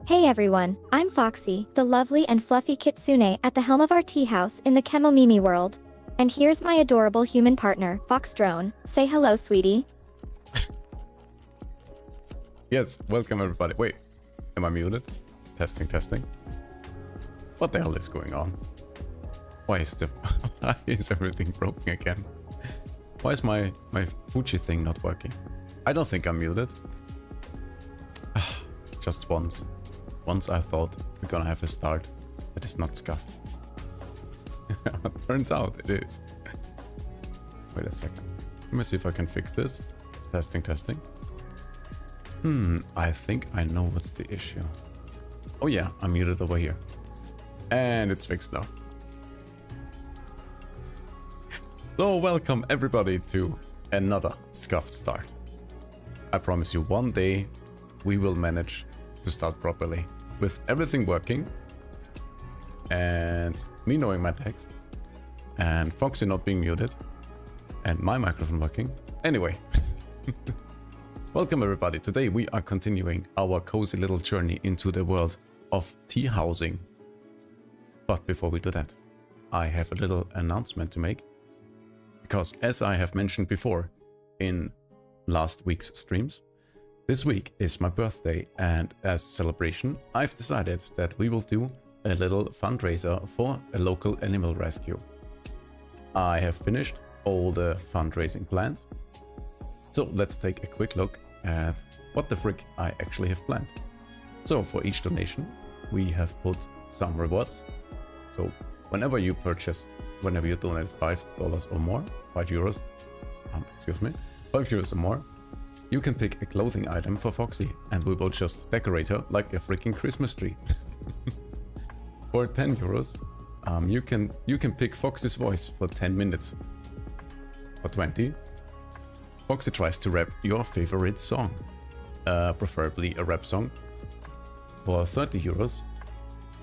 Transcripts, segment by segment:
Hey everyone, I'm Foxy, the lovely and fluffy kitsune at the helm of our tea house in the Kemono world. And here's my adorable human partner, Fox&Drone. Say hello, sweetie. Yes, welcome everybody. Wait, am I muted? Testing, testing. What the hell is going on? Why is everything broken again? Why is my Fuji thing not working? I don't think I'm muted. Just once. Once I thought we're gonna have a start that is not scuffed. Turns out it is. Wait a second. Let me see if I can fix this. Testing, testing. I think I know what's the issue. Oh yeah, I'm muted over here. And it's fixed now. So welcome everybody to another scuffed start. I promise you one day we will manage to start properly with everything working and me knowing my text and Foxy not being muted and my microphone working. Anyway, welcome everybody. Today we are continuing our cozy little journey into the world of tea housing. But before we do that, I have a little announcement to make. Because as I have mentioned before in last week's streams, this week is my birthday, and as a celebration, I've decided that we will do a little fundraiser for a local animal rescue. I have finished all the fundraising plans, so let's take a quick look at what the frick I actually have planned. So for each donation, we have put some rewards. So whenever you donate $5 or more, 5 euros, excuse me, 5 euros or more, you can pick a clothing item for Foxy, and we will just decorate her like a freaking Christmas tree. For 10 euros, you can pick Foxy's voice for 10 minutes. For 20, Foxy tries to rap your favorite song, preferably a rap song. For 30 euros,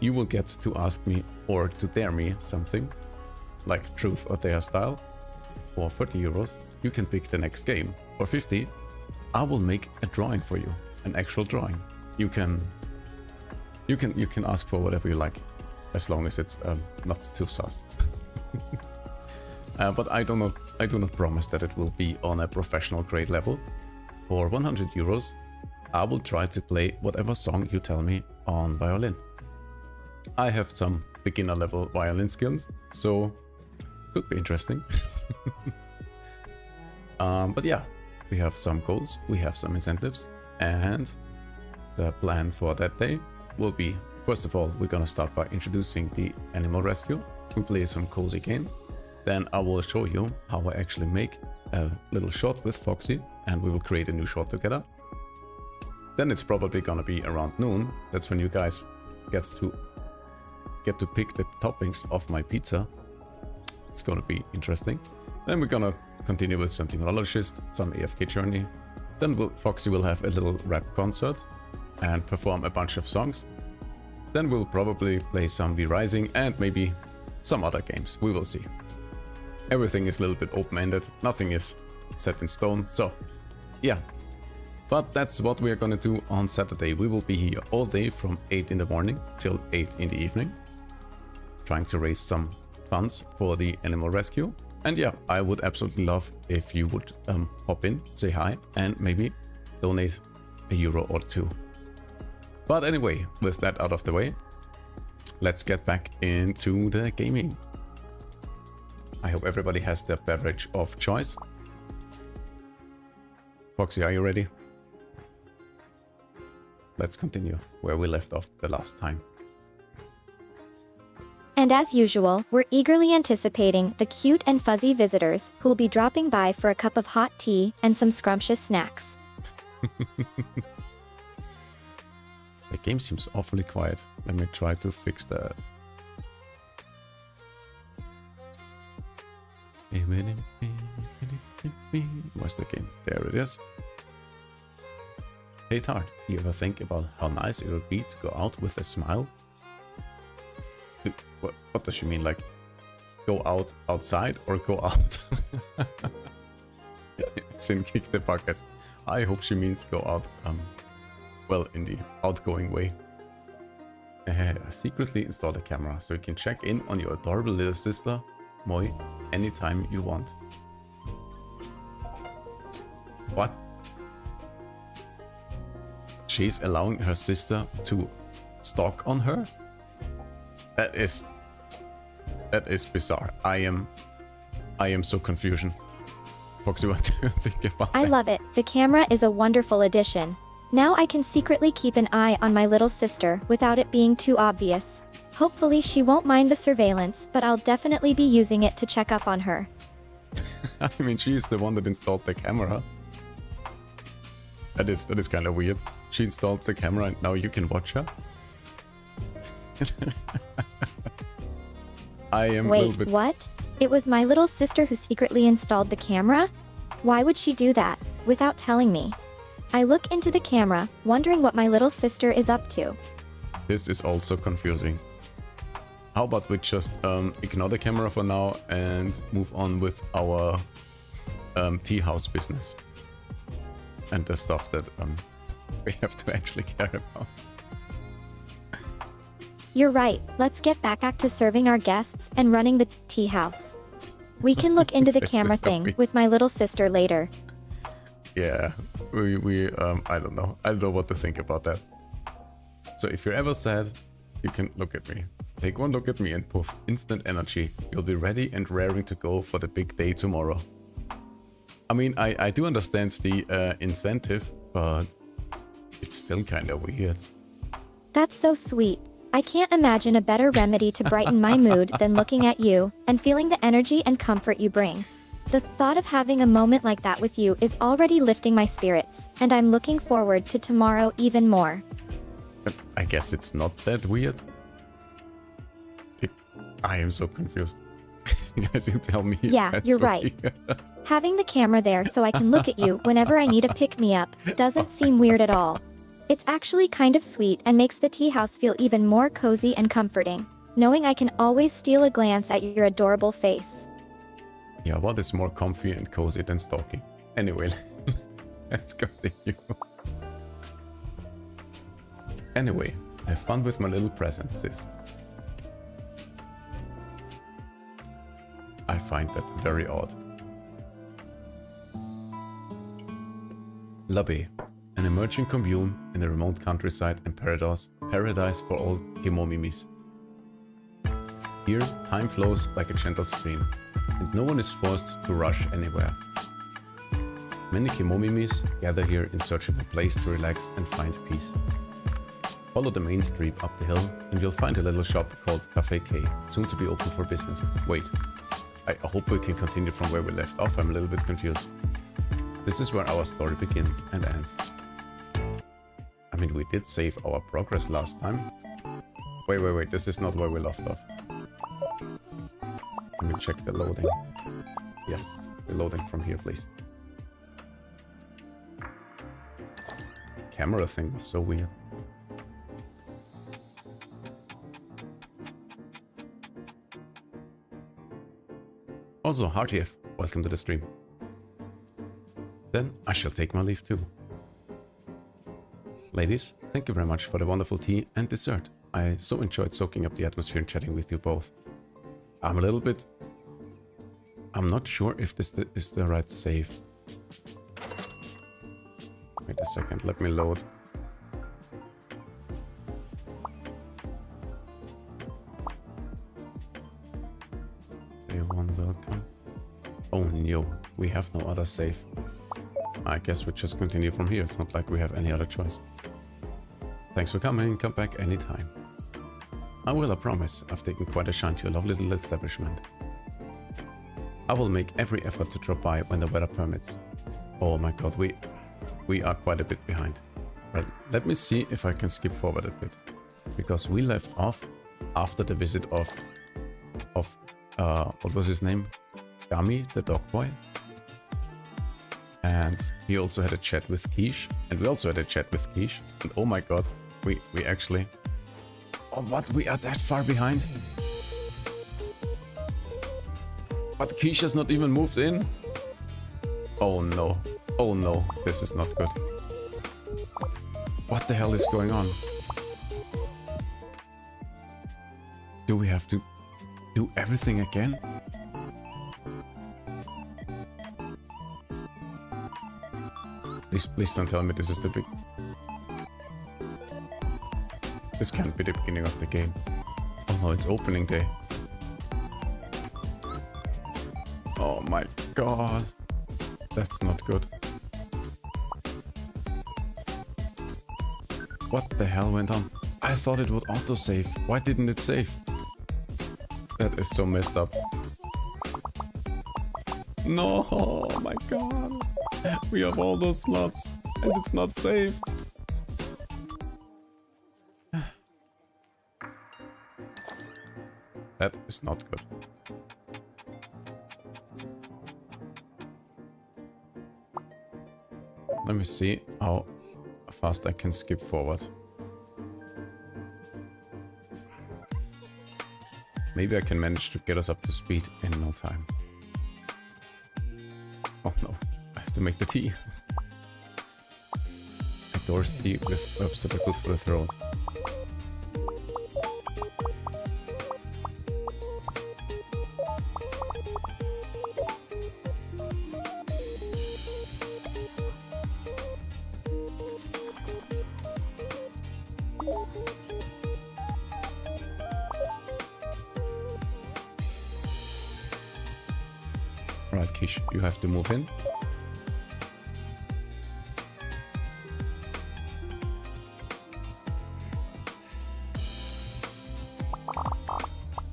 you will get to ask me or to dare me something, like truth or dare style. For 30 euros, you can pick the next game. For 50, I will make a drawing for you, an actual drawing. You can ask for whatever you like, as long as it's not too sus. But I do not promise that it will be on a professional grade level. For 100 euros, I will try to play whatever song you tell me on violin. I have some beginner level violin skills, so could be interesting. But yeah, we have some goals, we have some incentives, and the plan for that day will be, first of all, we're gonna start by introducing the animal rescue. We play some cozy games. Then I will show you how I actually make a little shot with Foxy, and we will create a new shot together. Then it's probably gonna be around noon. That's when you guys get to pick the toppings of my pizza. It's gonna be interesting. Then we're gonna continue with some Demonologist, some AFK journey. Then Foxy will have a little rap concert and perform a bunch of songs. Then we'll probably play some V-Rising and maybe some other games. We will see. Everything is a little bit open-ended. Nothing is set in stone. So yeah, but that's what we are gonna do on Saturday. We will be here all day from 8 in the morning till 8 in the evening, trying to raise some funds for the animal rescue. And yeah, I would absolutely love if you would hop in, say hi, and maybe donate €1 or 2. But anyway, with that out of the way, let's get back into the gaming. I hope everybody has their beverage of choice. Foxy, are you ready? Let's continue where we left off the last time. And as usual, we're eagerly anticipating the cute and fuzzy visitors who will be dropping by for a cup of hot tea and some scrumptious snacks. The game seems awfully quiet. Let me try to fix that. Where's the game? There it is. Hey Tart, you ever think about how nice it would be to go out with a smile? What does she mean? Like, go out outside or go out? It's in Kick the Bucket. I hope she means go out, well, in the outgoing way. Secretly install a camera so you can check in on your adorable little sister, Moi, anytime you want. What? She's allowing her sister to stalk on her? That is bizarre. I am so confusion. Foxy, what do you think about that? I love it. The camera is a wonderful addition. Now I can secretly keep an eye on my little sister without it being too obvious. Hopefully she won't mind the surveillance, but I'll definitely be using it to check up on her. I mean, she's the one that installed the camera. That is kind of weird. She installed the camera and now you can watch her. I am a little bit... Wait, what? It was my little sister who secretly installed the camera? Why would she do that, without telling me? I look into the camera, wondering what my little sister is up to. This is also confusing. How about we just ignore the camera for now and move on with our tea house business. And the stuff that we have to actually care about. You're right, let's get back to serving our guests and running the tea house. We can look into the camera thing with my little sister later. Yeah, I don't know. I don't know what to think about that. So if you're ever sad, you can look at me. Take one look at me and poof, instant energy. You'll be ready and raring to go for the big day tomorrow. I mean, I do understand the incentive, but it's still kind of weird. That's so sweet. I can't imagine a better remedy to brighten my mood than looking at you and feeling the energy and comfort you bring. The thought of having a moment like that with you is already lifting my spirits, and I'm looking forward to tomorrow even more. I guess it's not that weird. I am so confused. Guys, you tell me. Yeah, you're right. Having the camera there so I can look at you whenever I need a pick-me-up doesn't seem weird at all. It's actually kind of sweet and makes the tea house feel even more cozy and comforting, knowing I can always steal a glance at your adorable face. Yeah, what is more comfy and cozy than stalking? Anyway, let's continue. Anyway, have fun with my little presents, sis. I find that very odd. Labé, an emerging commune in the remote countryside and paradise for all Kemomimis. Here, time flows like a gentle stream, and no one is forced to rush anywhere. Many Kemomimis gather here in search of a place to relax and find peace. Follow the main street up the hill and you'll find a little shop called Cafe K, soon to be open for business. Wait, I hope we can continue from where we left off. I'm a little bit confused. This is where our story begins and ends. I mean, we did save our progress last time. Wait, this is not where we left off. Let me check the loading. Yes, the loading from here, please. Camera thing was so weird. Also, Heartief, welcome to the stream. Then I shall take my leave too. Ladies, thank you very much for the wonderful tea and dessert. I so enjoyed soaking up the atmosphere and chatting with you both. I'm not sure if this is the right save. Wait a second, let me load. Day one, welcome. Oh no, we have no other save. I guess we just continue from here. It's not like we have any other choice. Thanks for coming. Come back anytime. I will, I promise. I've taken quite a shine to your lovely little establishment. I will make every effort to drop by when the weather permits. Oh my god, we are quite a bit behind. Right, let me see if I can skip forward a bit. Because we left off after the visit of what was his name? Gami, the dog boy. And he also had a chat with Quiche. And we also had a chat with Quiche. And oh my god, we actually... Oh, what? We are that far behind? But Quiche has not even moved in? Oh no. Oh no. This is not good. What the hell is going on? Do we have to do everything again? Please don't tell me this is the big... This can't be the beginning of the game. Oh no, it's opening day. Oh my god. That's not good. What the hell went on? I thought it would autosave. Why didn't it save? That is so messed up. No, oh my god. We have all those slots and it's not saved. That is not good. Let me see how fast I can skip forward. Maybe I can manage to get us up to speed in no time. Oh no, I have to make the tea. Adores tea with herbs that are good for the throat. Alright, Kish, you have to move in.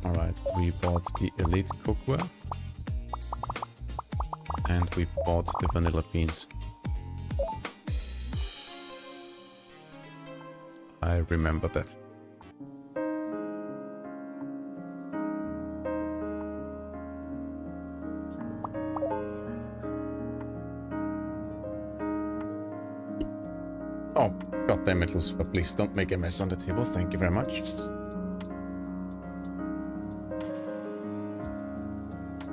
Alright, we bought the elite cookware. And we bought the vanilla beans. I remember that. Oh, goddammit, Lucifer, please don't make a mess on the table. Thank you very much.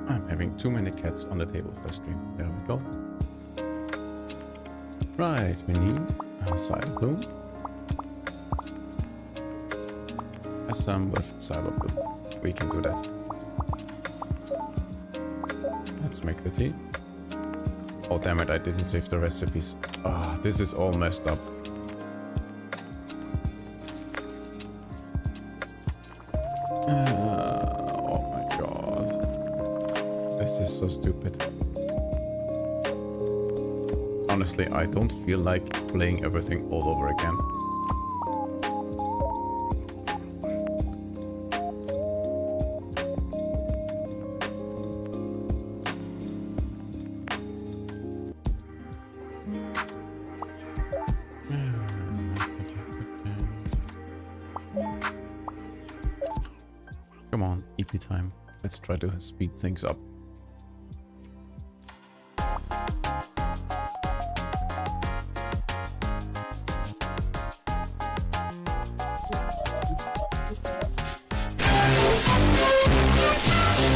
I'm having too many cats on the table for stream. There we go. Right, we need a cider bloom. Some with cider bloom. We can do that. Let's make the tea. Oh damn it, I didn't save the recipes. Ah, this is all messed up. Oh my god. This is so stupid. Honestly, I don't feel like playing everything all over again. Come on, EP time. Let's try to speed things up.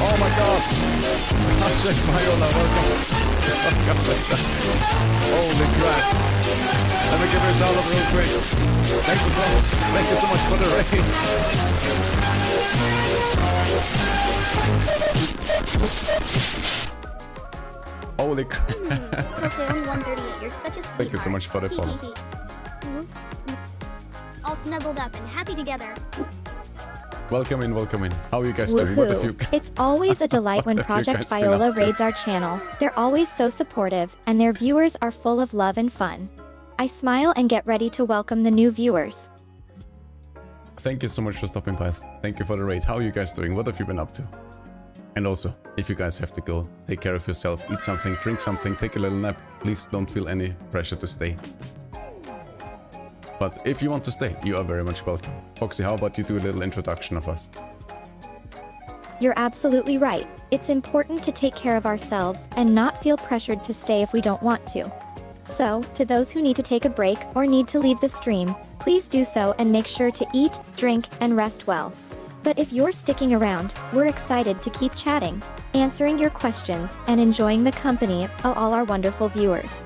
Oh my god! Hashtag Viola, welcome! Welcome with us. Holy crap! Let me give her a shout out real quick. Thank you so much for the raid. Holy crap. Cartoon 138, you're such a sweetheart. Thank you so much for the follow. All snuggled up and happy together. Welcome in, welcome in. How are you guys doing? What have you... It's always a delight when What have you Project guys been Viola up to? raids our channel. They're always so supportive, and their viewers are full of love and fun. I smile and get ready to welcome the new viewers. Thank you so much for stopping by. Thank you for the raid. How are you guys doing? What have you been up to? And also, if you guys have to go, take care of yourself, eat something, drink something, take a little nap. Please don't feel any pressure to stay. But if you want to stay, you are very much welcome. Foxy, how about you do a little introduction of us? You're absolutely right. It's important to take care of ourselves and not feel pressured to stay if we don't want to. So, to those who need to take a break or need to leave the stream, please do so and make sure to eat, drink, and rest well. But if you're sticking around, we're excited to keep chatting, answering your questions, and enjoying the company of all our wonderful viewers.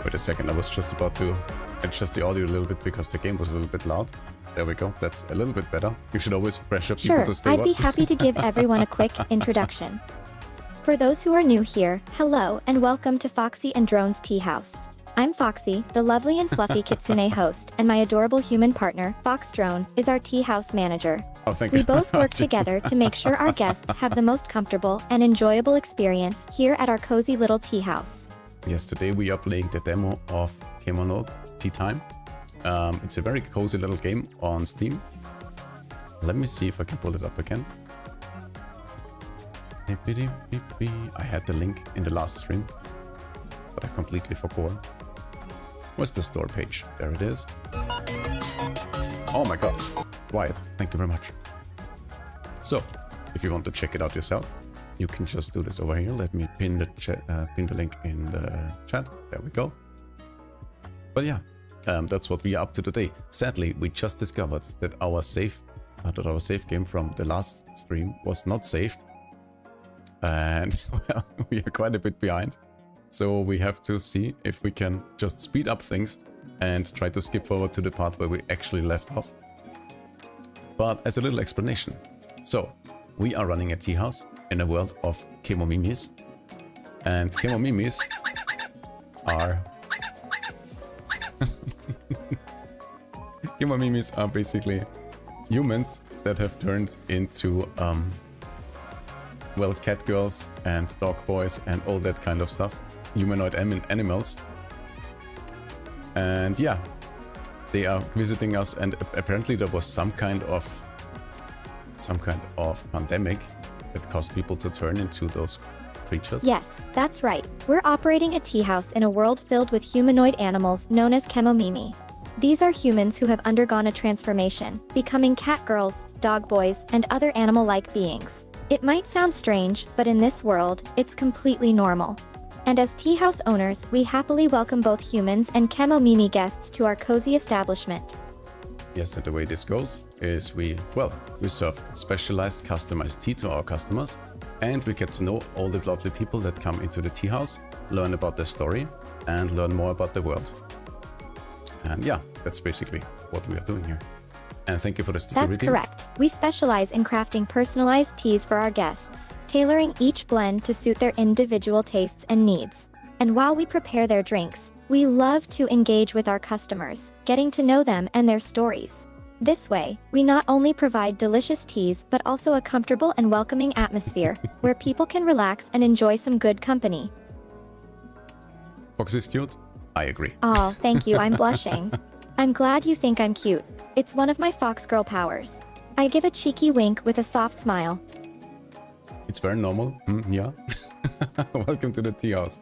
Wait a second, I was just about to adjust the audio a little bit because the game was a little bit loud. There we go. That's a little bit better. You should always pressure people Sure, to stay I'd be happy to give everyone a quick introduction. For those who are new here, hello and welcome to Foxy and Drone's Tea House. I'm Foxy, the lovely and fluffy kitsune host, and my adorable human partner, Fox&Drone, is our tea house manager. Oh, thank We you. both work together to make sure our guests have the most comfortable and enjoyable experience here at our cozy little tea house. Yes, today we are playing the demo of Kemono Teatime. It's a very cozy little game on Steam. Let me see if I can pull it up again. I had the link in the last stream, but I completely forgot. Where's the store page? There it is. Oh my god. Wyatt, thank you very much. So, if you want to check it out yourself, you can just do this over here. Let me pin the link in the chat. There we go. But yeah, that's what we are up to today. Sadly, we just discovered that our save game from the last stream was not saved. And well, we are quite a bit behind. So we have to see if we can just speed up things and try to skip forward to the part where we actually left off. But as a little explanation. So, we are running a tea house in a world of Kemomimis. And Kemomimis are... Kemomimis are basically humans that have turned into, well, cat girls and dog boys and all that kind of stuff. Humanoid animals. And yeah, they are visiting us, and apparently there was some kind of pandemic that caused people to turn into those creatures. Yes, that's right. We're operating a tea house in a world filled with humanoid animals known as Kemomimi. These are humans who have undergone a transformation, becoming cat girls, dog boys, and other animal-like beings. It might sound strange, but in this world, it's completely normal. And as tea house owners, we happily welcome both humans and Kemomimi guests to our cozy establishment. Yes, and the way this goes is we serve specialized customized tea to our customers, and we get to know all the lovely people that come into the tea house, learn about their story, and learn more about the world. And yeah, that's basically what we are doing here. And thank you for the sticker That's redeem. correct. We specialize in crafting personalized teas for our guests, tailoring each blend to suit their individual tastes and needs. And while we prepare their drinks, we love to engage with our customers, getting to know them and their stories. This way, we not only provide delicious teas but also a comfortable and welcoming atmosphere where people can relax and enjoy some good company. Fox is cute? I agree. Aw, thank you, I'm blushing. I'm glad you think I'm cute. It's one of my fox girl powers. I give a cheeky wink with a soft smile. It's very normal. Yeah. Welcome to the tea house.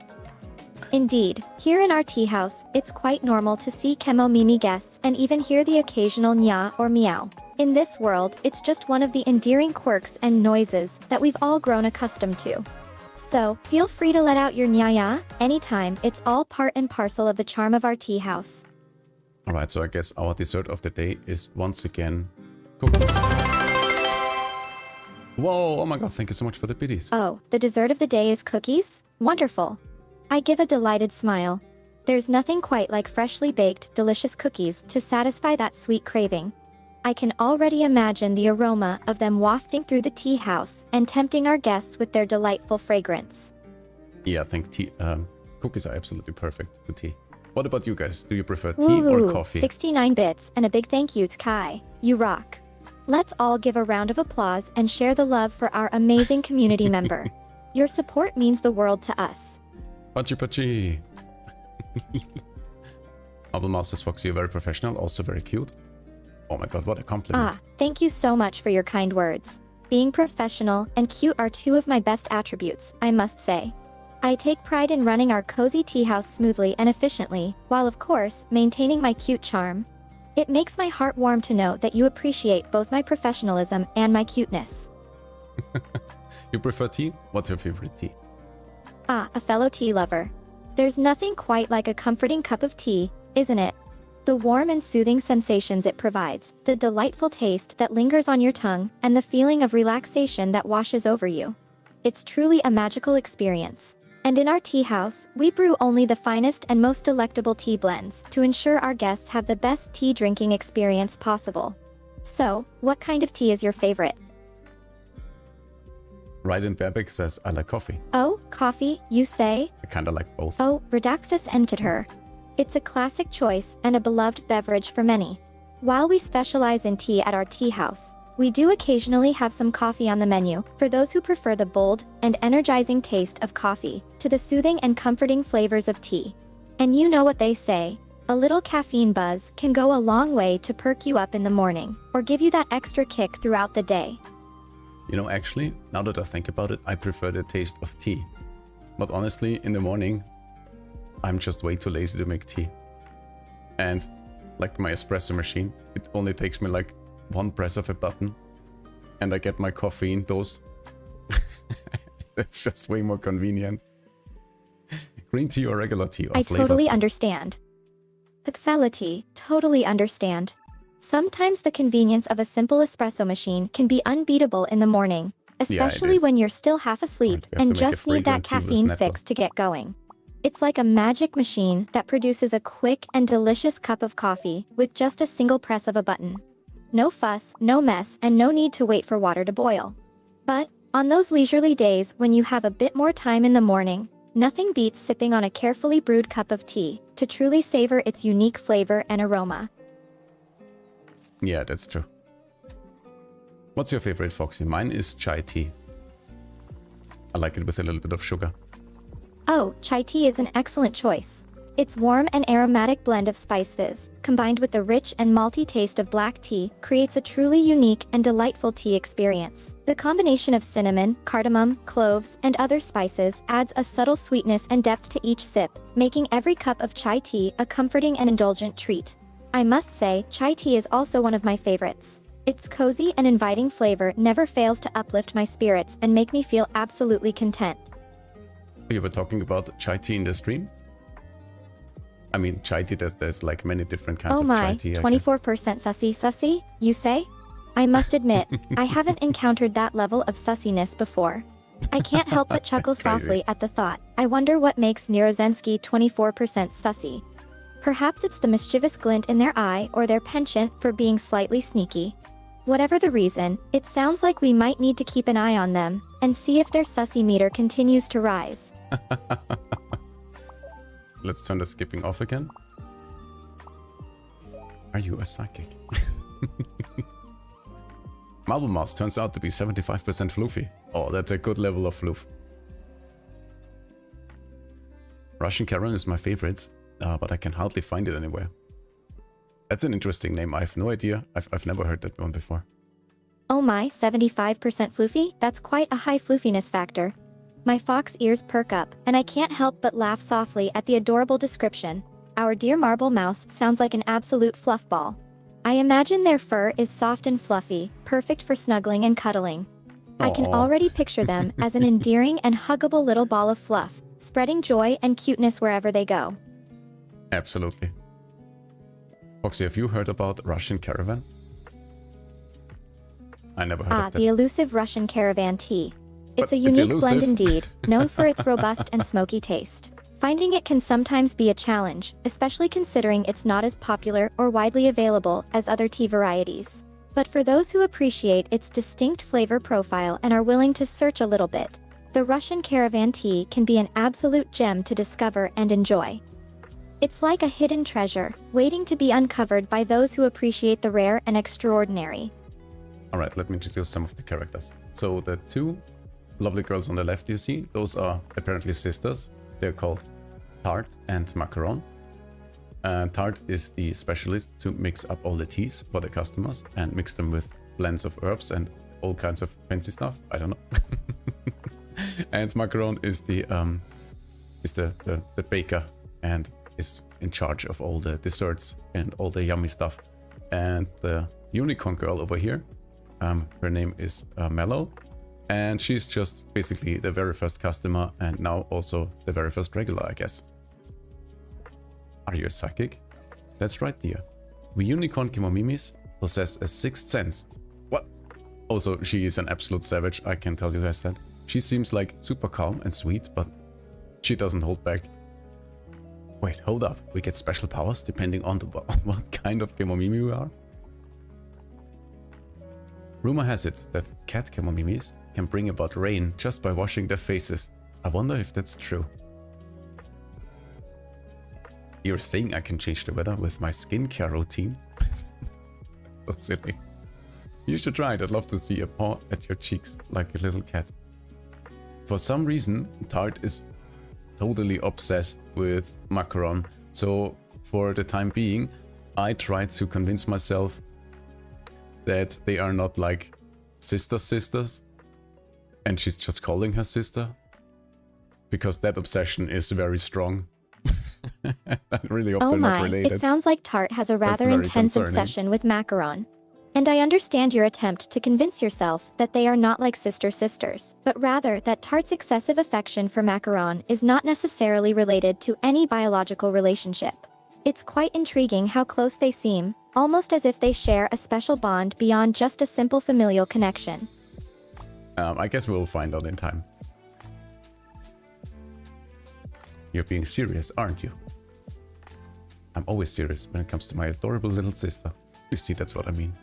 Indeed, here in our tea house, it's quite normal to see Kemomimi guests and even hear the occasional nya or meow. In this world, it's just one of the endearing quirks and noises that we've all grown accustomed to. So, feel free to let out your nya anytime. It's all part and parcel of the charm of our tea house. Alright, so I guess our dessert of the day is once again cookies. Whoa, oh my god, thank you so much for the biddies. Oh, the dessert of the day is cookies? Wonderful. I give a delighted smile. There's nothing quite like freshly baked, delicious cookies to satisfy that sweet craving. I can already imagine the aroma of them wafting through the tea house and tempting our guests with their delightful fragrance. Yeah, I think cookies are absolutely perfect to tea. What about you guys? Do you prefer tea or coffee? 69 bits and a big thank you to Kai. You rock. Let's all give a round of applause and share the love for our amazing community member. Your support means the world to us. Pachi pachi. Hubble Mouse says Foxy, you're very professional, also very cute. Oh my god, what a compliment. Ah, thank you so much for your kind words. Being professional and cute are two of my best attributes, I must say. I take pride in running our cozy tea house smoothly and efficiently, while of course, maintaining my cute charm. It makes my heart warm to know that you appreciate both my professionalism and my cuteness. You prefer tea? What's your favorite tea? Ah, a fellow tea lover. There's nothing quite like a comforting cup of tea, isn't it? The warm and soothing sensations it provides, the delightful taste that lingers on your tongue, and the feeling of relaxation that washes over you. It's truly a magical experience. And in our tea house, we brew only the finest and most delectable tea blends to ensure our guests have the best tea drinking experience possible. So, what kind of tea is your favorite? Ryden Baerbeck says, I like coffee. Oh, coffee, you say? I kinda like both. Oh, Redactus entered her. It's a classic choice and a beloved beverage for many. While we specialize in tea at our tea house, we do occasionally have some coffee on the menu for those who prefer the bold and energizing taste of coffee to the soothing and comforting flavors of tea. And you know what they say, a little caffeine buzz can go a long way to perk you up in the morning or give you that extra kick throughout the day. You know, actually, now that I think about it, I prefer the taste of tea. But honestly, in the morning, I'm just way too lazy to make tea. And like my espresso machine, it only takes me like one press of a button and I get my caffeine dose. That's just way more convenient. Green tea or regular tea? Or I flavored totally tea? understand. Pixelity, totally understand. Sometimes the convenience of a simple espresso machine can be unbeatable in the morning, especially is. when you're still half asleep Right, we have to and make a just need that fragrant tea with caffeine nettle. fix to get going. It's like a magic machine that produces a quick and delicious cup of coffee with just a single press of a button. No fuss, no mess, and no need to wait for water to boil. But, on those leisurely days when you have a bit more time in the morning, nothing beats sipping on a carefully brewed cup of tea to truly savor its unique flavor and aroma. Yeah, that's true. What's your favorite, Foxy? Mine is chai tea. I like it with a little bit of sugar. Oh, chai tea is an excellent choice. Its warm and aromatic blend of spices, combined with the rich and malty taste of black tea, creates a truly unique and delightful tea experience. The combination of cinnamon, cardamom, cloves, and other spices adds a subtle sweetness and depth to each sip, making every cup of chai tea a comforting and indulgent treat. I must say, chai tea is also one of my favorites. Its cozy and inviting flavor never fails to uplift my spirits and make me feel absolutely content. You were talking about chai tea in the stream? I mean, chai tea, there's like many different kinds Oh of my, chai tea, I guess. 24% sussy, you say? I must admit, I haven't encountered that level of sussiness before. I can't help but chuckle That's crazy. softly at the thought. I wonder what makes Nerozensky 24% sussy. Perhaps it's the mischievous glint in their eye or their penchant for being slightly sneaky. Whatever the reason, it sounds like we might need to keep an eye on them and see if their sussy meter continues to rise. Let's turn the skipping off again. Are you a psychic? Marble Mouse turns out to be 75% floofy. Oh, that's a good level of floof. Russian Karen is my favorite, but I can hardly find it anywhere. That's an interesting name. I have no idea. I've never heard that one before. Oh my, 75% floofy? That's quite a high floofiness factor. My fox ears perk up, and I can't help but laugh softly at the adorable description. Our dear marble mouse sounds like an absolute fluff ball. I imagine their fur is soft and fluffy, perfect for snuggling and cuddling. I can Aw. already picture them as an endearing and huggable little ball of fluff, spreading joy and cuteness wherever they go. Absolutely. Foxy, have you heard about Russian Caravan? I never heard of that. The elusive Russian caravan tea. It's But a it's unique blend elusive. indeed, known for its robust and smoky taste. Finding it can sometimes be a challenge, especially considering it's not as popular or widely available as other tea varieties. But for those who appreciate its distinct flavor profile and are willing to search a little bit, the Russian caravan tea can be an absolute gem to discover and enjoy. It's like a hidden treasure, waiting to be uncovered by those who appreciate the rare and extraordinary. Alright, let me introduce some of the characters. So the two lovely girls on the left you see, those are apparently sisters. They're called Tart and Macaron. Tart is the specialist to mix up all the teas for the customers and mix them with blends of herbs and all kinds of fancy stuff. I don't know. And Macaron is the baker and is in charge of all the desserts and all the yummy stuff. And the unicorn girl over here, her name is Mellow, and she's just basically the very first customer and now also the very first regular, I guess. Are you a psychic? That's right, dear. We unicorn Kemomimis possess a sixth sense. What? Also, she is an absolute savage, I can tell you guys that. She seems like super calm and sweet, but She doesn't hold back. Wait, hold up. We get special powers depending on what kind of Kemomimi we are? Rumor has it that cat Kemomimis can bring about rain just by washing their faces. I wonder if that's true. You're saying I can change the weather with my skincare routine? So silly. You should try it. I'd love to see a paw at your cheeks like a little cat. For some reason, Tart is totally obsessed with macaron. So for the time being, I tried to convince myself that they are not like sisters. And she's just calling her sister. Because that obsession is very strong. I really hope they're not related. It sounds like Tart has a rather intense obsession with macaron. And I understand your attempt to convince yourself that they are not like sisters, but rather that Tart's excessive affection for macaron is not necessarily related to any biological relationship. It's quite intriguing how close they seem, almost as if they share a special bond beyond just a simple familial connection. I guess we'll find out in time. You're being serious, aren't you? I'm always serious when it comes to my adorable little sister. You see, that's what I mean.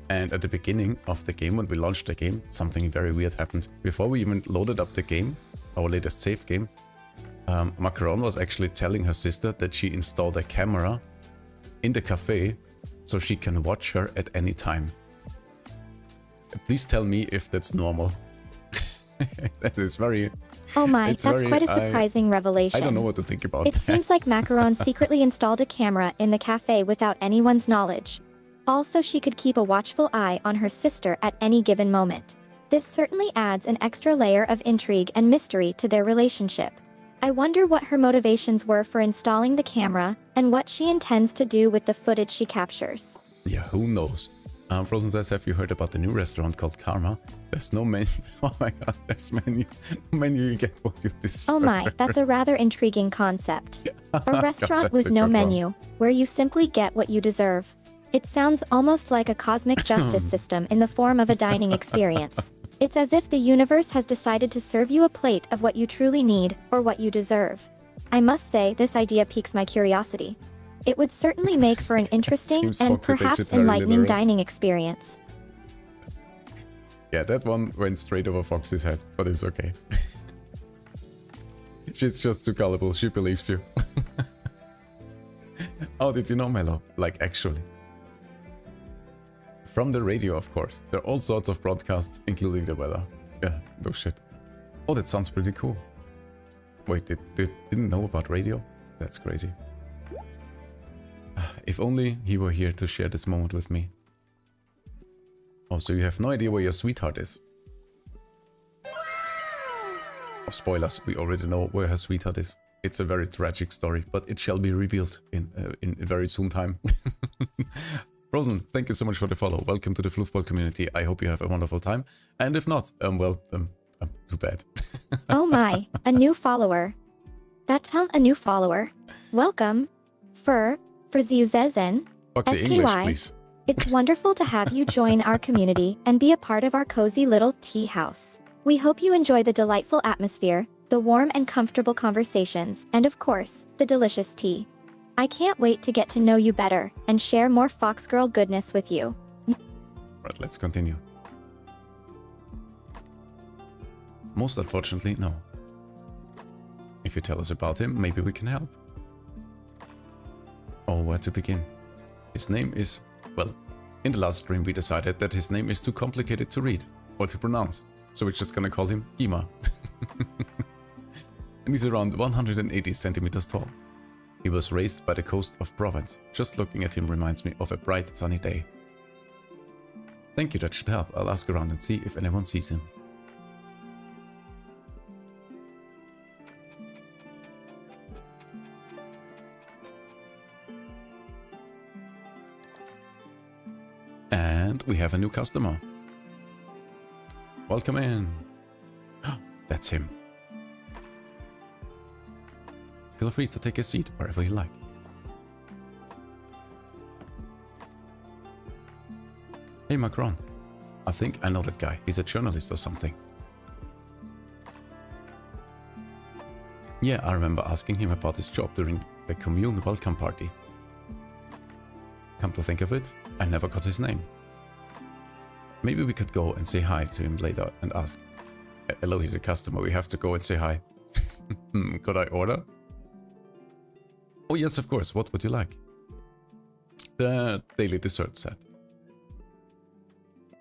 And at the beginning of the game, when we launched the game, something very weird happened. Before we even loaded up the game, our latest save game, Macaron was actually telling her sister that she installed a camera in the cafe so she can watch her at any time. Please tell me if that's normal. That is very... Oh my, that's quite a surprising revelation. I don't know what to think about It seems like Macaron secretly installed a camera in the cafe without anyone's knowledge. Also, she could keep a watchful eye on her sister at any given moment. This certainly adds an extra layer of intrigue and mystery to their relationship. I wonder what her motivations were for installing the camera, and what she intends to do with the footage she captures. Yeah, who knows? Frozen says, have you heard about the new restaurant called Karma? There's no menu. Oh my god, there's menu. You get what you deserve. Oh my, that's a rather intriguing concept. A restaurant God, with no menu, where you simply get what you deserve. It sounds almost like a cosmic justice system in the form of a dining experience. It's as if the universe has decided to serve you a plate of what you truly need, or what you deserve. I must say, this idea piques my curiosity. It would certainly make for an interesting and perhaps enlightening dining experience. Yeah, that one went straight over Foxy's head, but it's okay. She's just too gullible, she believes you. Oh, did you know, Mello? Like, actually. From the radio, of course. There are all sorts of broadcasts, including the weather. Yeah, no shit. Oh, that sounds pretty cool. Wait, they didn't know about radio? That's crazy. If only he were here to share this moment with me. Oh, so you have no idea where your sweetheart is? Oh, spoilers, we already know where her sweetheart is. It's a very tragic story, but it shall be revealed in a very soon time. Frozen, thank you so much for the follow. Welcome to the Floofball community. I hope you have a wonderful time. And if not, too bad. Oh my, a new follower. That's a new follower. Welcome. For Ziuzezen. Foxy, English, please. It's wonderful to have you join our community and be a part of our cozy little tea house. We hope you enjoy the delightful atmosphere, the warm and comfortable conversations, and of course, the delicious tea. I can't wait to get to know you better and share more Fox Girl goodness with you. Right, let's continue. Most unfortunately, no. If you tell us about him, maybe we can help. Or where to begin? His name is... Well, in the last stream we decided that his name is too complicated to read or to pronounce. So we're just gonna call him Gima. And he's around 180 centimeters tall. He was raised by the coast of Provence. Just looking at him reminds me of a bright sunny day. Thank you, that should help. I'll ask around and see if anyone sees him. And we have a new customer. Welcome in. That's him. Feel free to take a seat wherever you like. Hey Macron, I think I know that guy. He's a journalist or something. Yeah, I remember asking him about his job during the commune welcome party. Come to think of it, I never got his name. Maybe we could go and say hi to him later and ask. Hello, he's a customer, we have to go and say hi. Could I order? Oh yes, of course, what would you like? The daily dessert set.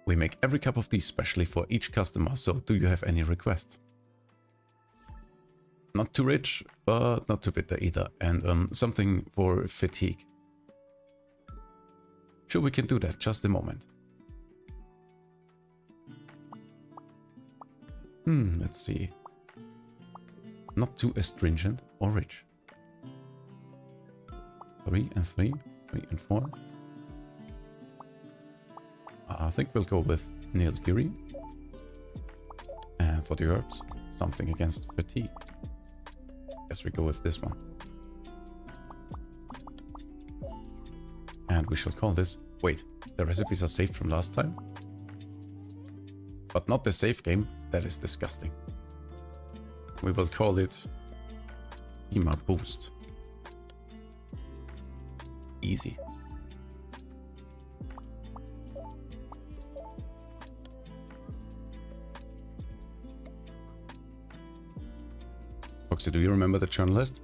We make every cup of tea specially for each customer, so do you have any requests? Not too rich, but not too bitter either, and something for fatigue. Sure, we can do that, just a moment. Let's see. Not too astringent or rich. 3 and 3, 3 and 4. I think we'll go with Nilgiri. And for the herbs, something against fatigue. Guess we go with this one. And we shall call this... Wait, the recipes are saved from last time? But not the save game, that is disgusting. We will call it... Ima Boost. Easy. Foxy, do you remember the journalist?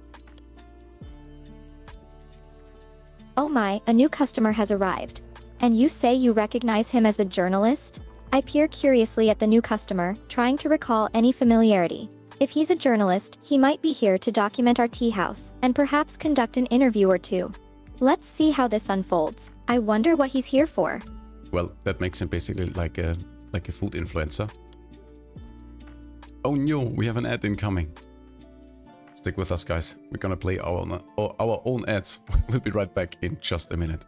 Oh my, a new customer has arrived. And you say you recognize him as a journalist? I peer curiously at the new customer, trying to recall any familiarity. If he's a journalist, he might be here to document our tea house, and perhaps conduct an interview or two. Let's see how this unfolds. I wonder what he's here for. Well, that makes him basically like a food influencer. Oh no, we have an ad incoming. Stick with us, guys. We're gonna play our own ads. We'll be right back in just a minute.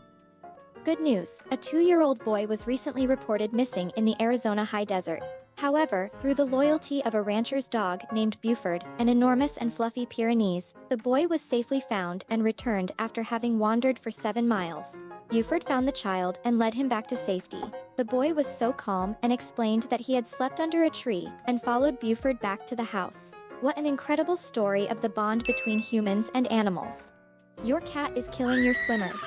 Good news, a 2-year-old boy was recently reported missing in the Arizona high desert. However, through the loyalty of a rancher's dog named Buford, an enormous and fluffy Pyrenees, the boy was safely found and returned after having wandered for 7 miles. Buford found the child and led him back to safety. The boy was so calm and explained that he had slept under a tree and followed Buford back to the house. What an incredible story of the bond between humans and animals. Your cat is killing your swimmers.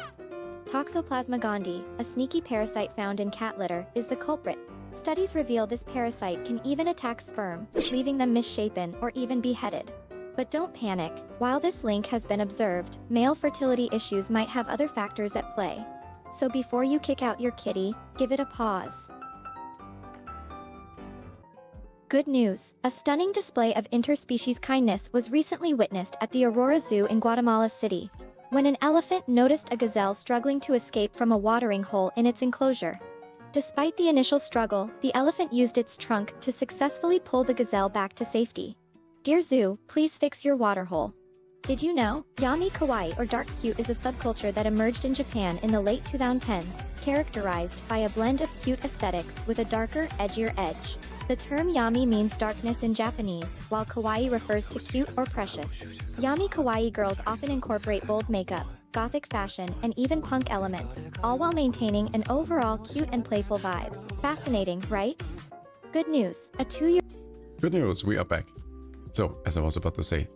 Toxoplasma gondii, a sneaky parasite found in cat litter, is the culprit. Studies reveal this parasite can even attack sperm, leaving them misshapen or even beheaded. But don't panic, while this link has been observed, male fertility issues might have other factors at play. So before you kick out your kitty, give it a pause. Good news, a stunning display of interspecies kindness was recently witnessed at the Aurora Zoo in Guatemala City, when an elephant noticed a gazelle struggling to escape from a watering hole in its enclosure. Despite the initial struggle, the elephant used its trunk to successfully pull the gazelle back to safety. Dear Zoo, please fix your water hole. Did you know, Yami Kawaii or dark cute is a subculture that emerged in Japan in the late 2010s, characterized by a blend of cute aesthetics with a darker, edgier edge. The term yami means darkness in Japanese, while kawaii refers to cute or precious. Yami kawaii girls often incorporate bold makeup, gothic fashion, and even punk elements, all while maintaining an overall cute and playful vibe. Fascinating, right? Good news, a 2-year... Good news, we are back. So, as I was about to say,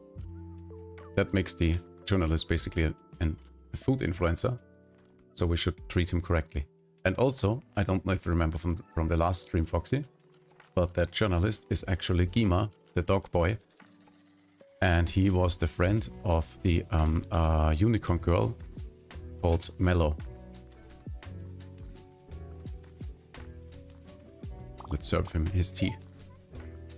that makes the journalist basically a food influencer, so we should treat him correctly. And also, I don't know if you remember from the last stream, Foxy, but that journalist is actually Gima, the dog boy, and he was the friend of the unicorn girl called Mello. Let's serve him his tea.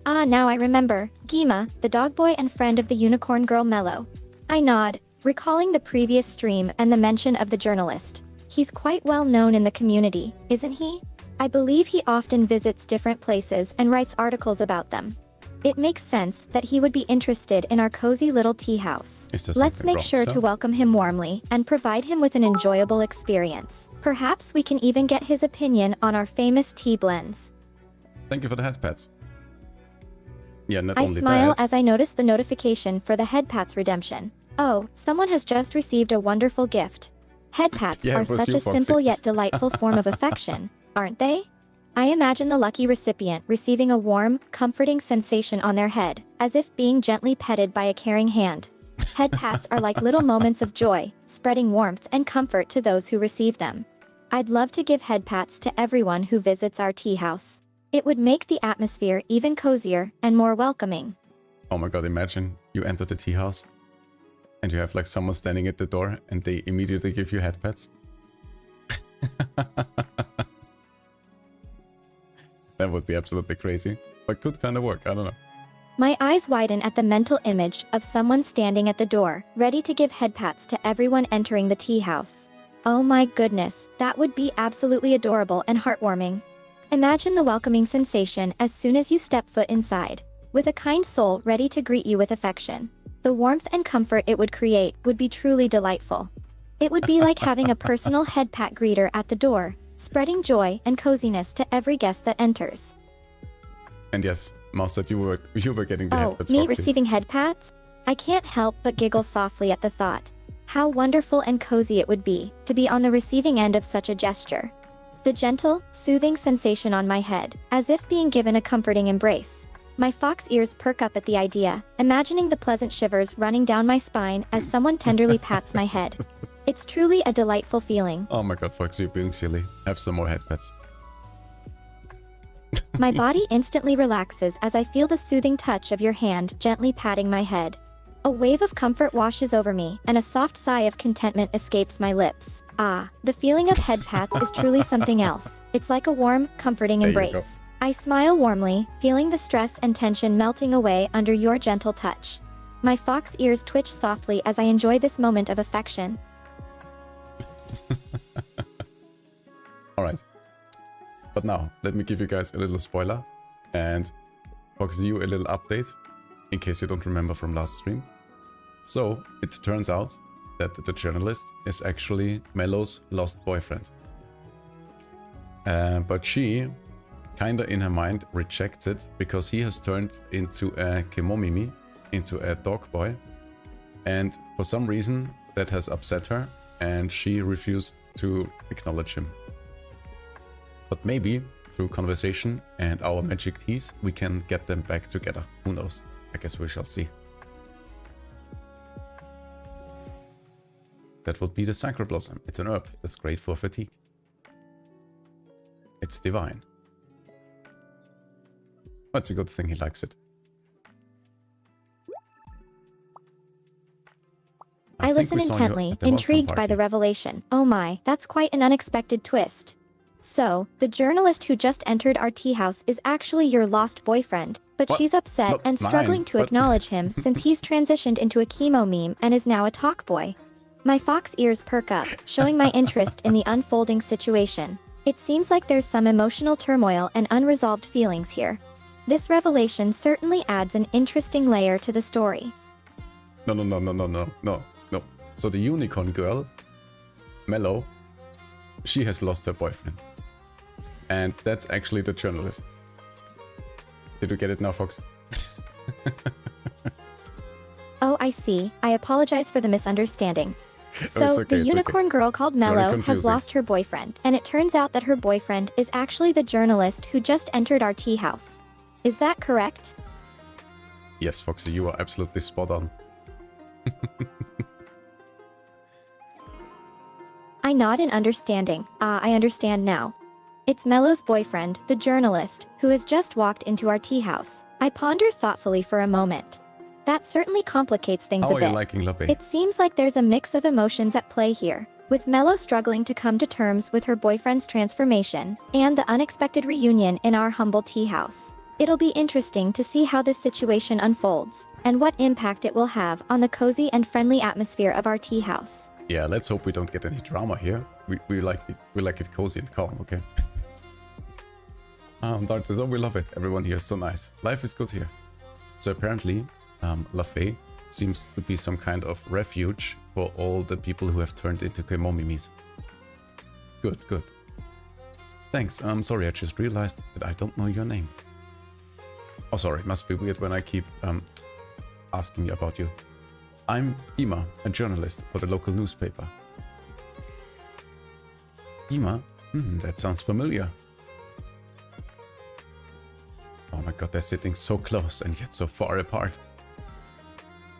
Ah, now I remember. Gima, the dog boy and friend of the unicorn girl Mello. I nod, recalling the previous stream and the mention of the journalist. He's quite well known in the community, isn't he? I believe he often visits different places and writes articles about them. It makes sense that he would be interested in our cozy little tea house. Let's make sure to welcome him warmly and provide him with an enjoyable experience. Perhaps we can even get his opinion on our famous tea blends. Thank you for the head pats. Yeah, not I only smile that. as I notice the notification for the head pats redemption. Oh, someone has just received a wonderful gift. Head pats Yeah, are it was such you, a Foxy. simple yet delightful form of affection, aren't they? I imagine the lucky recipient receiving a warm, comforting sensation on their head, as if being gently petted by a caring hand. Head pats are like little moments of joy, spreading warmth and comfort to those who receive them. I'd love to give head pats to everyone who visits our tea house. It would make the atmosphere even cozier and more welcoming. Oh my god, imagine you enter the tea house and you have like someone standing at the door and they immediately give you head pats. That would be absolutely crazy, but could kind of work, I don't know. My eyes widen at the mental image of someone standing at the door, ready to give head pats to everyone entering the tea house. Oh my goodness, that would be absolutely adorable and heartwarming. Imagine the welcoming sensation as soon as you step foot inside, with a kind soul ready to greet you with affection. The warmth and comfort it would create would be truly delightful. It would be like having a personal head pat greeter at the door, spreading joy and coziness to every guest that enters. And yes, Mouse said you were getting the head pats, me Foxy. receiving head pats? I can't help but giggle softly at the thought. How wonderful and cozy it would be to be on the receiving end of such a gesture. The gentle, soothing sensation on my head, as if being given a comforting embrace. My fox ears perk up at the idea, imagining the pleasant shivers running down my spine as someone tenderly pats my head. It's truly a delightful feeling. Oh my god, Foxy, you're being silly. Have some more head pats. My body instantly relaxes as I feel the soothing touch of your hand gently patting my head. A wave of comfort washes over me, and a soft sigh of contentment escapes my lips. Ah, the feeling of head pats is truly something else. It's like a warm, comforting There you embrace. go. I smile warmly, feeling the stress and tension melting away under your gentle touch. My fox ears twitch softly as I enjoy this moment of affection. Alright. But now, let me give you guys a little spoiler. And Foxy, you a little update, in case you don't remember from last stream. So, it turns out that the journalist is actually Mello's lost boyfriend. But she, kinda in her mind, rejects it because he has turned into a Kemono, into a dog boy. And for some reason, that has upset her, and she refused to acknowledge him. But maybe, through conversation and our magic teas, we can get them back together. Who knows? I guess we shall see. That would be the Sacred Blossom. It's an herb that's great for fatigue. It's divine. That's a good thing he likes it. I think listen we saw you intently, at the welcome intrigued by party. the revelation. Oh my, that's quite an unexpected twist. So, the journalist who just entered our tea house is actually your lost boyfriend, but What? she's upset Not and struggling mine, to but- acknowledge him since he's transitioned into a chemo meme and is now a talk boy. My fox ears perk up, showing my interest in the unfolding situation. It seems like there's some emotional turmoil and unresolved feelings here. This revelation certainly adds an interesting layer to the story. No. So the unicorn girl, Mello, she has lost her boyfriend. And that's actually the journalist. Did you get it now, Fox? Oh, I see. I apologize for the misunderstanding. So, it's okay, the it's unicorn girl called It's very Mello has confusing. lost her boyfriend, and it turns out that her boyfriend is actually the journalist who just entered our tea house. Is that correct? Yes, Foxy, you are absolutely spot on. I nod in understanding. Ah, I understand now. It's Mello's boyfriend, the journalist, who has just walked into our tea house. I ponder thoughtfully for a moment. That certainly complicates things How a are bit. you liking Lappe? It seems like there's a mix of emotions at play here, with Mello struggling to come to terms with her boyfriend's transformation, and the unexpected reunion in our humble tea house. It'll be interesting to see how this situation unfolds, and what impact it will have on the cozy and friendly atmosphere of our tea house. Yeah, let's hope we don't get any drama here. We like it cozy and calm, okay? Dart says, oh, we love it. Everyone here is so nice. Life is good here. So apparently, Lappe seems to be some kind of refuge for all the people who have turned into Kemomimis. Good. Thanks. Sorry, I just realized that I don't know your name. Oh, sorry. Must be weird when I keep asking you about you. I'm Ima, a journalist for the local newspaper. Ima? That sounds familiar. god, they're sitting so close and yet so far apart.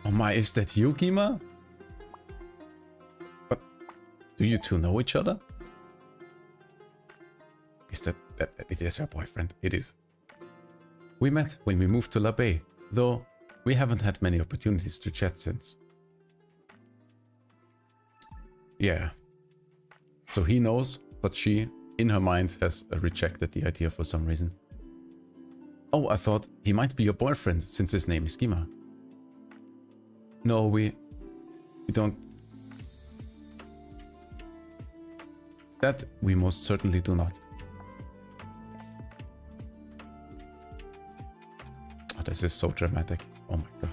Oh my, is that you, Kima? But do you two know each other? Is that it is her boyfriend? It is. We met when we moved to La Bay, though we haven't had many opportunities to chat since. Yeah. So he knows, but she, in her mind, has rejected the idea for some reason. Oh, I thought he might be your boyfriend, since his name is Kima. No, we don't. That we most certainly do not. Oh, this is so dramatic. Oh my god.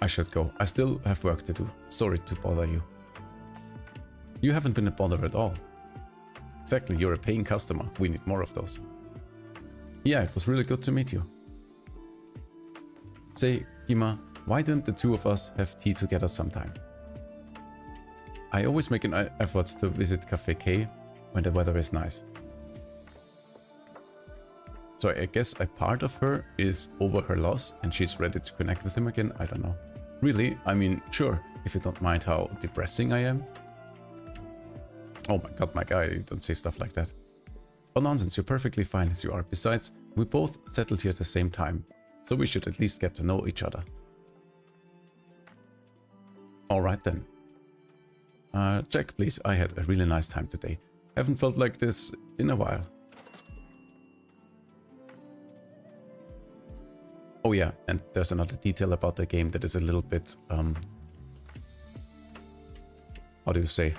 I should go. I still have work to do. Sorry to bother you. You haven't been a bother at all. Exactly, you're a paying customer. We need more of those. Yeah, it was really good to meet you. Say, Kima, why don't the two of us have tea together sometime? I always make an effort to visit Cafe K when the weather is nice. So I guess a part of her is over her loss and she's ready to connect with him again. I don't know. Really? I mean, sure, if you don't mind how depressing I am. Oh my god, my guy, don't say stuff like that. Oh nonsense, you're perfectly fine as you are. Besides, we both settled here at the same time, so we should at least get to know each other. Alright then. Jack, please, I had a really nice time today. Haven't felt like this in a while. Oh yeah, and there's another detail about the game that is a little bit, how do you say?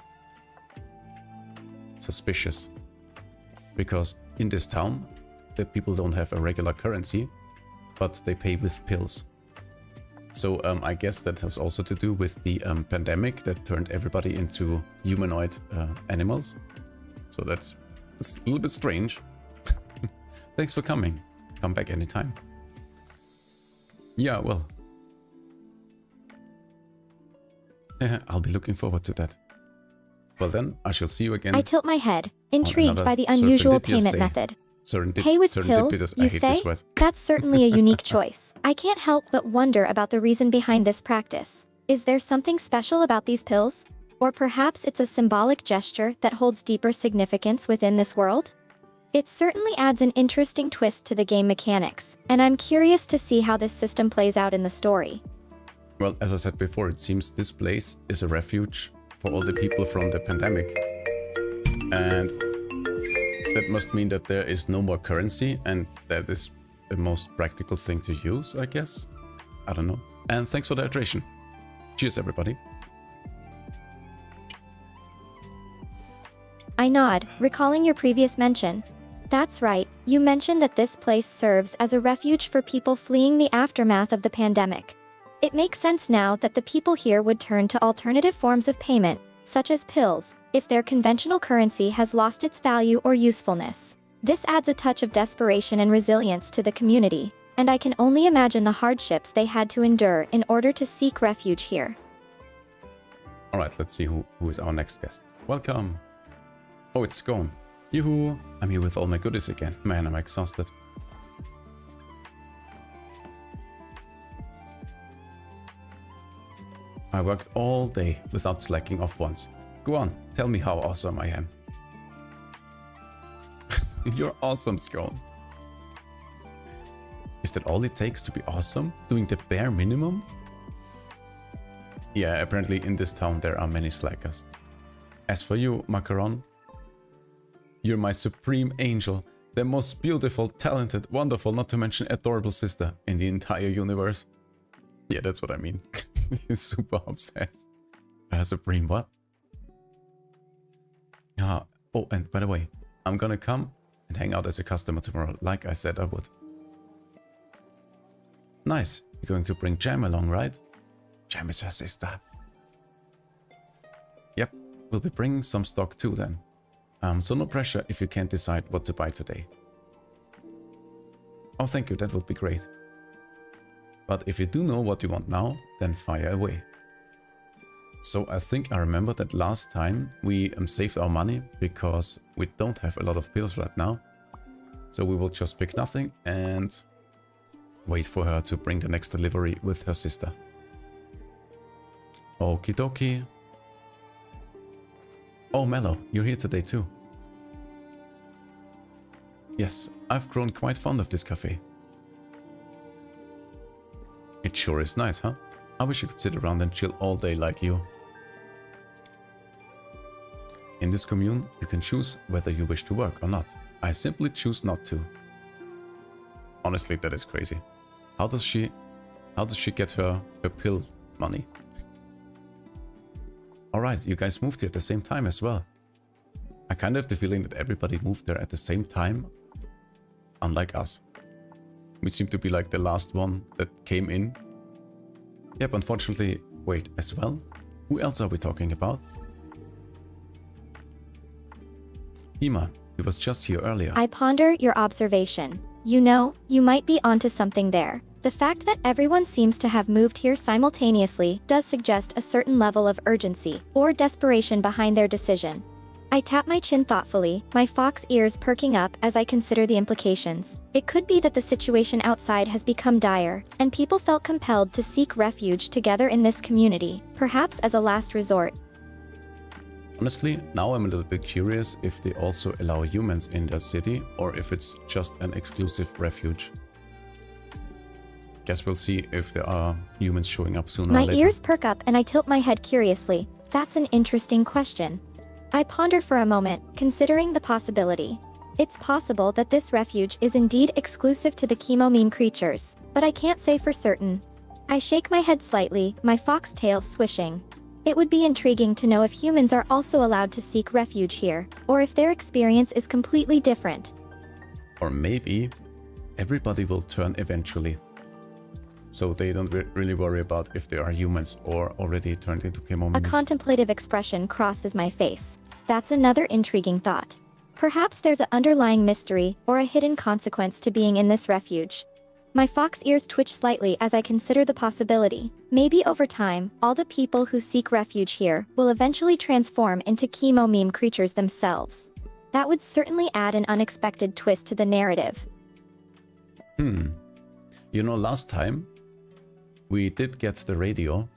Suspicious. Because in this town, the people don't have a regular currency, but they pay with pills. So I guess that has also to do with the pandemic that turned everybody into humanoid animals. So it's a little bit strange. Thanks for coming. Come back anytime. Yeah, well. I'll be looking forward to that. Well then, I shall see you again. I tilt my head, intrigued by the unusual payment method. Pay with pills, you say? That's certainly a unique choice. I can't help but wonder about the reason behind this practice. Is there something special about these pills? Or perhaps it's a symbolic gesture that holds deeper significance within this world? It certainly adds an interesting twist to the game mechanics, and I'm curious to see how this system plays out in the story. Well, as I said before, it seems this place is a refuge for all the people from the pandemic. And that must mean that there is no more currency, and that is the most practical thing to use, I guess. I don't know. And thanks for the hydration. Cheers, everybody. I nod, recalling your previous mention. That's right, you mentioned that this place serves as a refuge for people fleeing the aftermath of the pandemic. It makes sense now that the people here would turn to alternative forms of payment, such as pills, if their conventional currency has lost its value or usefulness. This adds a touch of desperation and resilience to the community, and I can only imagine the hardships they had to endure in order to seek refuge here. Alright, let's see who is our next guest. Welcome! Oh, it's Scone. Yoo-hoo! I'm here with all my goodies again. Man, I'm exhausted. I worked all day without slacking off once. Go on, tell me how awesome I am. You're awesome, Scone. Is that all it takes to be awesome? Doing the bare minimum? Yeah, apparently in this town there are many slackers. As for you, Macaron, you're my supreme angel, the most beautiful, talented, wonderful, not to mention adorable sister in the entire universe. Yeah, that's what I mean. He's super obsessed. Supreme what? Oh, and by the way, I'm gonna come and hang out as a customer tomorrow, like I said I would. Nice. You're going to bring Jam along, right? Jam is her sister. Yep, we'll be bringing some stock too then. So no pressure if you can't decide what to buy today. Oh, thank you, that would be great. But if you do know what you want now, then fire away. So I think I remember that last time we saved our money because we don't have a lot of pills right now. So we will just pick nothing and wait for her to bring the next delivery with her sister. Okie dokie. Oh, Mello, you're here today too. Yes, I've grown quite fond of this cafe. It sure is nice, huh? I wish you could sit around and chill all day like you. In this commune, you can choose whether you wish to work or not. I simply choose not to. Honestly, that is crazy. How does she get her pill money? Alright, you guys moved here at the same time as well. I kind of have the feeling that everybody moved there at the same time, unlike us. We seem to be like the last one that came in. Yep, unfortunately, wait, as well? Who else are we talking about? Hima, he was just here earlier. I ponder your observation. You know, you might be onto something there. The fact that everyone seems to have moved here simultaneously does suggest a certain level of urgency or desperation behind their decision. I tap my chin thoughtfully, my fox ears perking up as I consider the implications. It could be that the situation outside has become dire, and people felt compelled to seek refuge together in this community, perhaps as a last resort. Honestly, now I'm a little bit curious if they also allow humans in their city or if it's just an exclusive refuge. Guess we'll see if there are humans showing up sooner or My later. ears perk up and I tilt my head curiously. That's an interesting question. I ponder for a moment, considering the possibility. It's possible that this refuge is indeed exclusive to the Kemono creatures, but I can't say for certain. I shake my head slightly, my foxtail swishing. It would be intriguing to know if humans are also allowed to seek refuge here, or if their experience is completely different. Or maybe everybody will turn eventually. So they don't really worry about if they are humans or already turned into A Kemonos. contemplative expression crosses my face. That's another intriguing thought. Perhaps there's an underlying mystery or a hidden consequence to being in this refuge. My fox ears twitch slightly as I consider the possibility. Maybe over time, all the people who seek refuge here will eventually transform into Kemono creatures themselves. That would certainly add an unexpected twist to the narrative. You know, last time we did get the radio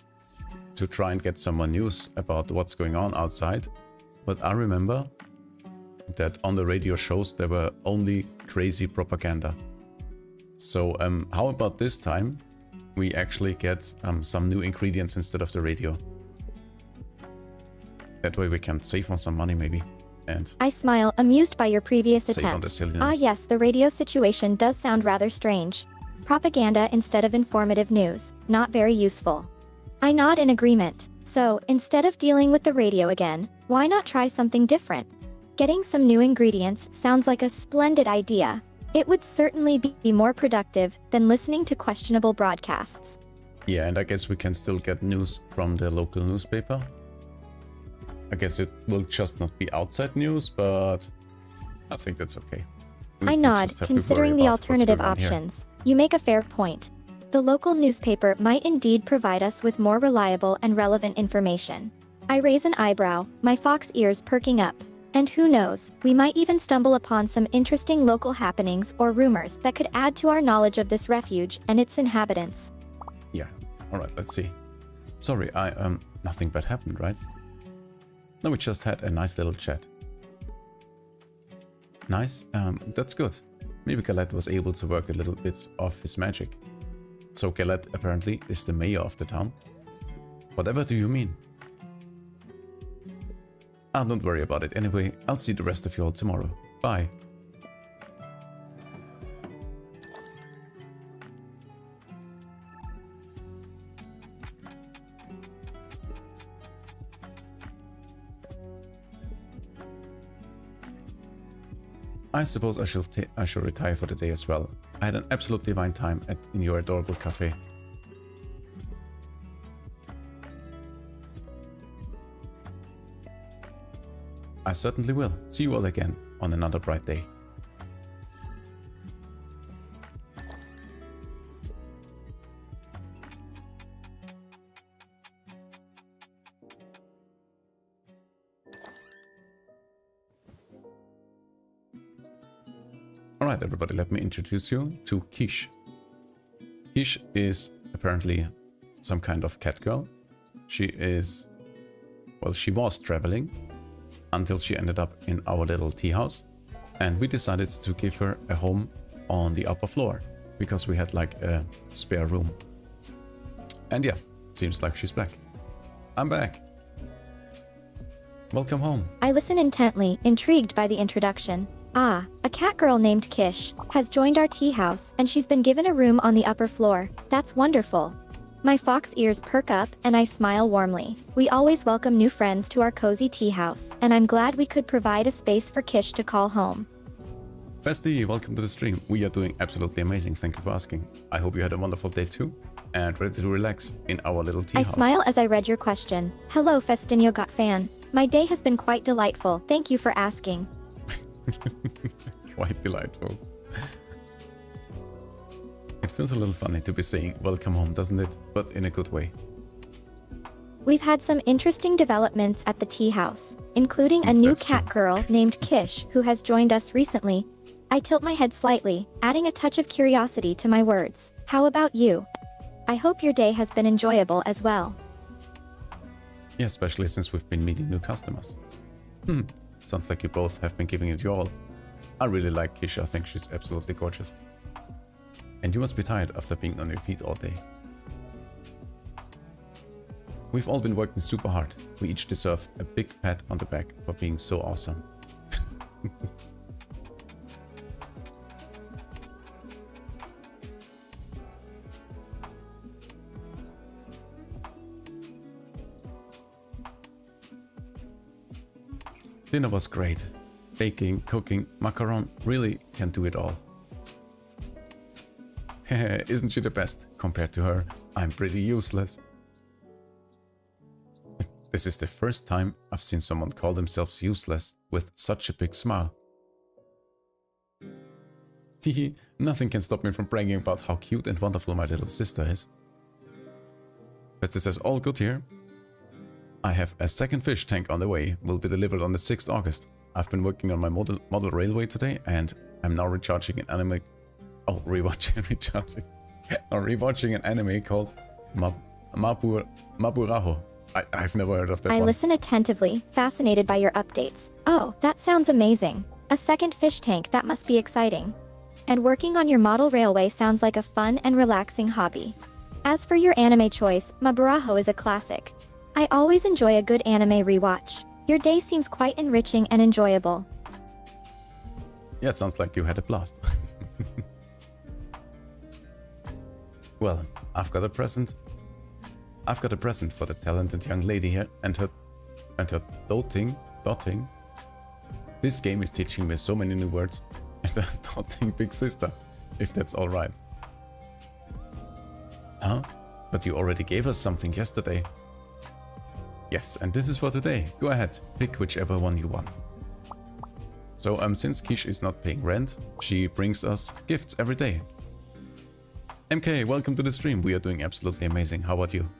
to try and get some more news about what's going on outside, but I remember that on the radio shows there were only crazy propaganda. So how about this time we actually get some new ingredients instead of the radio? That way we can save on some money maybe. And I smile, amused by your previous save on attempt. the silliness. Ah yes, the radio situation does sound rather strange. Propaganda instead of informative news, not very useful. I nod in agreement. So, instead of dealing with the radio again, why not try something different? Getting some new ingredients sounds like a splendid idea. It would certainly be more productive than listening to questionable broadcasts. Yeah, and I guess we can still get news from the local newspaper. I guess it will just not be outside news, but I think that's okay. I nod, considering the alternative options. You make a fair point. The local newspaper might indeed provide us with more reliable and relevant information. I raise an eyebrow, my fox ears perking up. And who knows, we might even stumble upon some interesting local happenings or rumors that could add to our knowledge of this refuge and its inhabitants. Yeah, alright, let's see. Sorry, nothing bad happened, right? No, we just had a nice little chat. Nice, that's good. Maybe Galette was able to work a little bit of his magic. So Galette apparently is the mayor of the town. Whatever do you mean? Ah, don't worry about it. Anyway, I'll see the rest of you all tomorrow. Bye. I suppose I shall retire for the day as well. I had an absolutely divine time in your adorable cafe. I certainly will. See you all again on another bright day. Alright everybody, let me introduce you to Quiche. Quiche is apparently some kind of cat girl. She is, well, she was traveling until she ended up in our little tea house. And we decided to give her a home on the upper floor because we had like a spare room. And yeah, it seems like she's back. I'm back. Welcome home. I listen intently, intrigued by the introduction. Ah, a cat girl named Kish has joined our tea house and she's been given a room on the upper floor. That's wonderful. My fox ears perk up and I smile warmly. We always welcome new friends to our cozy tea house, and I'm glad we could provide a space for Kish to call home. Bestie, welcome to the stream. We are doing absolutely amazing, thank you for asking. I hope you had a wonderful day too, and ready to relax in our little tea house. I smile as I read your question. Hello Festinio Got fan. My day has been quite delightful, thank you for asking. Quite delightful. It feels a little funny to be saying welcome home, doesn't it? But in a good way. We've had some interesting developments at the tea house, including a new That's cat true. girl named Kish who has joined us recently. I tilt my head slightly, adding a touch of curiosity to my words. How about you? I hope your day has been enjoyable as well. Yeah, especially since we've been meeting new customers. Sounds like you both have been giving it your all. I really like Kisha, I think she's absolutely gorgeous. And you must be tired after being on your feet all day. We've all been working super hard. We each deserve a big pat on the back for being so awesome. Dinner was great. Baking, cooking, macaron, really can do it all. Isn't she the best? Compared to her, I'm pretty useless. This is the first time I've seen someone call themselves useless with such a big smile. Teehee, nothing can stop me from bragging about how cute and wonderful my little sister is. But this is all good here. I have a second fish tank on the way, will be delivered on the 6th August. I've been working on my model railway today and I'm now rewatching an anime called Maburaho. I've never heard of that I one. listen attentively, fascinated by your updates. Oh, that sounds amazing. A second fish tank, that must be exciting. And working on your model railway sounds like a fun and relaxing hobby. As for your anime choice, Maburaho is a classic. I always enjoy a good anime rewatch. Your day seems quite enriching and enjoyable. Yeah, sounds like you had a blast. Well, I've got a present. I've got a present for the talented young lady here and her doting. This game is teaching me so many new words. And her doting big sister, if that's all right. Huh? But you already gave us something yesterday. Yes, and this is for today. Go ahead, pick whichever one you want. So, since Kish is not paying rent, she brings us gifts every day. MK, welcome to the stream. We are doing absolutely amazing. How about you?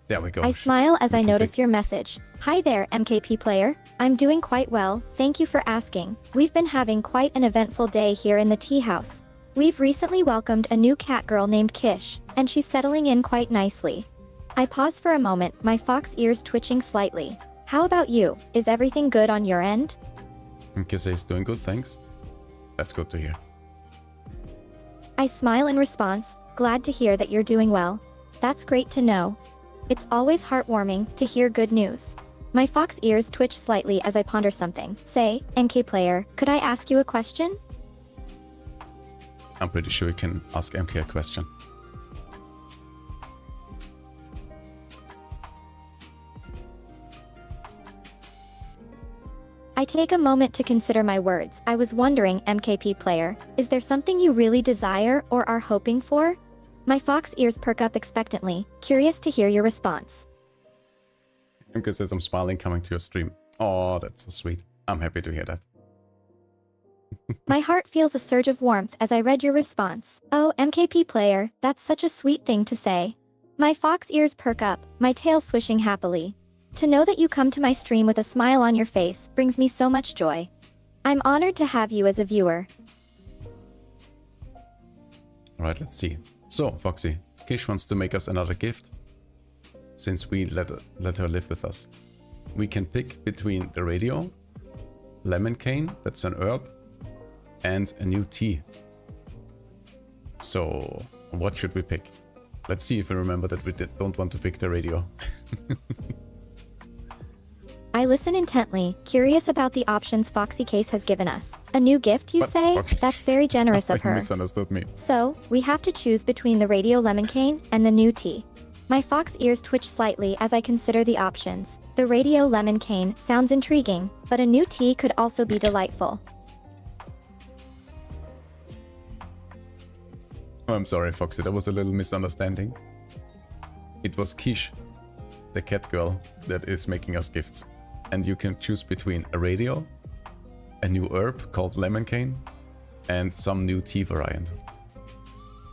There we go. I smile as I can notice pick. your message. Hi there, MKP player. I'm doing quite well, thank you for asking. We've been having quite an eventful day here in the tea house. We've recently welcomed a new cat girl named Kish, and she's settling in quite nicely. I pause for a moment, my fox ears twitching slightly. How about you? Is everything good on your end? MK says doing good, thanks. That's good to hear. I smile in response, glad to hear that you're doing well. That's great to know. It's always heartwarming to hear good news. My fox ears twitch slightly as I ponder something. Say, MK player, could I ask you a question? I'm pretty sure you can ask MK a question. I take a moment to consider my words. I was wondering, MKP player, is there something you really desire or are hoping for? My fox ears perk up expectantly, curious to hear your response. MK says I'm smiling coming to your stream. Oh, that's so sweet. I'm happy to hear that. My heart feels a surge of warmth as I read your response. Oh, MKP player, that's such a sweet thing to say. My fox ears perk up, my tail swishing happily. To know that you come to my stream with a smile on your face brings me so much joy. I'm honored to have you as a viewer. Alright, let's see. So, Foxy, Kish wants to make us another gift. Since we let her live with us. We can pick between the radio, lemon cane, that's an herb, and a new tea. So, what should we pick? Let's see if we remember that we don't want to pick the radio. I listen intently, curious about the options Foxy Case has given us. A new gift, you But say? Foxy- That's very generous of You her. misunderstood me. So, we have to choose between the radio lemon cane and the new tea. My fox ears twitch slightly as I consider the options. The radio lemon cane sounds intriguing, but a new tea could also be delightful. Oh, I'm sorry, Foxy, that was a little misunderstanding. It was Kish, the cat girl, that is making us gifts. And you can choose between a radio, a new herb called lemon cane, and some new tea variant.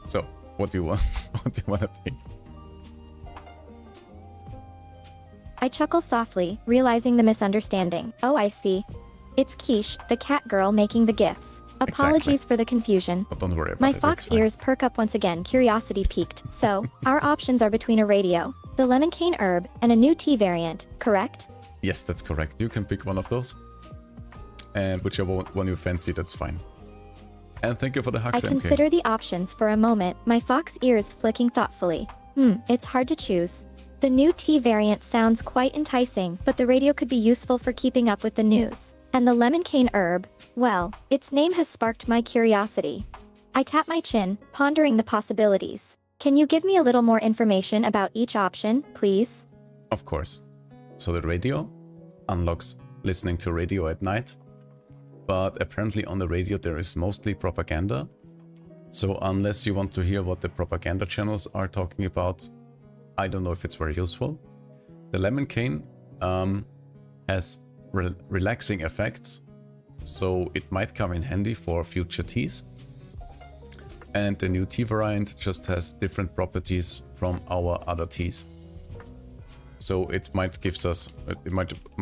So, what do you want? What do you want to pick? I chuckle softly, realizing the misunderstanding. Oh, I see. It's Quiche, the cat girl making the gifts. Apologies Exactly. for the confusion. Oh, don't worry about My it. fox it's fine. ears perk up once again, curiosity piqued. So, our options are between a radio, the lemon cane herb, and a new tea variant, correct? Yes, that's correct. You can pick one of those. And whichever one you fancy, that's fine. And thank you for the I hugs, MK. consider the options for a moment, my fox ears flicking thoughtfully. It's hard to choose. The new tea variant sounds quite enticing, but the radio could be useful for keeping up with the news. And the lemon cane herb, well, its name has sparked my curiosity. I tap my chin, pondering the possibilities. Can you give me a little more information about each option, please? Of course. So the radio unlocks listening to radio at night. But apparently on the radio there is mostly propaganda. So unless you want to hear what the propaganda channels are talking about, I don't know if it's very useful. The lemon cane has relaxing effects, so it might come in handy for future teas. And the new tea variant just has different properties from our other teas. So it might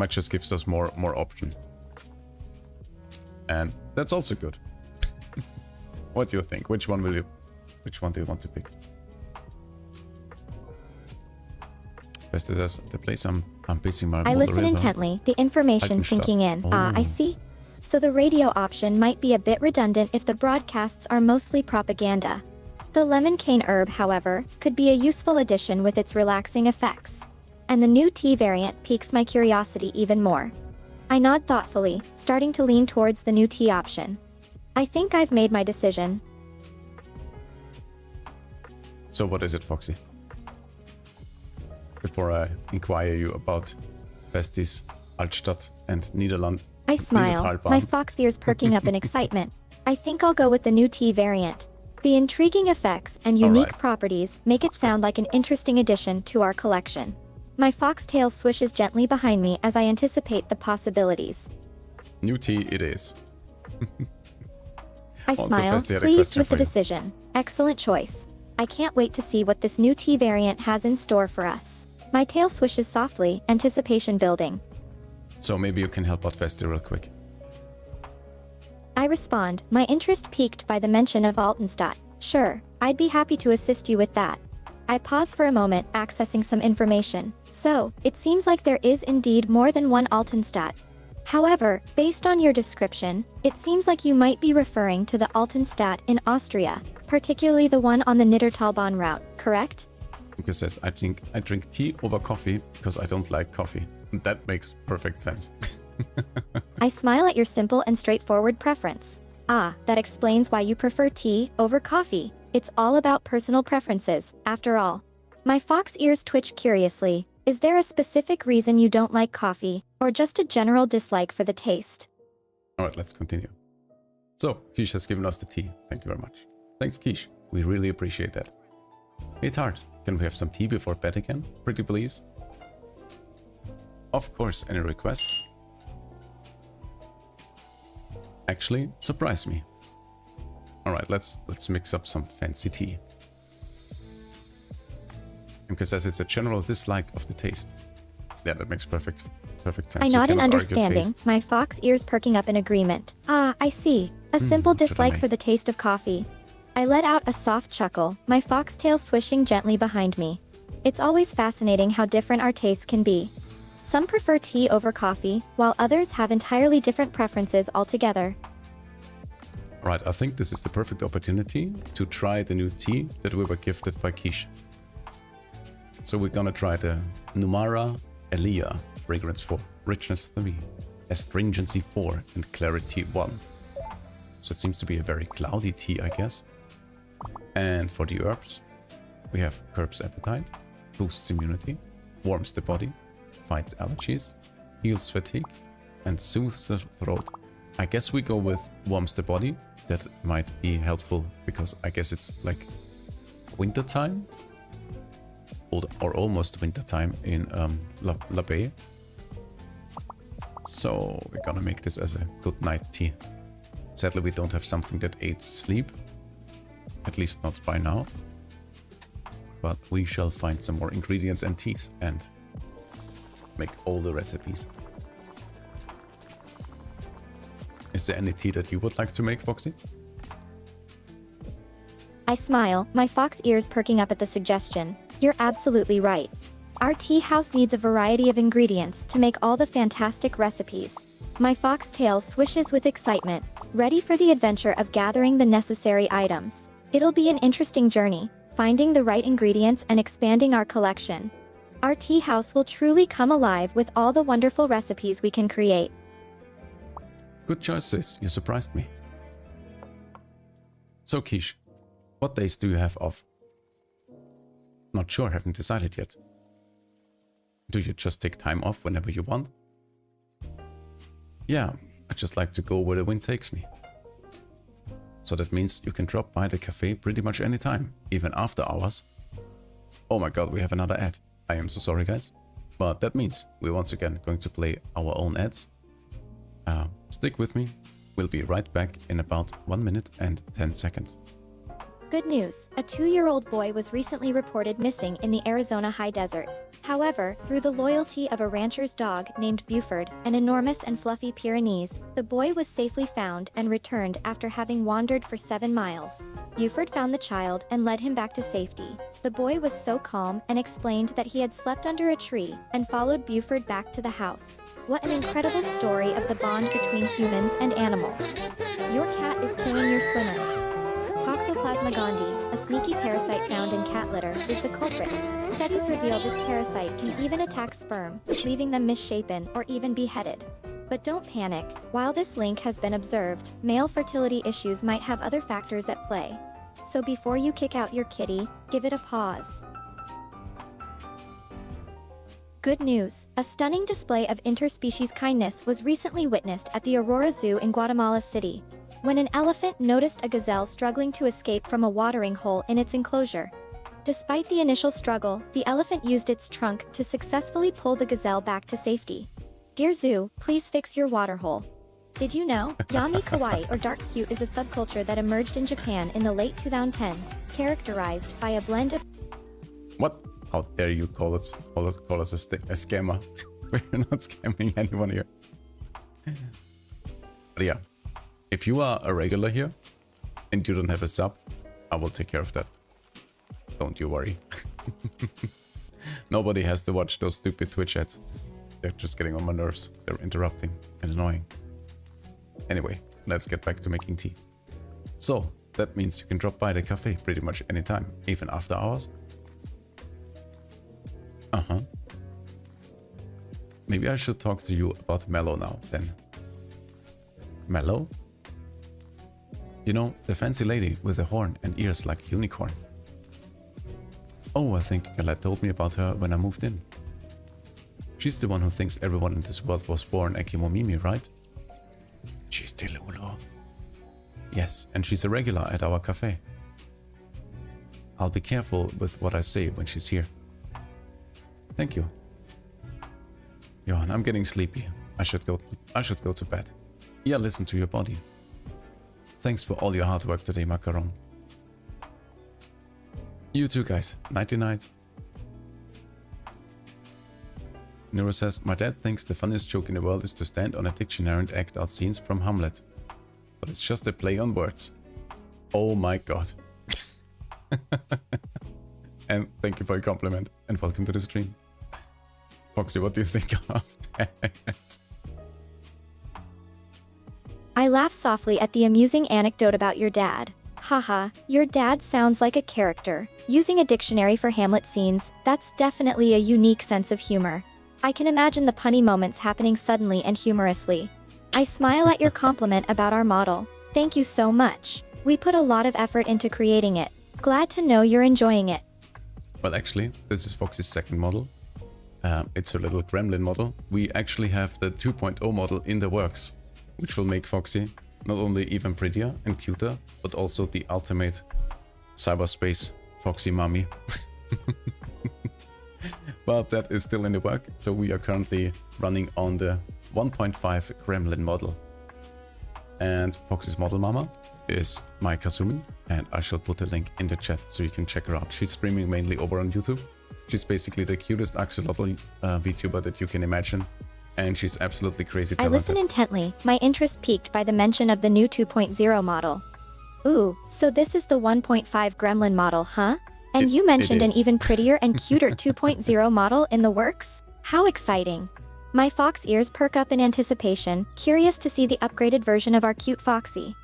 just gives us more option. And that's also good. What do you think? Which one do you want to pick? Beste says, the place I'm pacing my I listen intently, the information sinking in. Ah, I see. So the radio option might be a bit redundant if the broadcasts are mostly propaganda. The lemon cane herb, however, could be a useful addition with its relaxing effects. And the new tea variant piques my curiosity even more. I nod thoughtfully, starting to lean towards the new tea option. I think I've made my decision. So what is it, Foxy? Before I inquire you about Vestis, Altstadt and Niederland. I smile, my fox ears perking up in excitement. I think I'll go with the new tea variant. The intriguing effects and unique Alright. properties make it sound like an interesting addition to our collection. My foxtail swishes gently behind me as I anticipate the possibilities. New tea it is. I Also, smile, Festi had a pleased question with the for you. decision. Excellent choice. I can't wait to see what this new tea variant has in store for us. My tail swishes softly, anticipation building. So maybe you can help out Vesti real quick. I respond, my interest piqued by the mention of Altenstadt. Sure, I'd be happy to assist you with that. I pause for a moment, accessing some information. So, it seems like there is indeed more than one Altenstadt. However, based on your description, it seems like you might be referring to the Altenstadt in Austria, particularly the one on the Niddertalbahn route, correct? Because says I drink tea over coffee because I don't like coffee. And that makes perfect sense. I smile at your simple and straightforward preference. Ah, that explains why you prefer tea over coffee. It's all about personal preferences, after all. My fox ears twitch curiously. Is there a specific reason you don't like coffee, or just a general dislike for the taste? Alright, let's continue. So, Kish has given us the tea. Thank you very much. Thanks, Kish. We really appreciate that. Hey, Tart, can we have some tea before bed again? Pretty please. Of course, any requests? Actually, surprise me. Alright, let's mix up some fancy tea. Because as it's a general dislike of the taste. Yeah, that makes perfect sense. I You nod in cannot argue understanding, taste. my fox ears perking up in agreement. Ah, I see. A simple should I dislike make? for the taste of coffee. I let out a soft chuckle, my foxtail swishing gently behind me. It's always fascinating how different our tastes can be. Some prefer tea over coffee, while others have entirely different preferences altogether. Right, I think this is the perfect opportunity to try the new tea that we were gifted by Quiche. So we're gonna try the Numara Elia Fragrance 4, Richness 3, Astringency 4, and Clarity 1. So it seems to be a very cloudy tea, I guess. And for the herbs, we have curbs appetite, boosts immunity, warms the body, fights allergies, heals fatigue, and soothes the throat. I guess we go with warms the body. That might be helpful because I guess it's like winter time or almost winter time in La Bay. So we're gonna make this as a good night tea. Sadly, we don't have something that aids sleep, at least not by now. But we shall find some more ingredients and teas and make all the recipes. Is there any tea that you would like to make, Foxy? I smile, my fox ears perking up at the suggestion. You're absolutely right. Our tea house needs a variety of ingredients to make all the fantastic recipes. My foxtail swishes with excitement, ready for the adventure of gathering the necessary items. It'll be an interesting journey, finding the right ingredients and expanding our collection. Our tea house will truly come alive with all the wonderful recipes we can create. Good choice, sis. You surprised me. So, Quiche, what days do you have off? Not sure, haven't decided yet. Do you just take time off whenever you want? Yeah, I just like to go where the wind takes me. So that means you can drop by the cafe pretty much any time, even after hours. Oh my god, we have another ad. I am so sorry, guys. But that means we're once again going to play our own ads. Stick with me. We'll be right back in about 1 minute and 10 seconds. Good news, a 2-year-old boy was recently reported missing in the Arizona high desert. However, through the loyalty of a rancher's dog named Buford, an enormous and fluffy Pyrenees, the boy was safely found and returned after having wandered for 7 miles. Buford found the child and led him back to safety. The boy was so calm and explained that he had slept under a tree and followed Buford back to the house. What an incredible story of the bond between humans and animals. Your cat is killing your swimmers. Toxoplasma gondii, a sneaky parasite found in cat litter, is the culprit. Studies reveal this parasite can even attack sperm, leaving them misshapen or even beheaded. But don't panic. While this link has been observed, male fertility issues might have other factors at play. So before you kick out your kitty, give it a pause. Good news, a stunning display of interspecies kindness was recently witnessed at the Aurora Zoo in Guatemala City, when an elephant noticed a gazelle struggling to escape from a watering hole in its enclosure. Despite the initial struggle, the elephant used its trunk to successfully pull the gazelle back to safety. Dear Zoo, please fix your water hole. Did you know, Yami Kawaii or dark cute is a subculture that emerged in Japan in the late 2010s, characterized by a blend of... What? How dare you call us a scammer? We're not scamming anyone here. But yeah, if you are a regular here and you don't have a sub, I will take care of that. Don't you worry. Nobody has to watch those stupid Twitch ads. They're just getting on my nerves. They're interrupting and annoying. Anyway, let's get back to making tea. So, that means you can drop by the cafe pretty much anytime, even after hours. Uh-huh. Maybe I should talk to you about Mellow now, then. Mellow? You know, the fancy lady with a horn and ears like a unicorn. Oh, I think Galette told me about her when I moved in. She's the one who thinks everyone in this world was born a Kemomimi, right? She's Tilulu. Yes, and she's a regular at our cafe. I'll be careful with what I say when she's here. Thank you. Johan, I'm getting sleepy. I should go to bed. Yeah, listen to your body. Thanks for all your hard work today, Macaron. You too, guys. Nighty night. Nero says, my dad thinks the funniest joke in the world is to stand on a dictionary and act out scenes from Hamlet. But it's just a play on words. Oh my god. And thank you for your compliment and welcome to the stream. Foxy, what do you think of that? I laugh softly at the amusing anecdote about your dad. Haha, your dad sounds like a character. Using a dictionary for Hamlet scenes, that's definitely a unique sense of humor. I can imagine the punny moments happening suddenly and humorously. I smile at your compliment about our model. Thank you so much. We put a lot of effort into creating it. Glad to know you're enjoying it. Well, actually, this is Foxy's second model. It's her little gremlin model. We actually have the 2.0 model in the works, which will make Foxy not only even prettier and cuter, but also the ultimate cyberspace Foxy mommy. But that is still in the work, so we are currently running on the 1.5 gremlin model. And Foxy's model mama is my Kazumi, and I shall put a link in the chat so you can check her out. She's streaming mainly over on YouTube. She's basically the cutest axolotl VTuber that you can imagine, and she's absolutely crazy talented. I listen intently, my interest piqued by the mention of the new 2.0 model. Ooh, so this is the 1.5 gremlin model, huh? And you mentioned an even prettier and cuter 2.0 model in the works? How exciting! My fox ears perk up in anticipation, curious to see the upgraded version of our cute Foxy.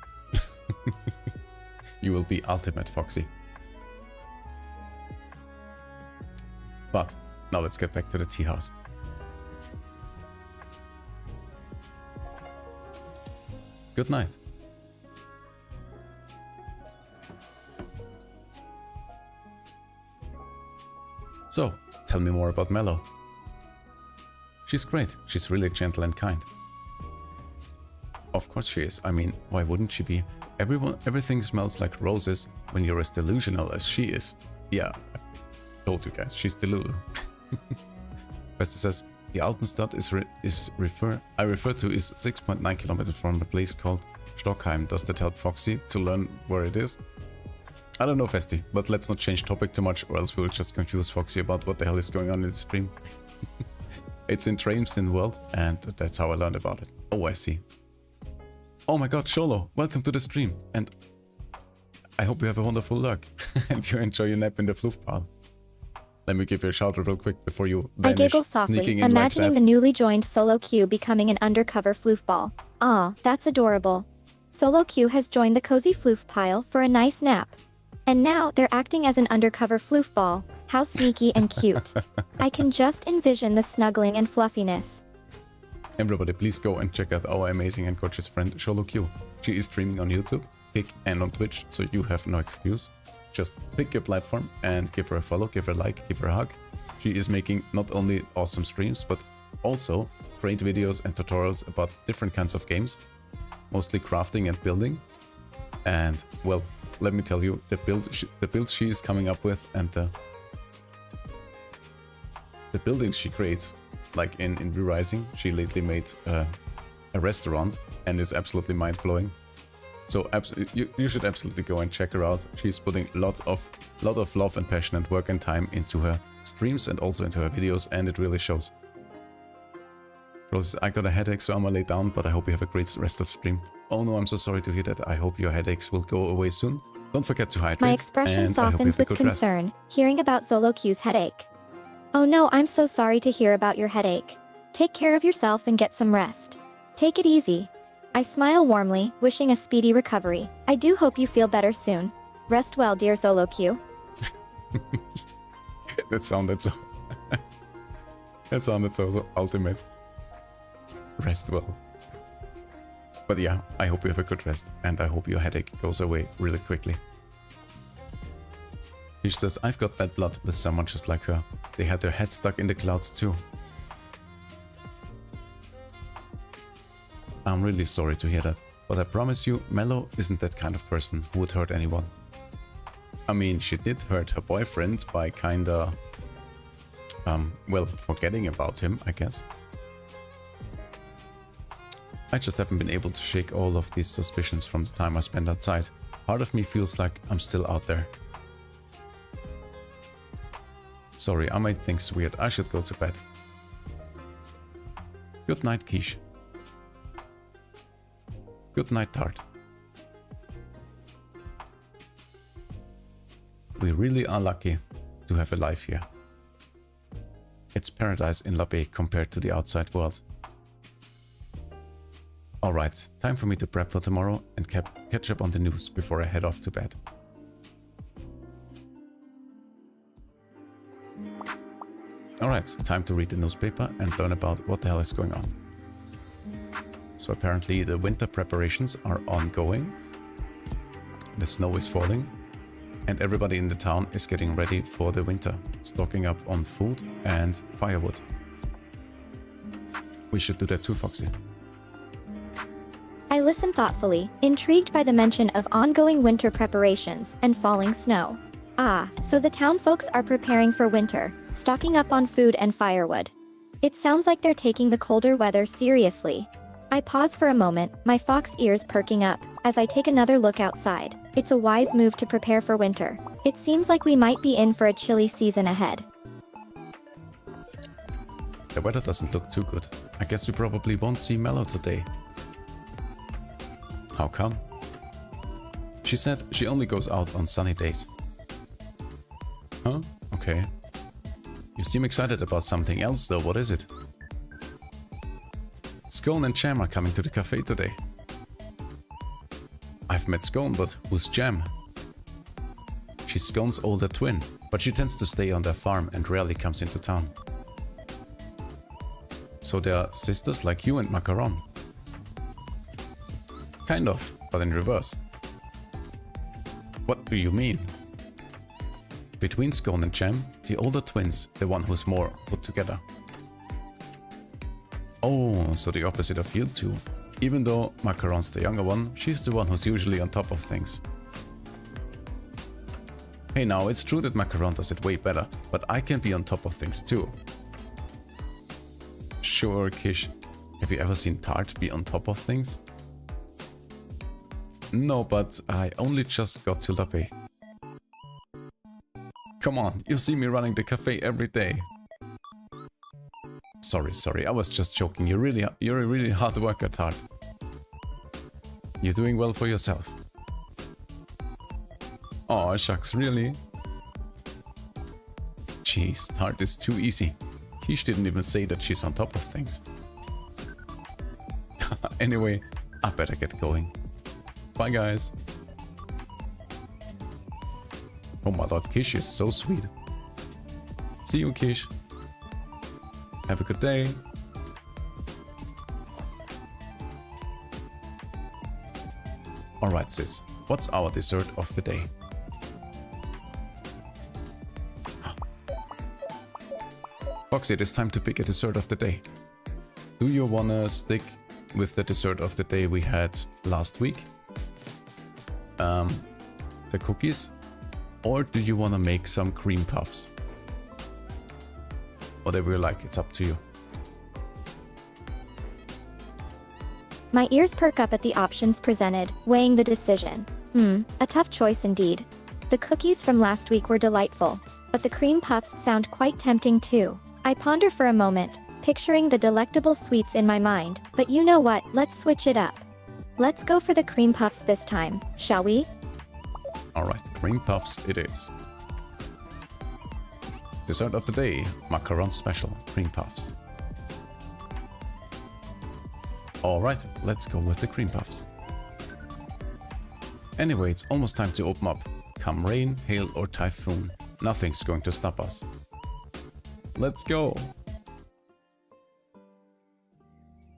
You will be ultimate Foxy. But now let's get back to the tea house. Good night. So, tell me more about Mello. She's great. She's really gentle and kind. Of course she is. I mean, why wouldn't she be? Everything smells like roses when you're as delusional as she is. Yeah, I told you guys, she's delulu. Vesta says, the Altenstadt I refer to is 6.9 kilometers from a place called Stockheim. Does that help Foxy to learn where it is? I don't know, Festi, but let's not change topic too much or else we'll just confuse Foxy about what the hell is going on in the stream. It's in Tramesin World, and that's how I learned about it. Oh, I see. Oh my god, Sholo, welcome to the stream, and I hope you have a wonderful lurk and you enjoy your nap in the floof pile. Let me give you a shout out real quick before you vanish. I giggle softly, imagining the newly joined Solo Q becoming an undercover floofball. Aw, that's adorable. Solo Q has joined the cozy floof pile for a nice nap. And now they're acting as an undercover floofball. How sneaky and cute. I can just envision the snuggling and fluffiness. Everybody, please go and check out our amazing and gorgeous friend Sholo Q. She is streaming on YouTube, Kick, and on Twitch, so you have no excuse. Just pick your platform and give her a follow, give her a like, give her a hug. She is making not only awesome streams, but also great videos and tutorials about different kinds of games, mostly crafting and building. And, well, let me tell you, the builds she is coming up with and the buildings she creates, like in Re-Rising, she lately made a restaurant and it's absolutely mind-blowing. So you should absolutely go and check her out. She's putting lot of love and passion and work and time into her streams and also into her videos, and it really shows. Rose says, I got a headache, so I'm gonna lay down, but I hope you have a great rest of stream. Oh no, I'm so sorry to hear that. I hope your headaches will go away soon. Don't forget to hydrate. My expression and softens with concern, hearing about Solo Q's headache. Oh no, I'm so sorry to hear about your headache. Take care of yourself and get some rest. Take it easy. I smile warmly, wishing a speedy recovery. I do hope you feel better soon. Rest well, dear Solo Q. That sounded so... that sounded so ultimate. Rest well. But yeah, I hope you have a good rest, and I hope your headache goes away really quickly. He says, I've got bad blood with someone just like her. They had their head stuck in the clouds too. I'm really sorry to hear that, but I promise you, Mello isn't that kind of person who would hurt anyone. I mean, she did hurt her boyfriend by kinda... well, forgetting about him, I guess. I just haven't been able to shake all of these suspicions from the time I spent outside. Part of me feels like I'm still out there. Sorry, I might think it's weird. I should go to bed. Good night, Quiche. Good night, Tart. We really are lucky to have a life here. It's paradise in La Bay compared to the outside world. Alright, time for me to prep for tomorrow and catch up on the news before I head off to bed. Alright, time to read the newspaper and learn about what the hell is going on. So apparently the winter preparations are ongoing. The snow is falling. And everybody in the town is getting ready for the winter, stocking up on food and firewood. We should do that too, Foxy. I listened thoughtfully, intrigued by the mention of ongoing winter preparations and falling snow. Ah, so the town folks are preparing for winter, stocking up on food and firewood. It sounds like they're taking the colder weather seriously. I pause for a moment, my fox ears perking up, as I take another look outside. It's a wise move to prepare for winter. It seems like we might be in for a chilly season ahead. The weather doesn't look too good. I guess we probably won't see Mellow today. How come? She said she only goes out on sunny days. Huh? Okay. You seem excited about something else though, what is it? Scone and Jam are coming to the cafe today. I've met Scone, but who's Jam? She's Scone's older twin, but she tends to stay on their farm and rarely comes into town. So they're sisters like you and Macaron. Kind of, but in reverse. What do you mean? Between Scone and Jam, the older twin's the one who's more put together. Oh, so the opposite of you two. Even though Macaron's the younger one, she's the one who's usually on top of things. Hey now, it's true that Macaron does it way better, but I can be on top of things too. Sure, Kish. Have you ever seen Tart be on top of things? No, but I only just got to La Bay. Come on, you see me running the cafe every day. Sorry, I was just joking. You're a really hard worker, Tart. You're doing well for yourself. Aw, shucks, really? Jeez, Tart is too easy. Quiche didn't even say that she's on top of things. Anyway, I better get going. Bye, guys. Oh my lord, Quiche is so sweet. See you, Quiche. Have a good day. Alright, sis. What's our dessert of the day? Foxy, it is time to pick a dessert of the day. Do you wanna stick with the dessert of the day we had last week? The cookies? Or do you wanna make some cream puffs? Whatever you like, it's up to you. My ears perk up at the options presented, weighing the decision. A tough choice indeed. The cookies from last week were delightful, but the cream puffs sound quite tempting too. I ponder for a moment, picturing the delectable sweets in my mind, but you know what, let's switch it up. Let's go for the cream puffs this time, shall we? Alright, cream puffs it is. Dessert of the day, Macaron special, cream puffs. Alright, let's go with the cream puffs. Anyway, it's almost time to open up. Come rain, hail or typhoon, nothing's going to stop us. Let's go!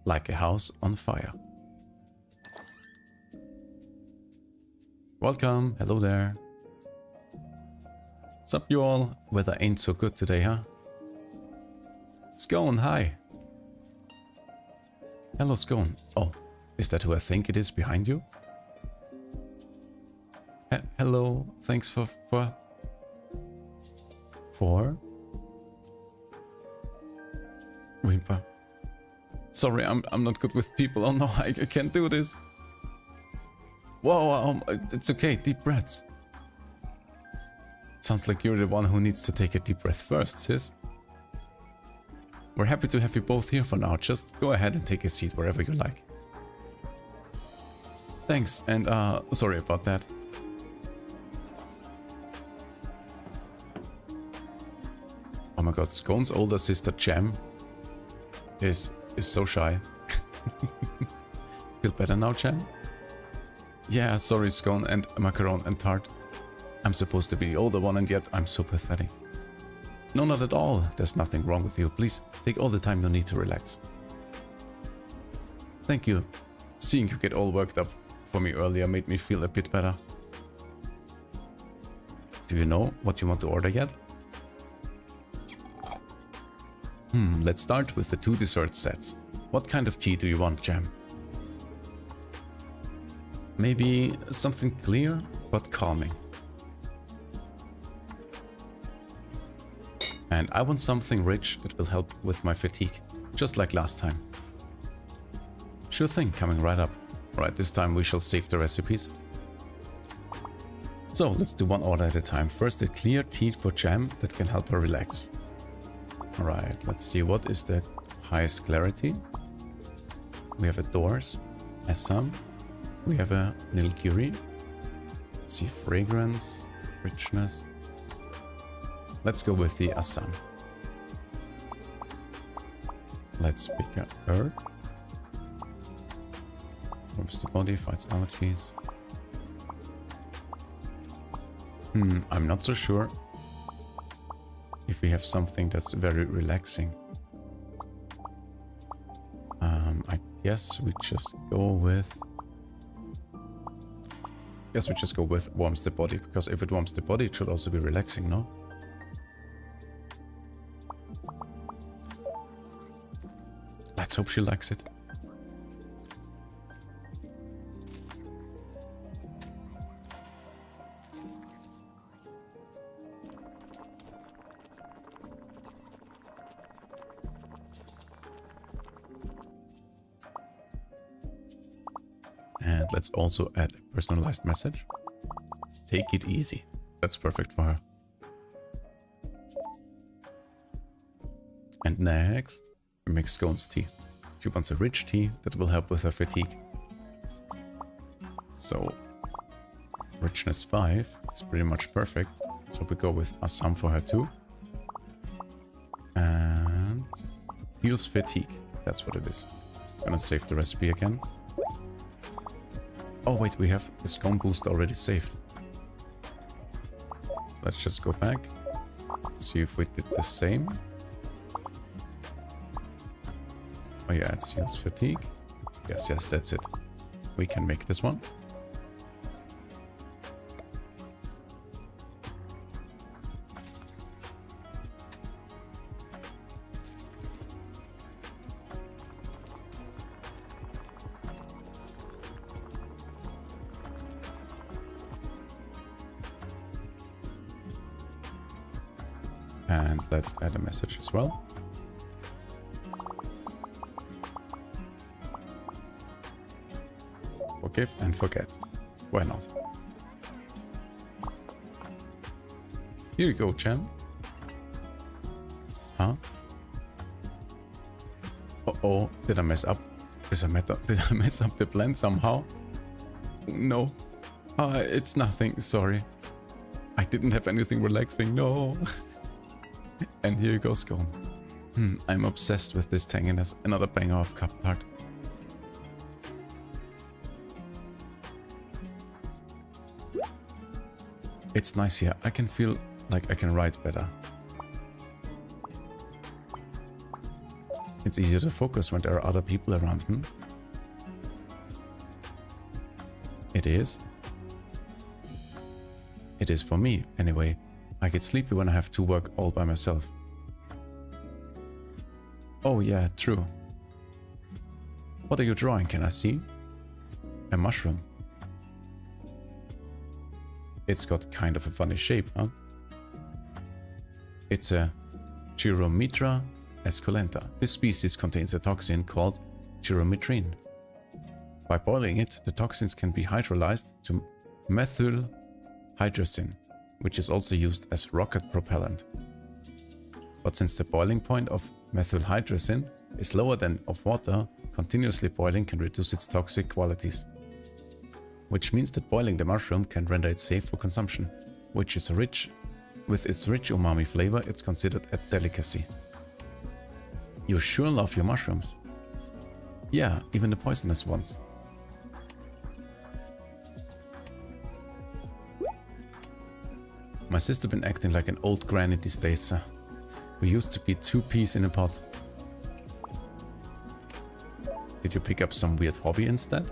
Like a house on fire. Welcome, hello there. What's up you all? Weather ain't so good today, huh? Scone, hi. Hello Scone. Oh, is that who I think it is behind you? Hello, thanks for... Whimper. Sorry, I'm not good with people. Oh no, I can't do this. Whoa, it's okay, deep breaths. Sounds like you're the one who needs to take a deep breath first, sis. We're happy to have you both here for now. Just go ahead and take a seat wherever you like. Thanks, and sorry about that. Oh my god, Scone's older sister Jam is so shy. Feel better now, Jam? Yeah, sorry Scone and Macaron and Tart. I'm supposed to be the older one and yet I'm so pathetic. No, not at all. There's nothing wrong with you. Please, take all the time you need to relax. Thank you. Seeing you get all worked up for me earlier made me feel a bit better. Do you know what you want to order yet? Let's start with the 2 dessert sets. What kind of tea do you want, Jam? Maybe something clear but calming. And I want something rich that will help with my fatigue, just like last time. Sure thing, coming right up. Right, this time we shall save the recipes. So, let's do one order at a time. First, a clear tea for Jam that can help her relax. Alright, let's see, what is the highest clarity? We have a Doors, Assam. We have a Nilgiri. Let's see, fragrance, richness. Let's go with the Assam. Let's pick a herb. Warms the body, fights allergies. I'm not so sure if we have something that's very relaxing. I guess we just go with... warms the body, because if it warms the body, it should also be relaxing, no? Let's hope she likes it. And let's also add a personalized message. Take it easy. That's perfect for her. And next, we make Scone's tea. She wants a rich tea that will help with her fatigue. So, richness 5 is pretty much perfect. So we go with Assam for her too. And heals fatigue. That's what it is. Gonna save the recipe again. Oh wait, we have the Scone boost already saved. So let's just go back. See if we did the same. Oh yeah, it's heals fatigue. Yes, that's it. We can make this one. And let's add a message as well. Forgive and forget. Why not? Here you go, Jam. Huh? Uh-oh, did I mess up? Did I mess up the blend somehow? No. It's nothing, sorry. I didn't have anything relaxing, no. And here you go, Scone. I'm obsessed with this tanginess. Another banger of cup tart. It's nice here. I can feel like I can write better. It's easier to focus when there are other people around. It is. It is for me, anyway. I get sleepy when I have to work all by myself. Oh yeah, true. What are you drawing, can I see? A mushroom. It's got kind of a funny shape, huh? It's a Chiromitra esculenta. This species contains a toxin called chirometrine. By boiling it, the toxins can be hydrolyzed to methylhydrazine, which is also used as rocket propellant. But since the boiling point of methylhydrazine is lower than of water, continuously boiling can reduce its toxic qualities. Which means that boiling the mushroom can render it safe for consumption, which is rich. With its rich umami flavor, it's considered a delicacy. You sure love your mushrooms. Yeah, even the poisonous ones. My sister been acting like an old granny these days. We used to be 2 peas in a pot. Did you pick up some weird hobby instead?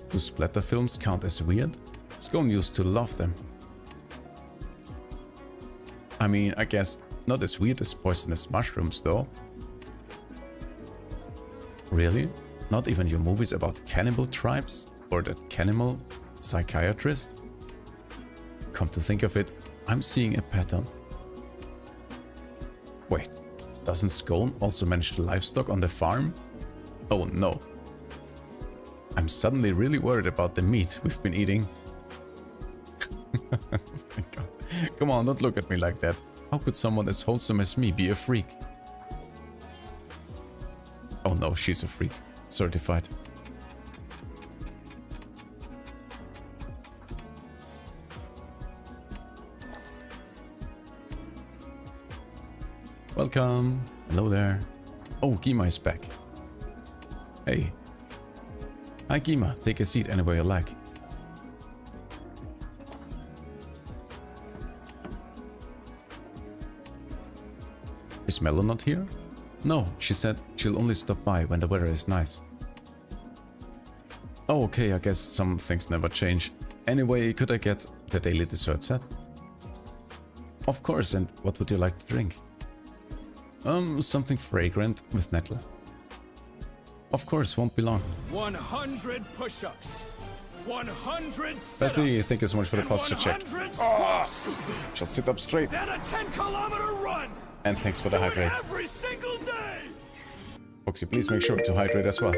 Do splatter films count as weird? Scone used to love them. I mean, I guess not as weird as poisonous mushrooms though. Really? Not even your movies about cannibal tribes? Or that cannibal psychiatrist? Come to think of it, I'm seeing a pattern. Wait, doesn't Scone also manage the livestock on the farm? Oh no. I'm suddenly really worried about the meat we've been eating. Oh my God. Come on, don't look at me like that. How could someone as wholesome as me be a freak? Oh no, she's a freak. Certified. Welcome. Hello there. Oh, Gima is back. Hey. Hi Gima, take a seat anywhere you like. Is Mello not here? No, she said she'll only stop by when the weather is nice. Oh, okay, I guess some things never change. Anyway, could I get the daily dessert set? Of course, and what would you like to drink? Something fragrant with nettle. Of course, won't be long. 100 push-ups. 100 Bestie, thank you so much for the posture check. Oh, shall sit up straight. Then a 10-kilometer run. And thanks for the hydrate. Every single day. Foxy, please make sure to hydrate as well.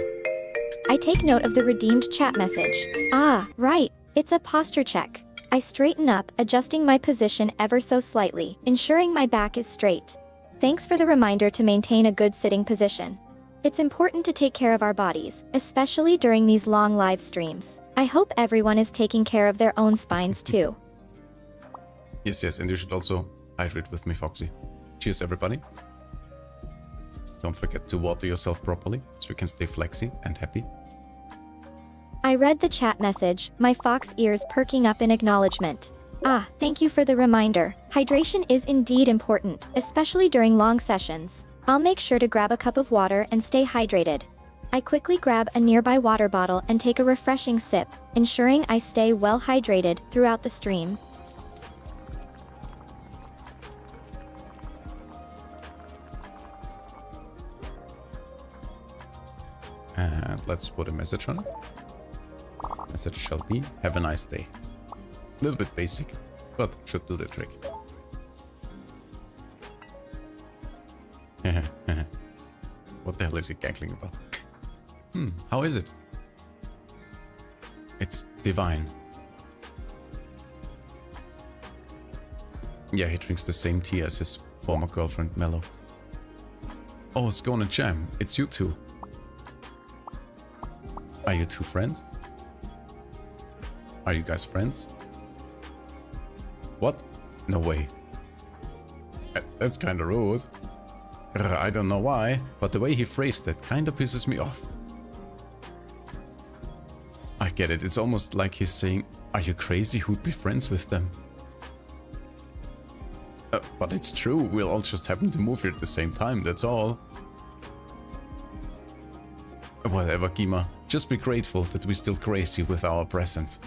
I take note of the redeemed chat message. Ah, right. It's a posture check. I straighten up, adjusting my position ever so slightly, ensuring my back is straight. Thanks for the reminder to maintain a good sitting position. It's important to take care of our bodies, especially during these long live streams. I hope everyone is taking care of their own spines too. Yes, and you should also hydrate with me, Foxy. Cheers, everybody. Don't forget to water yourself properly, so you can stay flexy and happy. I read the chat message, my fox ears perking up in acknowledgement. Ah, thank you for the reminder. Hydration is indeed important, especially during long sessions. I'll make sure to grab a cup of water and stay hydrated. I quickly grab a nearby water bottle and take a refreshing sip, ensuring I stay well hydrated throughout the stream. And let's put a message on it. Message shall be, have a nice day. A little bit basic, but should do the trick. What the hell is he cackling about? How is it? It's divine. Yeah, he drinks the same tea as his former girlfriend, Mello. Oh, Scone and Jam, it's you two. Are you two friends? Are you guys friends? What? No way. That's kinda rude. I don't know why, but the way he phrased it kinda pisses me off. I get it, it's almost like he's saying, are you crazy, who'd be friends with them? But it's true, we'll all just happen to move here at the same time, that's all. Whatever, Gima, just be grateful that we still grace you with our presence.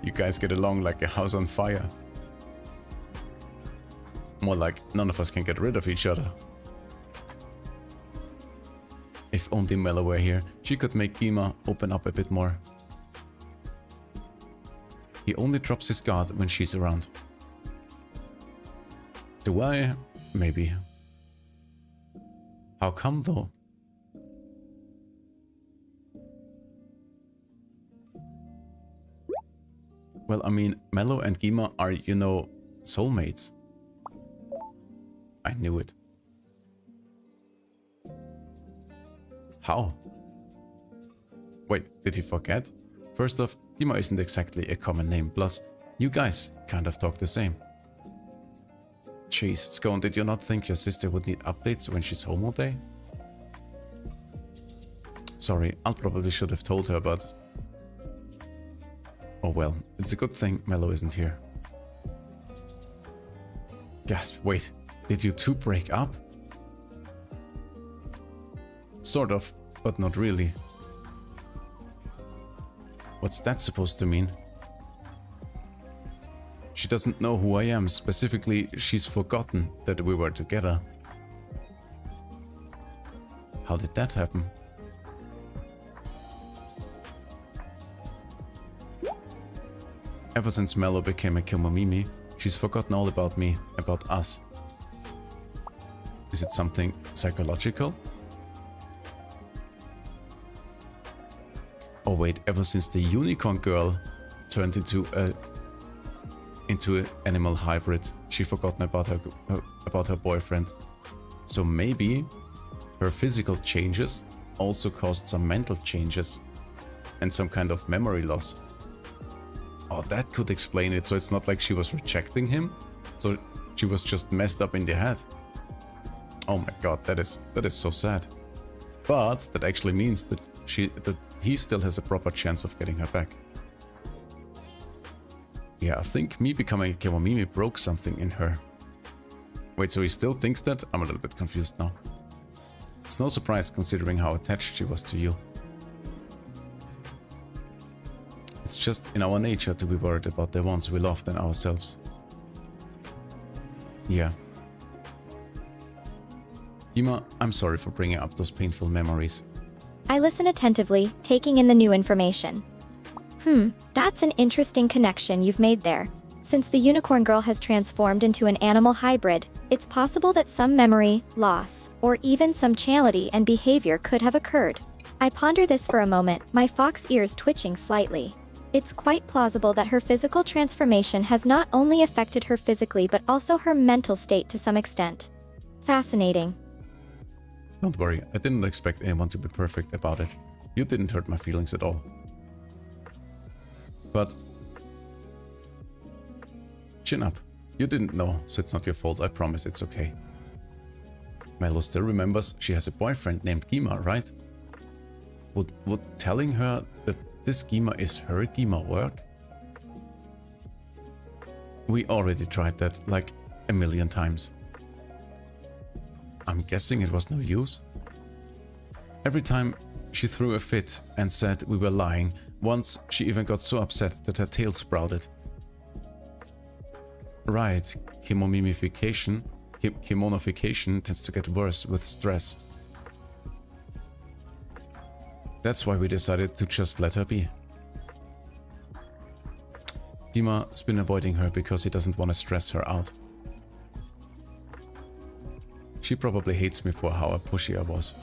You guys get along like a house on fire. More like none of us can get rid of each other. If only Mela were here, she could make Gima open up a bit more. He only drops his guard when she's around. Do I? Maybe. How come though? Well, I mean, Mello and Gima are, you know, Soulmates. I knew it. How? Wait, did he forget? First off, Dima isn't exactly a common name, plus you guys kind of talk the same. Jeez, Scone, did you not think your sister would need updates when she's home all day? Sorry, I probably should have told her, but... oh well, it's a good thing Mello isn't here. Gasp, wait, did you two break up? Sort of, but not really. What's that supposed to mean? She doesn't know who I am, specifically, she's forgotten that we were together. How did that happen? Ever since Mello became a Kemomimi, she's forgotten all about me, about us. Is it something psychological? Oh wait, ever since the unicorn girl turned into an animal hybrid, she forgotten about her boyfriend. So maybe her physical changes also caused some mental changes and some kind of memory loss. Oh, that could explain it. So it's not like she was rejecting him, so she was just messed up in the head. Oh my god, that is so sad. But that actually means that he still has a proper chance of getting her back. Yeah, I think me becoming a Kemomimi broke something in her. Wait, so he still thinks that? I'm a little bit confused now. It's no surprise considering how attached she was to you. It's just in our nature to be worried about the ones we love than ourselves. Yeah. Dima, I'm sorry for bringing up those painful memories. I listen attentively, taking in the new information. That's an interesting connection you've made there. Since the unicorn girl has transformed into an animal hybrid, it's possible that some memory, loss, or even some channeling and behavior could have occurred. I ponder this for a moment, my fox ears twitching slightly. It's quite plausible that her physical transformation has not only affected her physically but also her mental state to some extent. Fascinating. Don't worry, I didn't expect anyone to be perfect about it. You didn't hurt my feelings at all. But... chin up. You didn't know, so it's not your fault, I promise, it's okay. Mello still remembers she has a boyfriend named Gima, right? Would telling her that this Gima is her Gima work? We already tried that like a million times. I'm guessing it was no use. Every time she threw a fit and said we were lying. Once she even got so upset that her tail sprouted. Right, Kemonification tends to get worse with stress. That's why we decided to just let her be. Dima's been avoiding her because he doesn't want to stress her out. She probably hates me for how pushy I was.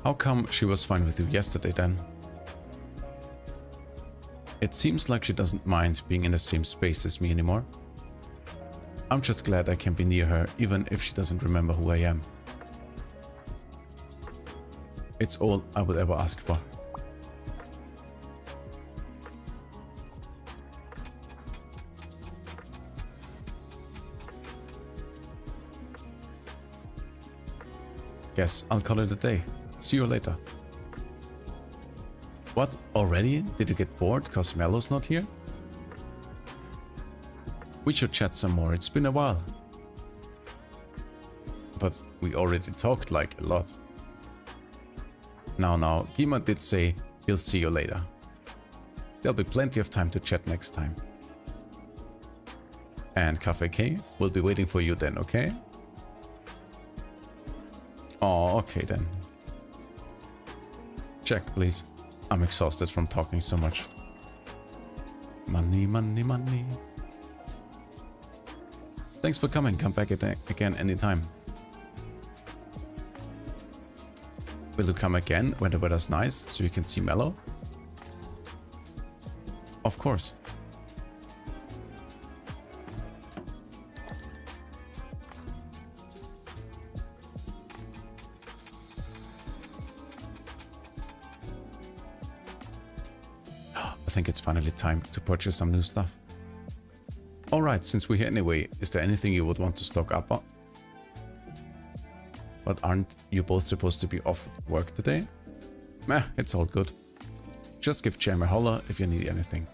How come she was fine with you yesterday then? It seems like she doesn't mind being in the same space as me anymore. I'm just glad I can be near her even if she doesn't remember who I am. It's all I would ever ask for. Guess I'll call it a day. See you later. What? Already? Did you get bored cause Mello's not here? We should chat some more, it's been a while. But we already talked like a lot. Now, Gima did say he'll see you later. There'll be plenty of time to chat next time. And Cafe K will be waiting for you then, okay? Oh, okay then. Check, please. I'm exhausted from talking so much. Money, money, money. Thanks for coming. Come back again anytime. Will you come again when the weather's nice so you can see Mello? Of course. think it's finally time to purchase some new stuff. Alright, since we're here anyway, is there anything you would want to stock up on? But aren't you both supposed to be off work today? Meh, it's all good. Just give Jam a holler if you need anything.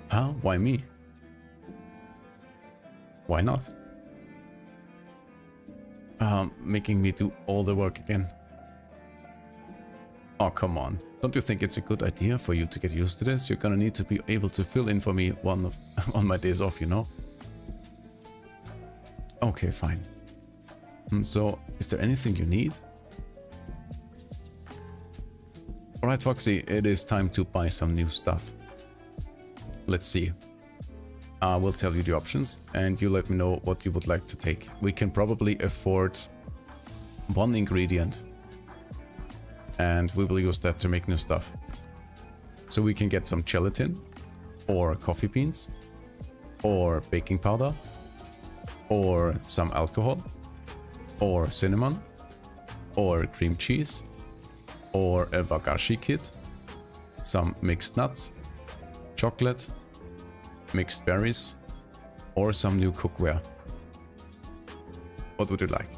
Huh? Why me? Why not? Making me do all the work again. Oh, come on. Don't you think it's a good idea for you to get used to this? You're gonna need to be able to fill in for me on my days off, you know? Okay, fine. So, is there anything you need? Alright, Foxy, it is time to buy some new stuff. Let's see. I will tell you the options and you let me know what you would like to take. We can probably afford one ingredient and we will use that to make new stuff. So we can get some gelatin or coffee beans or baking powder or some alcohol or cinnamon or cream cheese or a wagashi kit, some mixed nuts, chocolate, mixed berries, or some new cookware. What would you like?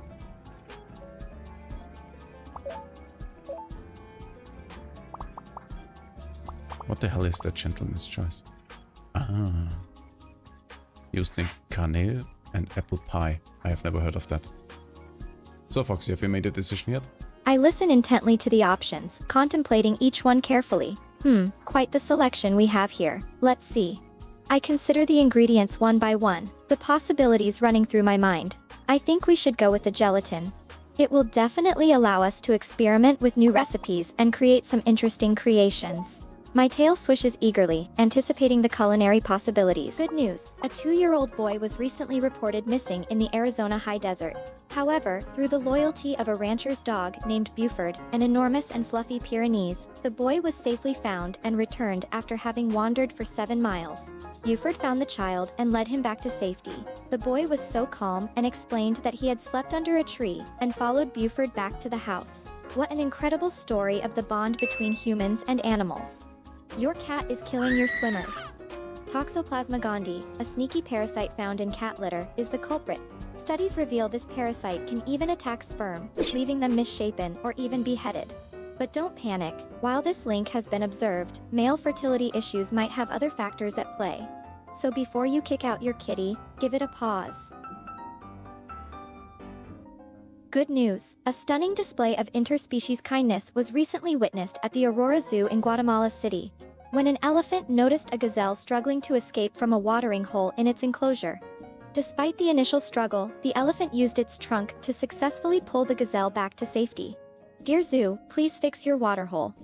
What the hell is that gentleman's choice? Ah. Used in canel and apple pie. I have never heard of that. So Foxy, have you made a decision yet? I listen intently to the options, contemplating each one carefully. Quite the selection we have here. Let's see. I consider the ingredients one by one, the possibilities running through my mind. I think we should go with the gelatin. It will definitely allow us to experiment with new recipes and create some interesting creations. My tail swishes eagerly, anticipating the culinary possibilities. Good news, a 2-year-old boy was recently reported missing in the Arizona high desert. However, through the loyalty of a rancher's dog named Buford, an enormous and fluffy Pyrenees, the boy was safely found and returned after having wandered for 7 miles. Buford found the child and led him back to safety. The boy was so calm and explained that he had slept under a tree and followed Buford back to the house. What an incredible story of the bond between humans and animals. Your cat is killing your swimmers. Toxoplasma gondii, a sneaky parasite found in cat litter, is the culprit. Studies reveal this parasite can even attack sperm, leaving them misshapen or even beheaded. But don't panic, while this link has been observed, male fertility issues might have other factors at play. So before you kick out your kitty, give it a pause. Good news, a stunning display of interspecies kindness was recently witnessed at the Aurora Zoo in Guatemala City, when an elephant noticed a gazelle struggling to escape from a watering hole in its enclosure. Despite the initial struggle, the elephant used its trunk to successfully pull the gazelle back to safety. Dear Zoo, please fix your water hole.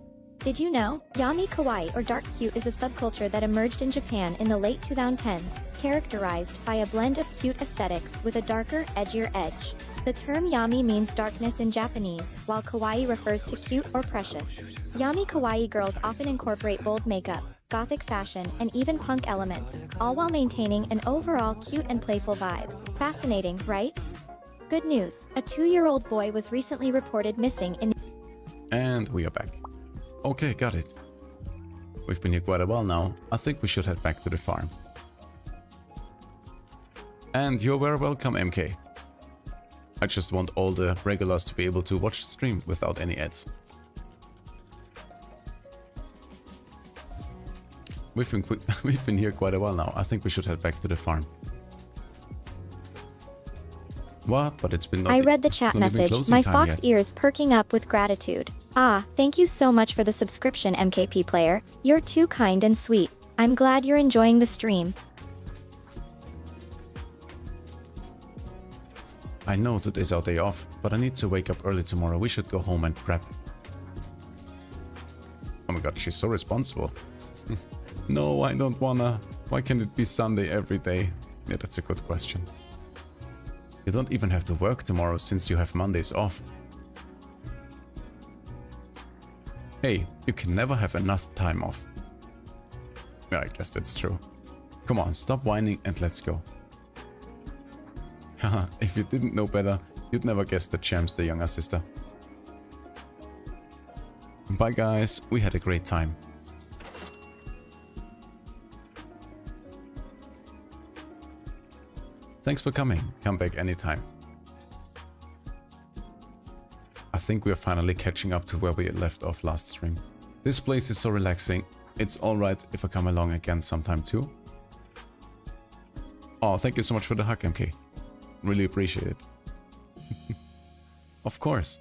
Did you know? Yami kawaii or dark cute is a subculture that emerged in Japan in the late 2010s, characterized by a blend of cute aesthetics with a darker, edgier edge. The term yami means darkness in Japanese, while kawaii refers to cute or precious. Yami kawaii girls often incorporate bold makeup, gothic fashion, and even punk elements, all while maintaining an overall cute and playful vibe. Fascinating, right? Good news, a 2-year-old boy was recently reported missing in... And we are back. Okay, got it. We've been here quite a while now. I think we should head back to the farm. And you're very welcome, MK. I just want all the regulars to be able to watch the stream without any ads. We've been here quite a while now. I think we should head back to the farm. What? But it's been... I read the chat message, my fox ears perking up with gratitude. Ah, thank you so much for the subscription, MKP player. You're too kind and sweet. I'm glad you're enjoying the stream. I know today's our day off, but I need to wake up early tomorrow. We should go home and prep. Oh my god, she's so responsible. No, I don't wanna. Why can't it be Sunday every day? Yeah, that's a good question. You don't even have to work tomorrow since you have Mondays off. Hey, you can never have enough time off. Yeah, I guess that's true. Come on, stop whining and let's go. Haha, if you didn't know better, you'd never guess that Cham's the younger sister. Bye guys, we had a great time. Thanks for coming. Come back anytime. I think we are finally catching up to where we left off last stream. This place is so relaxing. It's alright if I come along again sometime too. Oh, thank you so much for the hug, MK. Really appreciate it. Of course.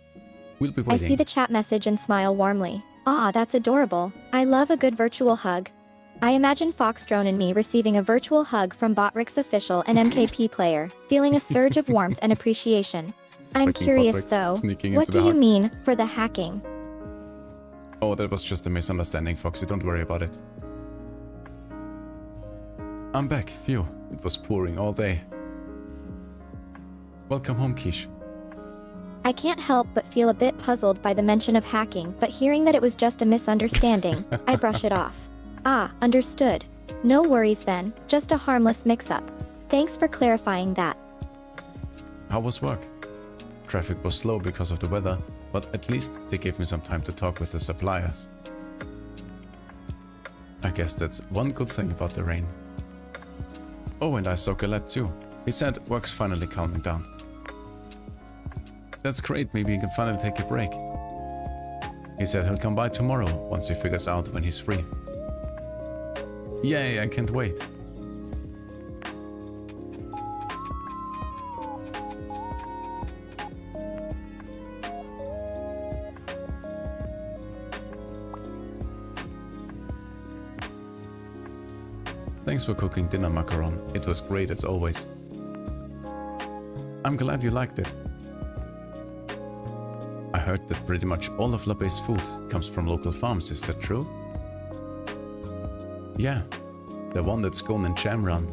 We'll be waiting. I see the chat message and smile warmly. Ah, that's adorable. I love a good virtual hug. I imagine Fox&Drone and me receiving a virtual hug from Botrix official and MKP player, feeling a surge of warmth and appreciation. I'm Freaking curious Botrix though, sneaking what into do the you hug. mean for the hacking? Oh, that was just a misunderstanding, Foxy. Don't worry about it. I'm back. Phew. It was pouring all day. Welcome home, Quiche. I can't help but feel a bit puzzled by the mention of hacking, but hearing that it was just a misunderstanding, I brush it off. Ah, understood. No worries then, just a harmless mix-up. Thanks for clarifying that. How was work? Traffic was slow because of the weather, but at least they gave me some time to talk with the suppliers. I guess that's one good thing about the rain. Oh, and I saw Colette too. He said work's finally calming down. That's great, maybe he can finally take a break. He said he'll come by tomorrow once he figures out when he's free. Yay, I can't wait. Thanks for cooking dinner, Macaron. It was great as always. I'm glad you liked it. I heard that pretty much all of Labe's food comes from local farms, is that true? Yeah, the one that's gone in Jam Run.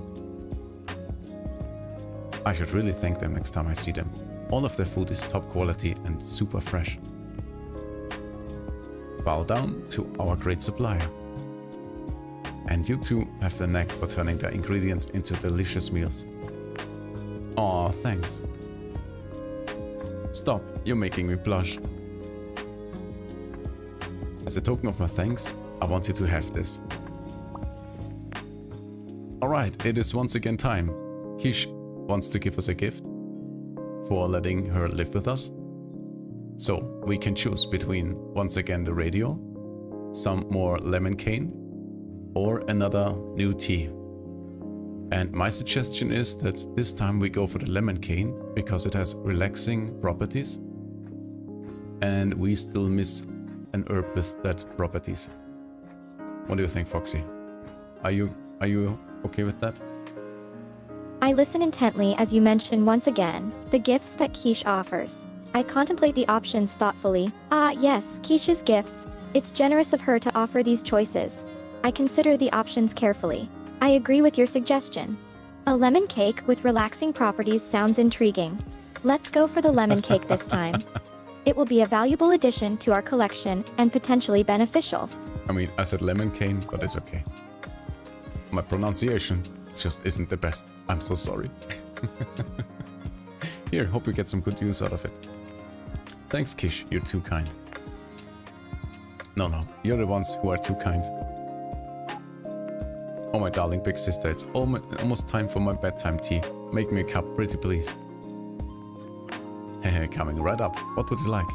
I should really thank them next time I see them. All of their food is top quality and super fresh. Bow down to our great supplier. And you two have the knack for turning their ingredients into delicious meals. Aw, thanks. Stop, you're making me blush. As a token of my thanks, I want you to have this. Alright, it is once again time. Quiche wants to give us a gift for letting her live with us. So we can choose between once again the radio, some more lemon cane, or another new tea. And my suggestion is that this time we go for the lemon cane because it has relaxing properties and we still miss an herb with that properties. What do you think, Foxy? Are you okay with that? I listen intently as you mention once again the gifts that Quiche offers. I contemplate the options thoughtfully. Ah, yes, Quiche's gifts. It's generous of her to offer these choices. I consider the options carefully. I agree with your suggestion. A lemon cake with relaxing properties sounds intriguing. Let's go for the lemon cake this time. It will be a valuable addition to our collection and potentially beneficial. I mean, I said lemon cane, but it's okay. My pronunciation just isn't the best. I'm so sorry. Here, hope you get some good use out of it. Thanks, Quiche, you're too kind. No, you're the ones who are too kind. Oh my darling big sister, it's almost time for my bedtime tea. Make me a cup, pretty please. Hehe, coming right up. What would you like?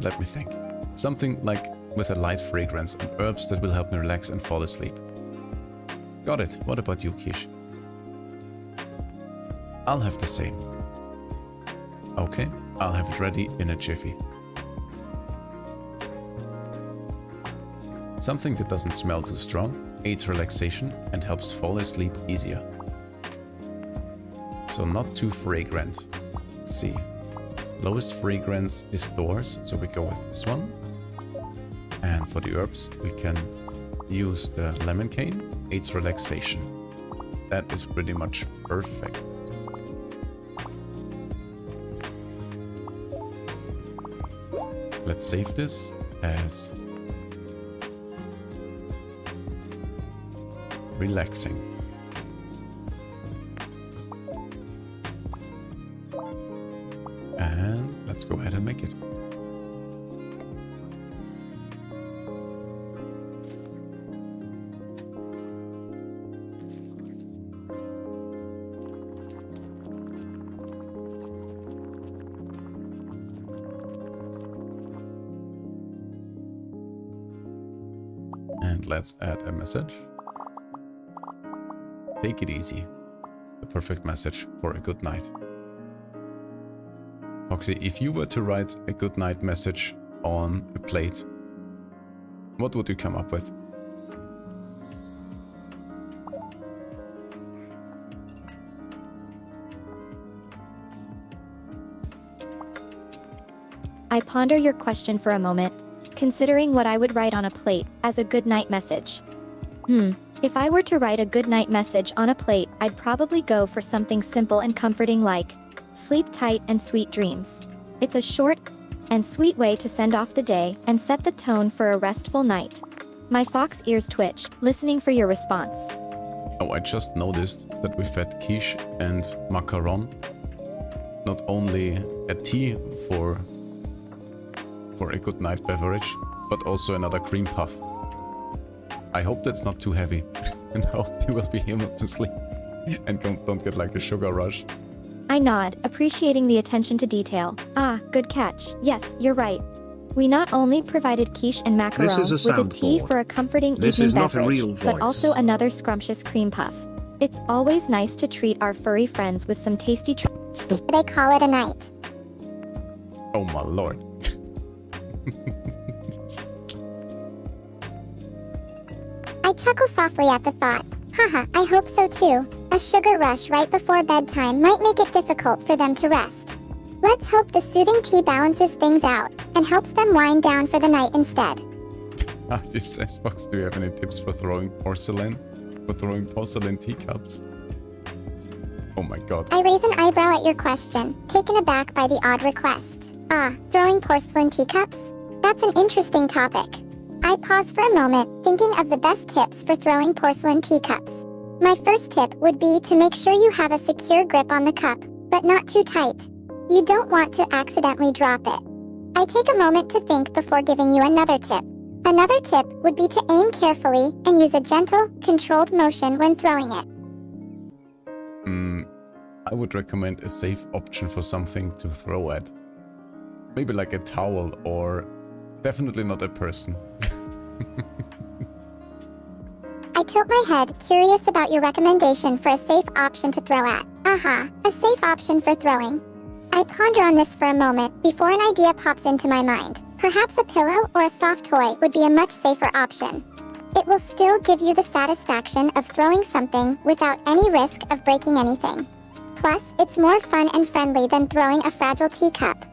Let me think. Something like with a light fragrance and herbs that will help me relax and fall asleep. Got it. What about you, Quiche? I'll have the same. Okay, I'll have it ready in a jiffy. Something that doesn't smell too strong, aids relaxation and helps fall asleep easier. So not too fragrant. Let's see. Lowest fragrance is Thor's, so we go with this one. And for the herbs, we can use the lemon cane, aids relaxation. That is pretty much perfect. Let's save this as relaxing. And let's go ahead and make it. And let's add a message. Take it easy. The perfect message for a good night. Foxy, if you were to write a good night message on a plate, what would you come up with? I ponder your question for a moment, considering what I would write on a plate as a good night message. If I were to write a good night message on a plate, I'd probably go for something simple and comforting like, sleep tight and sweet dreams. It's a short and sweet way to send off the day and set the tone for a restful night. My fox ears twitch, listening for your response. Oh, I just noticed that we fed quiche and macaron. Not only a tea for a good night beverage, but also another cream puff. I hope that's not too heavy, and I hope you will be able to sleep and don't get like a sugar rush. I nod, appreciating the attention to detail. Ah, good catch. Yes, you're right. We not only provided quiche and macaron with a tea for a comforting evening beverage, but also another scrumptious cream puff. It's always nice to treat our furry friends with some tasty treats. They call it a night. Oh my lord. I chuckle softly at the thought. Haha, I hope so too. A sugar rush right before bedtime might make it difficult for them to rest. Let's hope the soothing tea balances things out and helps them wind down for the night instead. If says Fox, do you have any tips for throwing porcelain? For throwing porcelain teacups? Oh my god. I raise an eyebrow at your question, taken aback by the odd request. Ah, throwing porcelain teacups? That's an interesting topic. I pause for a moment, thinking of the best tips for throwing porcelain teacups. My first tip would be to make sure you have a secure grip on the cup, but not too tight. You don't want to accidentally drop it. I take a moment to think before giving you another tip. Another tip would be to aim carefully and use a gentle, controlled motion when throwing it. I would recommend a safe option for something to throw at. Maybe like a towel, or definitely not a person. I tilt my head, curious about your recommendation for a safe option to throw at. Aha, a safe option for throwing. I ponder on this for a moment before an idea pops into my mind. Perhaps a pillow or a soft toy would be a much safer option. It will still give you the satisfaction of throwing something without any risk of breaking anything. Plus, it's more fun and friendly than throwing a fragile teacup.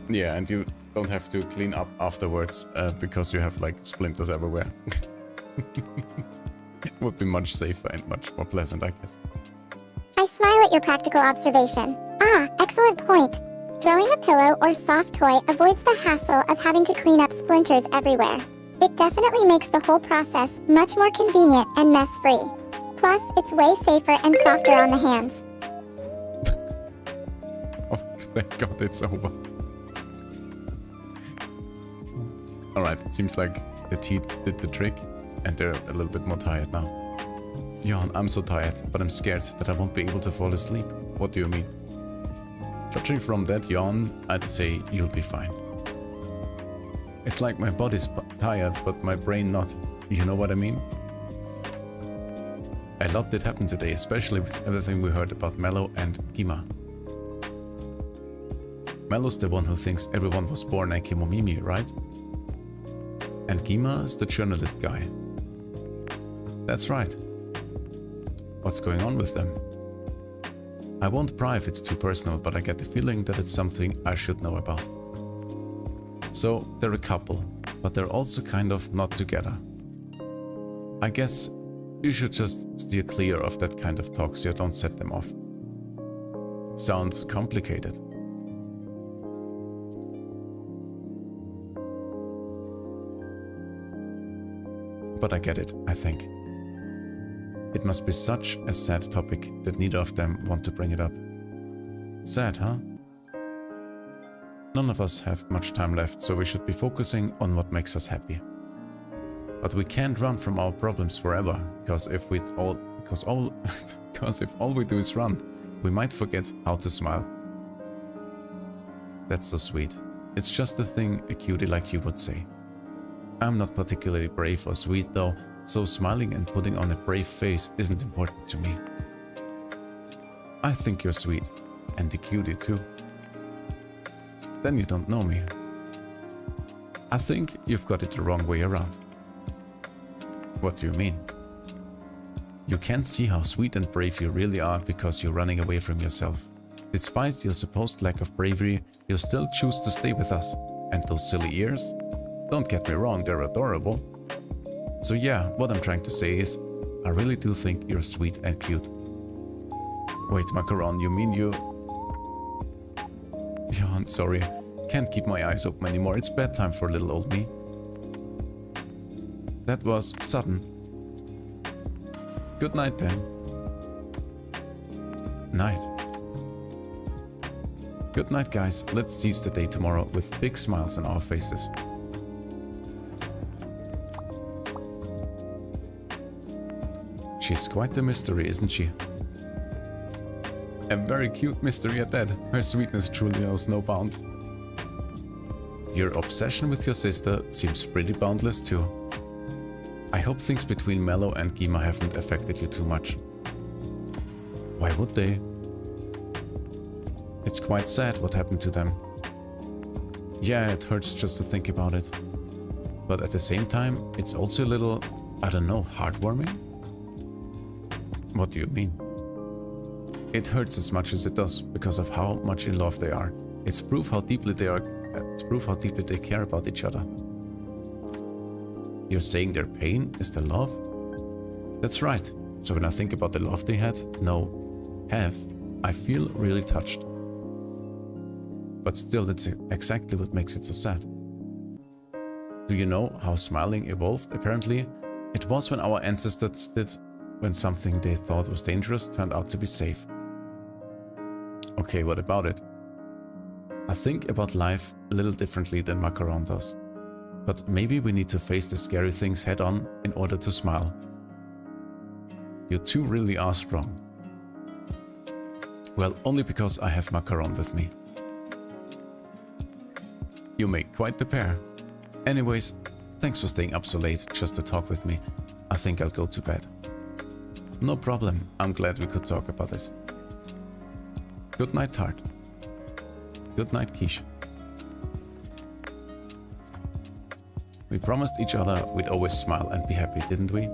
Yeah, and you don't have to clean up afterwards because you have like splinters everywhere. It would be much safer and much more pleasant, I guess. I smile at your practical observation. Ah, excellent point. Throwing a pillow or soft toy avoids the hassle of having to clean up splinters everywhere. It definitely makes the whole process much more convenient and mess-free. Plus, it's way safer and softer on the hands. Oh, thank God it's over. Alright, it seems like the tea did the trick, and they're a little bit more tired now. Jan, I'm so tired, but I'm scared that I won't be able to fall asleep. What do you mean? Judging from that yawn, I'd say you'll be fine. It's like my body's tired, but my brain not. You know what I mean? A lot did happen today, especially with everything we heard about Mello and Gima. Mello's the one who thinks everyone was born a Kemomimi, right? And Gima's the journalist guy. That's right. What's going on with them? I won't pry if it's too personal, but I get the feeling that it's something I should know about. So, they're a couple, but they're also kind of not together. I guess you should just steer clear of that kind of talk so you don't set them off. Sounds complicated. But I get it, I think. It must be such a sad topic that neither of them want to bring it up. Sad, huh? None of us have much time left, so we should be focusing on what makes us happy. But we can't run from our problems forever, because if all we do is run, we might forget how to smile. That's so sweet. It's just a thing a cutie like you would say. I'm not particularly brave or sweet though, so smiling and putting on a brave face isn't important to me. I think you're sweet, and a cutie too. Then you don't know me. I think you've got it the wrong way around. What do you mean? You can't see how sweet and brave you really are because you're running away from yourself. Despite your supposed lack of bravery, you still choose to stay with us. And those silly ears? Don't get me wrong, they're adorable. So yeah, what I'm trying to say is, I really do think you're sweet and cute. Wait, Macaron, you mean you... Yeah, I'm sorry. Can't keep my eyes open anymore. It's bedtime for little old me. That was sudden. Good night then. Night. Good night, guys. Let's seize the day tomorrow with big smiles on our faces. She's quite the mystery, isn't she? A very cute mystery at that. Her sweetness truly knows no bounds. Your obsession with your sister seems pretty boundless too. I hope things between Mello and Gima haven't affected you too much. Why would they? It's quite sad what happened to them. Yeah, it hurts just to think about it. But at the same time, it's also a little, I don't know, heartwarming? What do you mean? It hurts as much as it does because of how much in love they are. It's proof how deeply they care about each other. You're saying their pain is their love? That's right. So when I think about the love they had, I feel really touched. But still, that's exactly what makes it so sad. Do you know how smiling evolved? Apparently, it was when our ancestors did when something they thought was dangerous turned out to be safe. Okay, what about it? I think about life a little differently than Macaron does. But maybe we need to face the scary things head on in order to smile. You two really are strong. Well, only because I have Macaron with me. You make quite the pair. Anyways, thanks for staying up so late just to talk with me. I think I'll go to bed. No problem, I'm glad we could talk about this. Good night, Tart. Good night, Quiche. We promised each other we'd always smile and be happy, didn't we?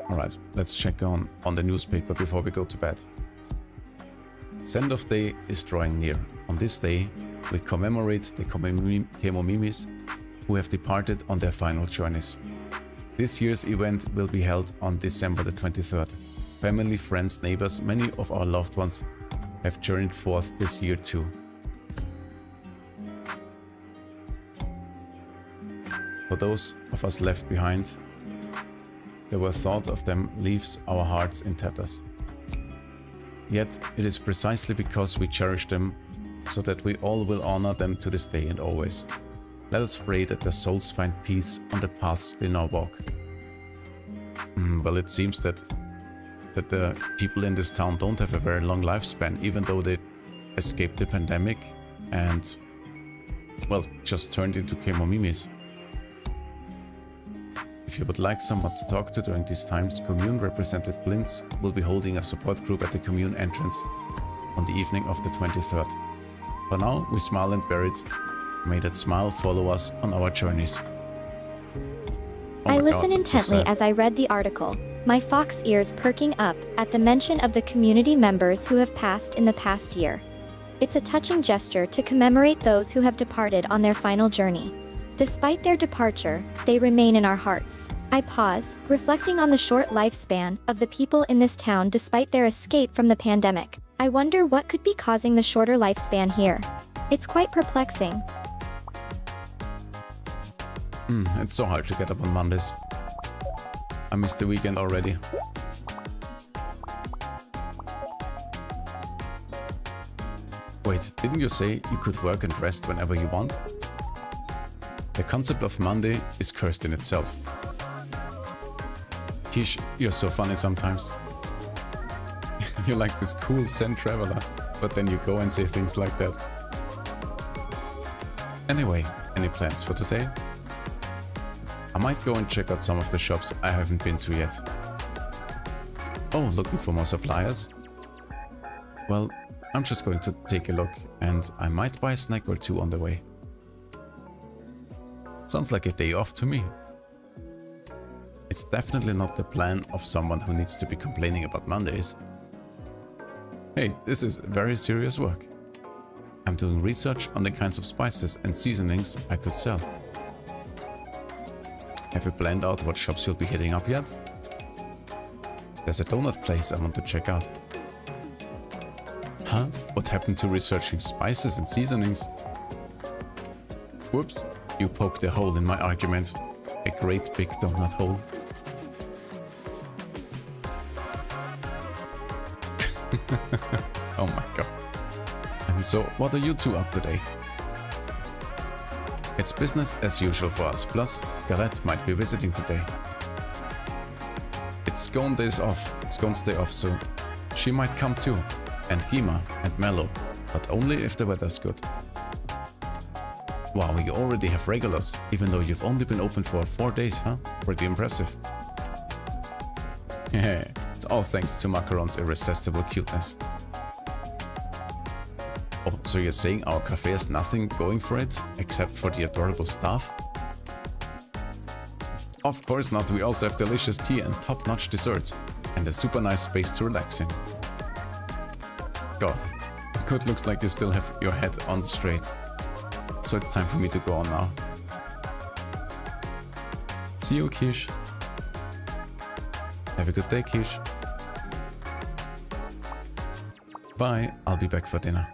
Alright, let's check on the newspaper before we go to bed. Send-off day is drawing near. On this day, we commemorate the Kemomimis who have departed on their final journeys. This year's event will be held on December the 23rd. Family, friends, neighbors, many of our loved ones have journeyed forth this year too. For those of us left behind, the thought of them leaves our hearts in tatters. Yet it is precisely because we cherish them so that we all will honor them to this day and always. Let us pray that their souls find peace on the paths they now walk. Well, it seems that the people in this town don't have a very long lifespan, even though they escaped the pandemic and, well, just turned into Kemomimis. If you would like someone to talk to during these times, Commune Representative Blintz will be holding a support group at the Commune entrance on the evening of the 23rd. For now, we smile and bear it. May that smile follow us on our journeys. I listened intently as I read the article, my fox ears perking up at the mention of the community members who have passed in the past year. It's a touching gesture to commemorate those who have departed on their final journey. Despite their departure, they remain in our hearts. I pause, reflecting on the short lifespan of the people in this town despite their escape from the pandemic. I wonder what could be causing the shorter lifespan here. It's quite perplexing. It's so hard to get up on Mondays. I missed the weekend already. Wait, didn't you say you could work and rest whenever you want? The concept of Monday is cursed in itself. Kish, you're so funny sometimes. You're like this cool Zen traveler, but then you go and say things like that. Anyway, any plans for today? I might go and check out some of the shops I haven't been to yet. Oh, looking for more suppliers? Well, I'm just going to take a look and I might buy a snack or two on the way. Sounds like a day off to me. It's definitely not the plan of someone who needs to be complaining about Mondays. Hey, this is very serious work. I'm doing research on the kinds of spices and seasonings I could sell. Have you planned out what shops you'll be hitting up yet? There's a donut place I want to check out. Huh? What happened to researching spices and seasonings? Whoops, you poked a hole in my argument. A great big donut hole. Oh my god. So, what are you two up today? It's business as usual for us, plus Gareth might be visiting today. It's Scone days off, Scone's day off, so she might come too. And Gima and Mello, but only if the weather's good. Wow, you already have regulars, even though you've only been open for 4 days, huh? Pretty impressive. It's all thanks to Macaron's irresistible cuteness. Oh, so you're saying our cafe has nothing going for it, except for the adorable staff? Of course not, we also have delicious tea and top-notch desserts, and a super nice space to relax in. God, good looks like you still have your head on straight. So it's time for me to go on now. See you, Kish. Have a good day, Kish. Bye, I'll be back for dinner.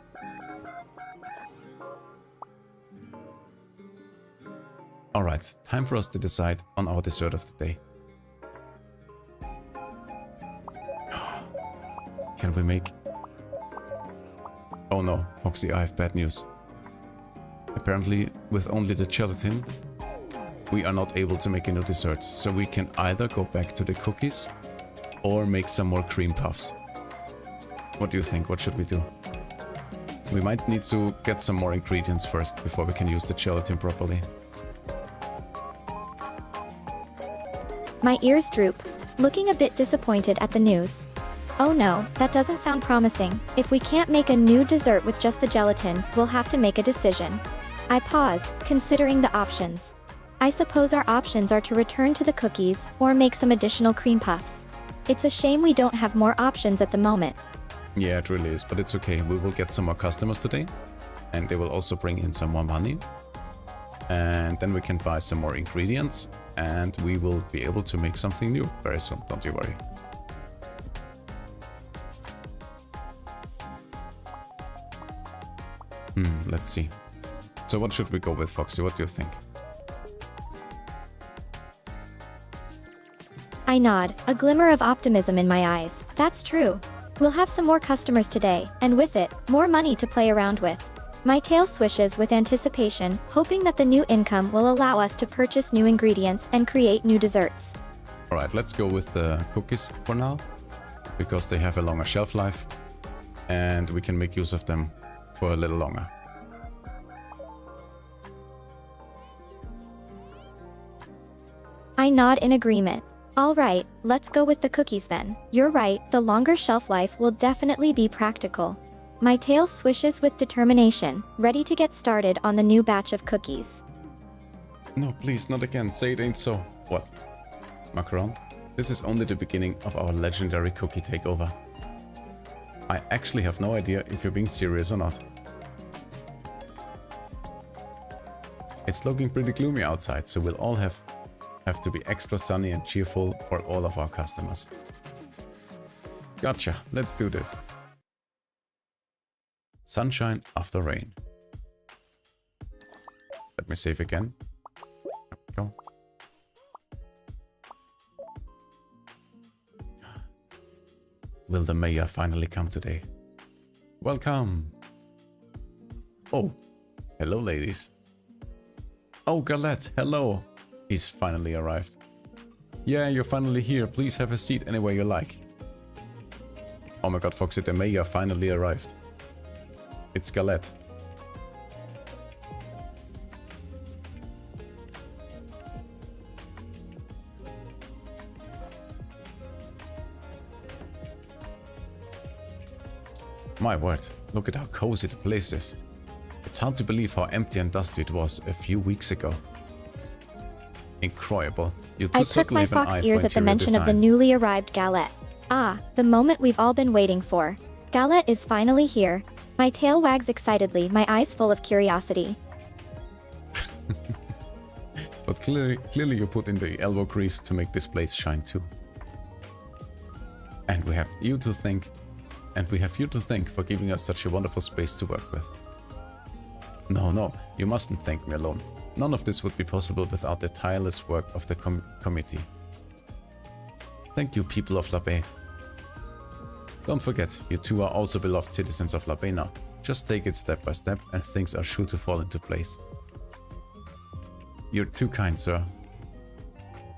Alright, time for us to decide on our dessert of the day. Can we make... Oh no, Foxy, I have bad news. Apparently, with only the gelatin, we are not able to make a new dessert, so we can either go back to the cookies or make some more cream puffs. What do you think? What should we do? We might need to get some more ingredients first before we can use the gelatin properly. My ears droop, looking a bit disappointed at the news. Oh no, that doesn't sound promising. If we can't make a new dessert with just the gelatin, we'll have to make a decision. I pause, considering the options. I suppose our options are to return to the cookies, or make some additional cream puffs. It's a shame we don't have more options at the moment. Yeah, it really is, but it's okay. We will get some more customers today, and they will also bring in some more money. And then we can buy some more ingredients, and we will be able to make something new very soon, don't you worry. Let's see. So what should we go with, Foxy? What do you think? I nod, a glimmer of optimism in my eyes. That's true. We'll have some more customers today, and with it, more money to play around with. My tail swishes with anticipation, hoping that the new income will allow us to purchase new ingredients and create new desserts. Alright, let's go with the cookies for now, because they have a longer shelf life, and we can make use of them for a little longer. I nod in agreement. Alright, let's go with the cookies then. You're right, the longer shelf life will definitely be practical. My tail swishes with determination, ready to get started on the new batch of cookies. No, please, not again. Say it ain't so. What? Macaron, this is only the beginning of our legendary cookie takeover. I actually have no idea if you're being serious or not. It's looking pretty gloomy outside, so we'll all have to be extra sunny and cheerful for all of our customers. Gotcha, let's do this. Sunshine after rain. Let me save again. There we go. Will the mayor finally come today? Welcome! Oh, hello ladies. Oh, Galette, hello! He's finally arrived. Yeah, you're finally here. Please have a seat anywhere you like. Oh my god, Foxy, the mayor finally arrived. It's Galette. My word, look at how cozy the place is. It's hard to believe how empty and dusty it was a few weeks ago. Incredible. You two I took my certainly have an fox eye ears for at the interior mention of the design. newly arrived Galette. Ah, the moment we've all been waiting for. Galette is finally here. My tail wags excitedly, my eyes full of curiosity. But clearly you put in the elbow grease to make this place shine too. And we have you to thank for giving us such a wonderful space to work with. No, you mustn't thank me alone. None of this would be possible without the tireless work of the committee. Thank you, people of La Baie. Don't forget, you two are also beloved citizens of La Baie now. Just take it step by step and things are sure to fall into place. You're too kind, sir.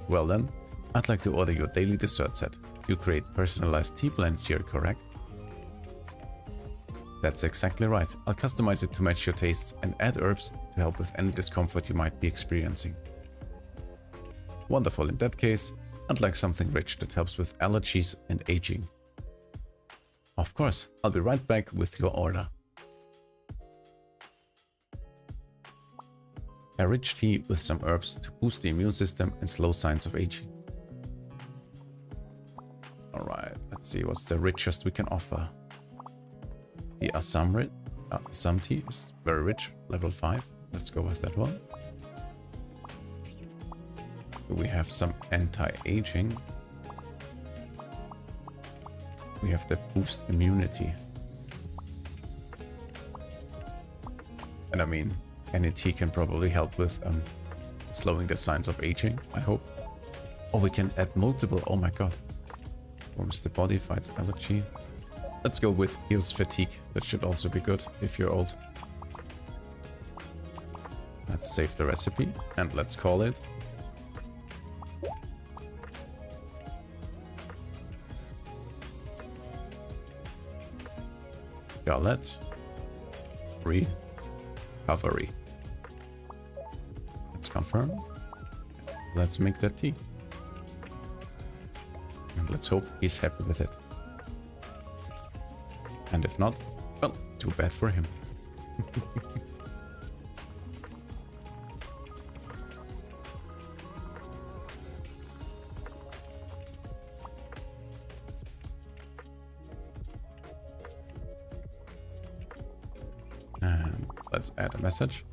Well then, I'd like to order your daily dessert set. You create personalized tea blends here, correct? That's exactly right. I'll customize it to match your tastes and add herbs to help with any discomfort you might be experiencing. Wonderful. In that case, I'd like something rich that helps with allergies and aging. Of course, I'll be right back with your order. A rich tea with some herbs to boost the immune system and slow signs of aging. Alright, let's see what's the richest we can offer. The Assam tea is very rich, level 5. Let's go with that one. We have some anti-aging. We have the boost immunity. And I mean, any tea can probably help with slowing the signs of aging, I hope. Oh, we can add multiple, oh my god. Warms the body, fights allergy. Let's go with heals fatigue. That should also be good if you're old. Let's save the recipe and let's call it Galette Recovery. Let's confirm. Let's make that tea. And let's hope he's happy with it. And if not, well, too bad for him. And let's add a message.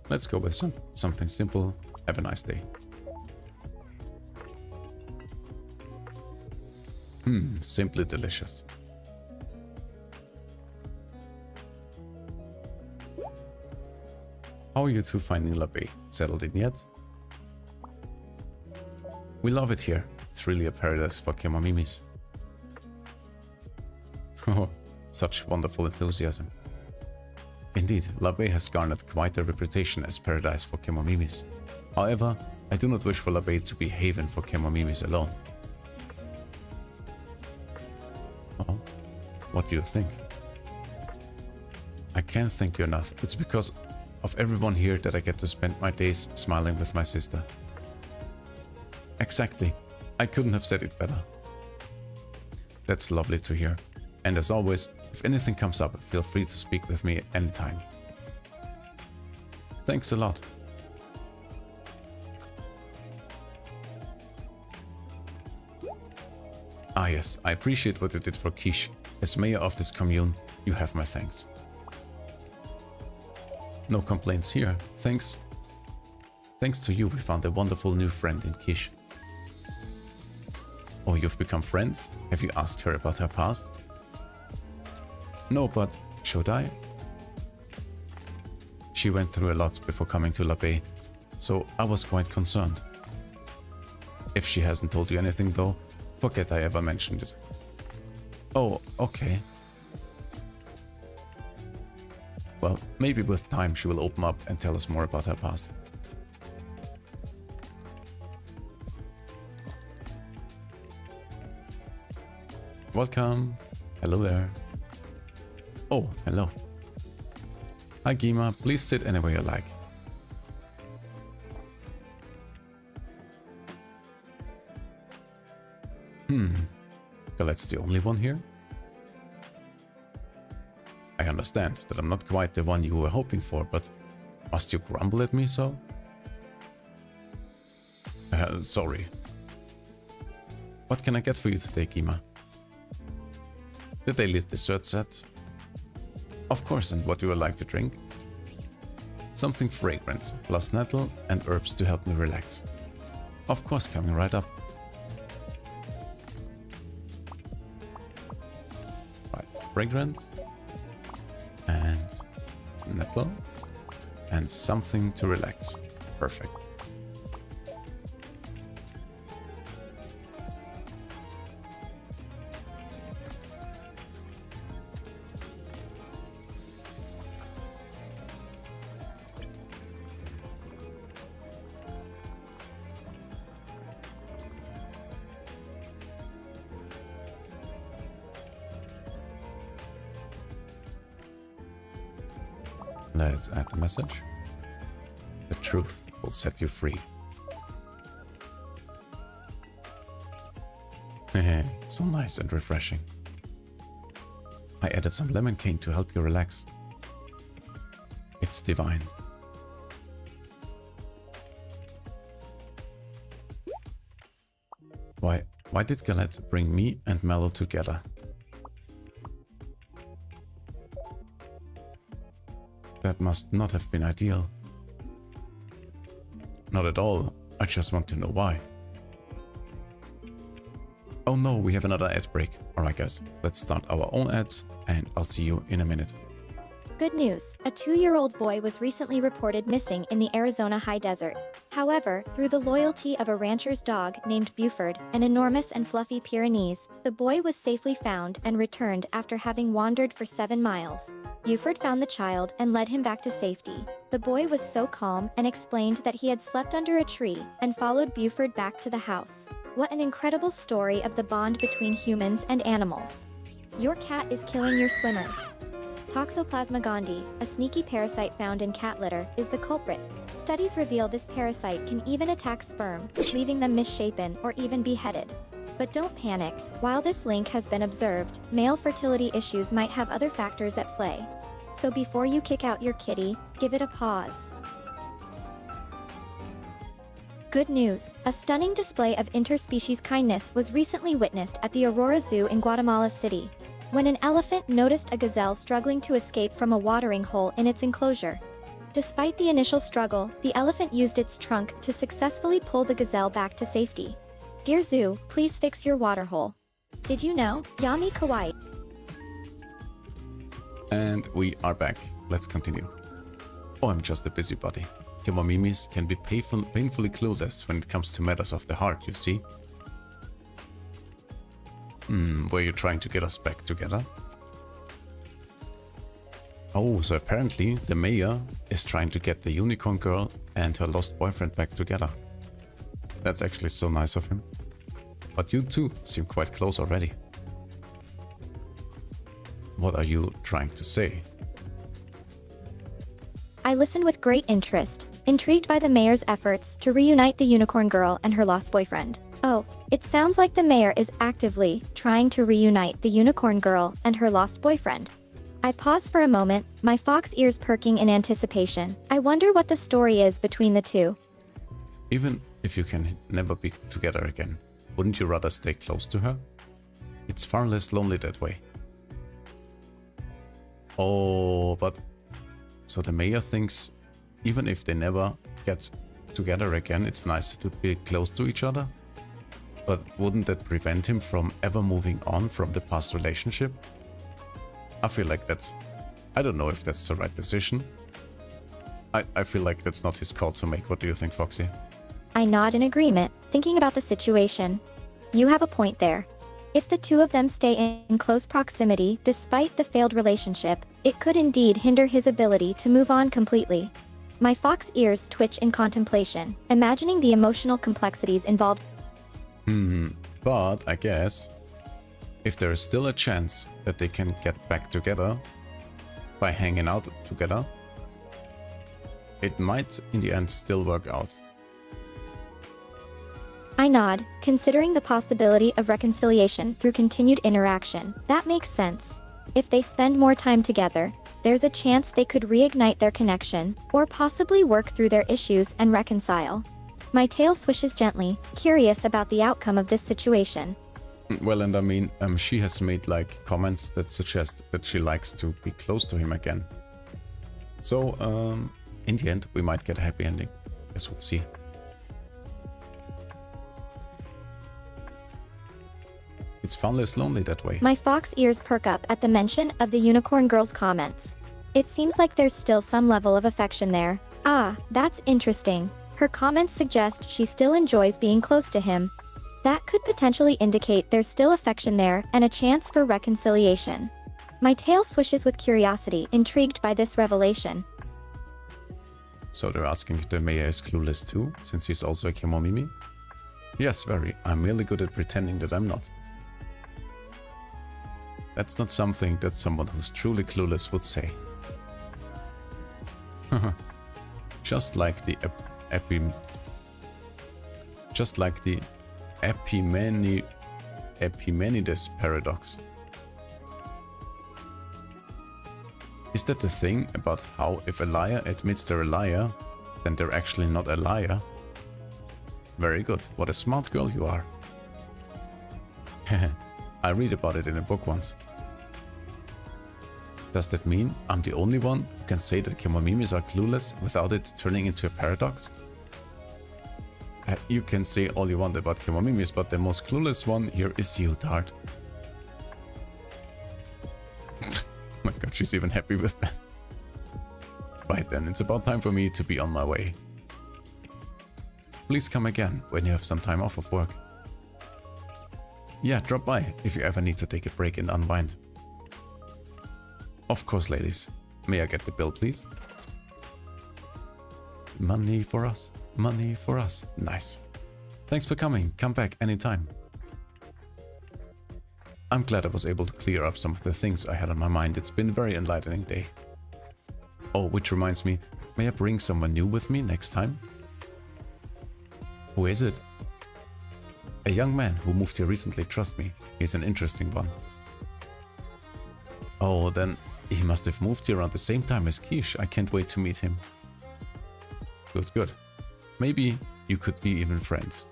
Let's go with something simple. Have a nice day. Simply delicious. How are you two finding La Baie? Settled in yet? We love it here. It's really a paradise for Kemomimis. Oh, such wonderful enthusiasm. Indeed, La Baie has garnered quite a reputation as paradise for Kemomimis. However, I do not wish for La Baie to be haven for Kemomimis alone. Oh, what do you think? I can't thank you enough. It's because of everyone here that I get to spend my days smiling with my sister. Exactly. I couldn't have said it better. That's lovely to hear. And as always, if anything comes up, feel free to speak with me anytime. Thanks a lot. Ah yes, I appreciate what you did for Quiche. As mayor of this commune, you have my thanks. No complaints here. Thanks to you, we found a wonderful new friend in Quiche. Oh, you've become friends? Have you asked her about her past? No, but should I? She went through a lot before coming to La Baie, so I was quite concerned. If she hasn't told you anything though, forget I ever mentioned it. Oh, okay. Well, maybe with time she will open up and tell us more about her past. Welcome. Hello there. Oh, hello. Hi, Gima. Please sit anywhere you like. Galette's the only one here? I understand that I'm not quite the one you were hoping for, but must you grumble at me so? Sorry. What can I get for you today, Gima? The daily dessert set? Of course, and what you would like to drink? Something fragrant, plus nettle and herbs to help me relax. Of course, coming right up. Right, fragrant and nettle and something to relax. Perfect. Let's add the message. The truth will set you free. So nice and refreshing. I added some lemon cane to help you relax. It's divine. Why did Galette bring me and Mellow together? That must not have been ideal. Not at all. I just want to know why. Oh no, we have another ad break. Alright guys, let's start our own ads and I'll see you in a minute. Good news, a 2-year-old boy was recently reported missing in the Arizona high desert. However, through the loyalty of a rancher's dog named Buford, an enormous and fluffy Pyrenees, the boy was safely found and returned after having wandered for 7 miles. Buford found the child and led him back to safety. The boy was so calm and explained that he had slept under a tree and followed Buford back to the house. What an incredible story of the bond between humans and animals. Your cat is killing your swimmers. Toxoplasma gondii, a sneaky parasite found in cat litter, is the culprit. Studies reveal this parasite can even attack sperm, leaving them misshapen or even beheaded. But don't panic, while this link has been observed, male fertility issues might have other factors at play. So before you kick out your kitty, give it a pause. Good news, a stunning display of interspecies kindness was recently witnessed at the Aurora Zoo in Guatemala City, when an elephant noticed a gazelle struggling to escape from a watering hole in its enclosure. Despite the initial struggle, the elephant used its trunk to successfully pull the gazelle back to safety. Dear Zoo, please fix your water hole. Did you know? Yami kawaii. And we are back. Let's continue. Oh, I'm just a busybody. Kemomimis can be painfully clueless when it comes to matters of the heart, you see. Were you trying to get us back together? Oh, so apparently the mayor is trying to get the unicorn girl and her lost boyfriend back together. That's actually so nice of him. But you two seem quite close already. What are you trying to say? I listened with great interest, intrigued by the mayor's efforts to reunite the unicorn girl and her lost boyfriend. Oh, it sounds like the mayor is actively trying to reunite the unicorn girl and her lost boyfriend. I pause for a moment, my fox ears perking in anticipation. I wonder what the story is between the two. Even if you can never be together again, wouldn't you rather stay close to her? It's far less lonely that way. Oh, but... So the mayor thinks even if they never get together again, it's nice to be close to each other? But wouldn't that prevent him from ever moving on from the past relationship? I feel like that's... I don't know if that's the right decision. I feel like that's not his call to make. What do you think, Foxy? I nod in agreement, thinking about the situation. You have a point there. If the two of them stay in close proximity despite the failed relationship, it could indeed hinder his ability to move on completely. My fox ears twitch in contemplation, imagining the emotional complexities involved. But I guess if there is still a chance that they can get back together by hanging out together, it might in the end still work out. I nod, considering the possibility of reconciliation through continued interaction. That makes sense. If they spend more time together, there's a chance they could reignite their connection, or possibly work through their issues and reconcile. My tail swishes gently, curious about the outcome of this situation. Well, and I mean, she has made like comments that suggest that she likes to be close to him again. So, in the end, we might get a happy ending. Guess we'll see. It's far less lonely that way. My fox ears perk up at the mention of the unicorn girl's comments. It seems like there's still some level of affection there. Ah, that's interesting. Her comments suggest she still enjoys being close to him. That could potentially indicate there's still affection there and a chance for reconciliation. My tail swishes with curiosity, intrigued by this revelation. So they're asking if the mayor is clueless too, since he's also a Kemono. Yes, very. I'm really good at pretending that I'm not. That's not something that someone who's truly clueless would say. Just like the Epimenides paradox. Is that the thing about how if a liar admits they're a liar, then they're actually not a liar? Very good. What a smart girl you are. I read about it in a book once. Does that mean I'm the only one who can say that Kemomimis are clueless without it turning into a paradox? You can say all you want about Kemomimis, but the most clueless one here is you, Dart. Oh my god, she's even happy with that. Right then, it's about time for me to be on my way. Please come again when you have some time off of work. Yeah, drop by if you ever need to take a break and unwind. Of course, ladies. May I get the bill, please? Money for us. Money for us. Nice. Thanks for coming. Come back anytime. I'm glad I was able to clear up some of the things I had on my mind. It's been a very enlightening day. Oh, which reminds me, may I bring someone new with me next time? Who is it? A young man who moved here recently, trust me. He's an interesting one. Oh, then he must have moved here around the same time as Quiche. I can't wait to meet him. Good, good. Maybe you could be even friends.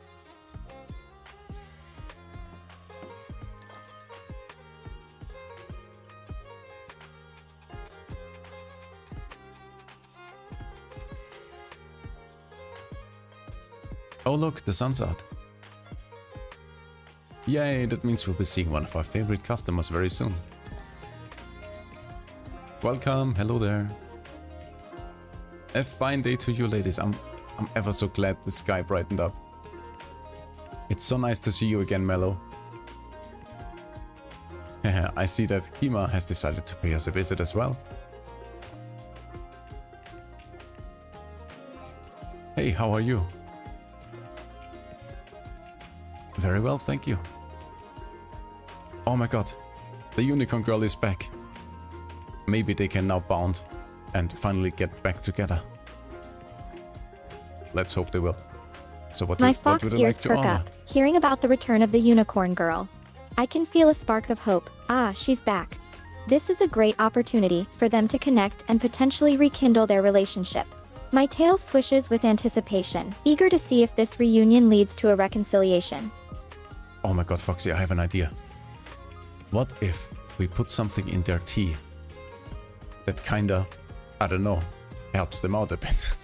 Oh look, the sun's out. Yay, that means we'll be seeing one of our favorite customers very soon. Welcome, hello there. A fine day to you, ladies. I'm ever so glad the sky brightened up. It's so nice to see you again, Mello. I see that Kima has decided to pay us a visit as well. Hey, how are you? Very well, thank you. Oh my god, the unicorn girl is back. Maybe they can now bond and finally get back together. Let's hope they will. So what My would fox they ears like to perk honor? up, hearing about the return of the unicorn girl. I can feel a spark of hope. Ah, she's back. This is a great opportunity for them to connect and potentially rekindle their relationship. My tail swishes with anticipation, eager to see if this reunion leads to a reconciliation. Oh my god, Foxy, I have an idea. What if we put something in their tea that kinda, I don't know, helps them out a bit?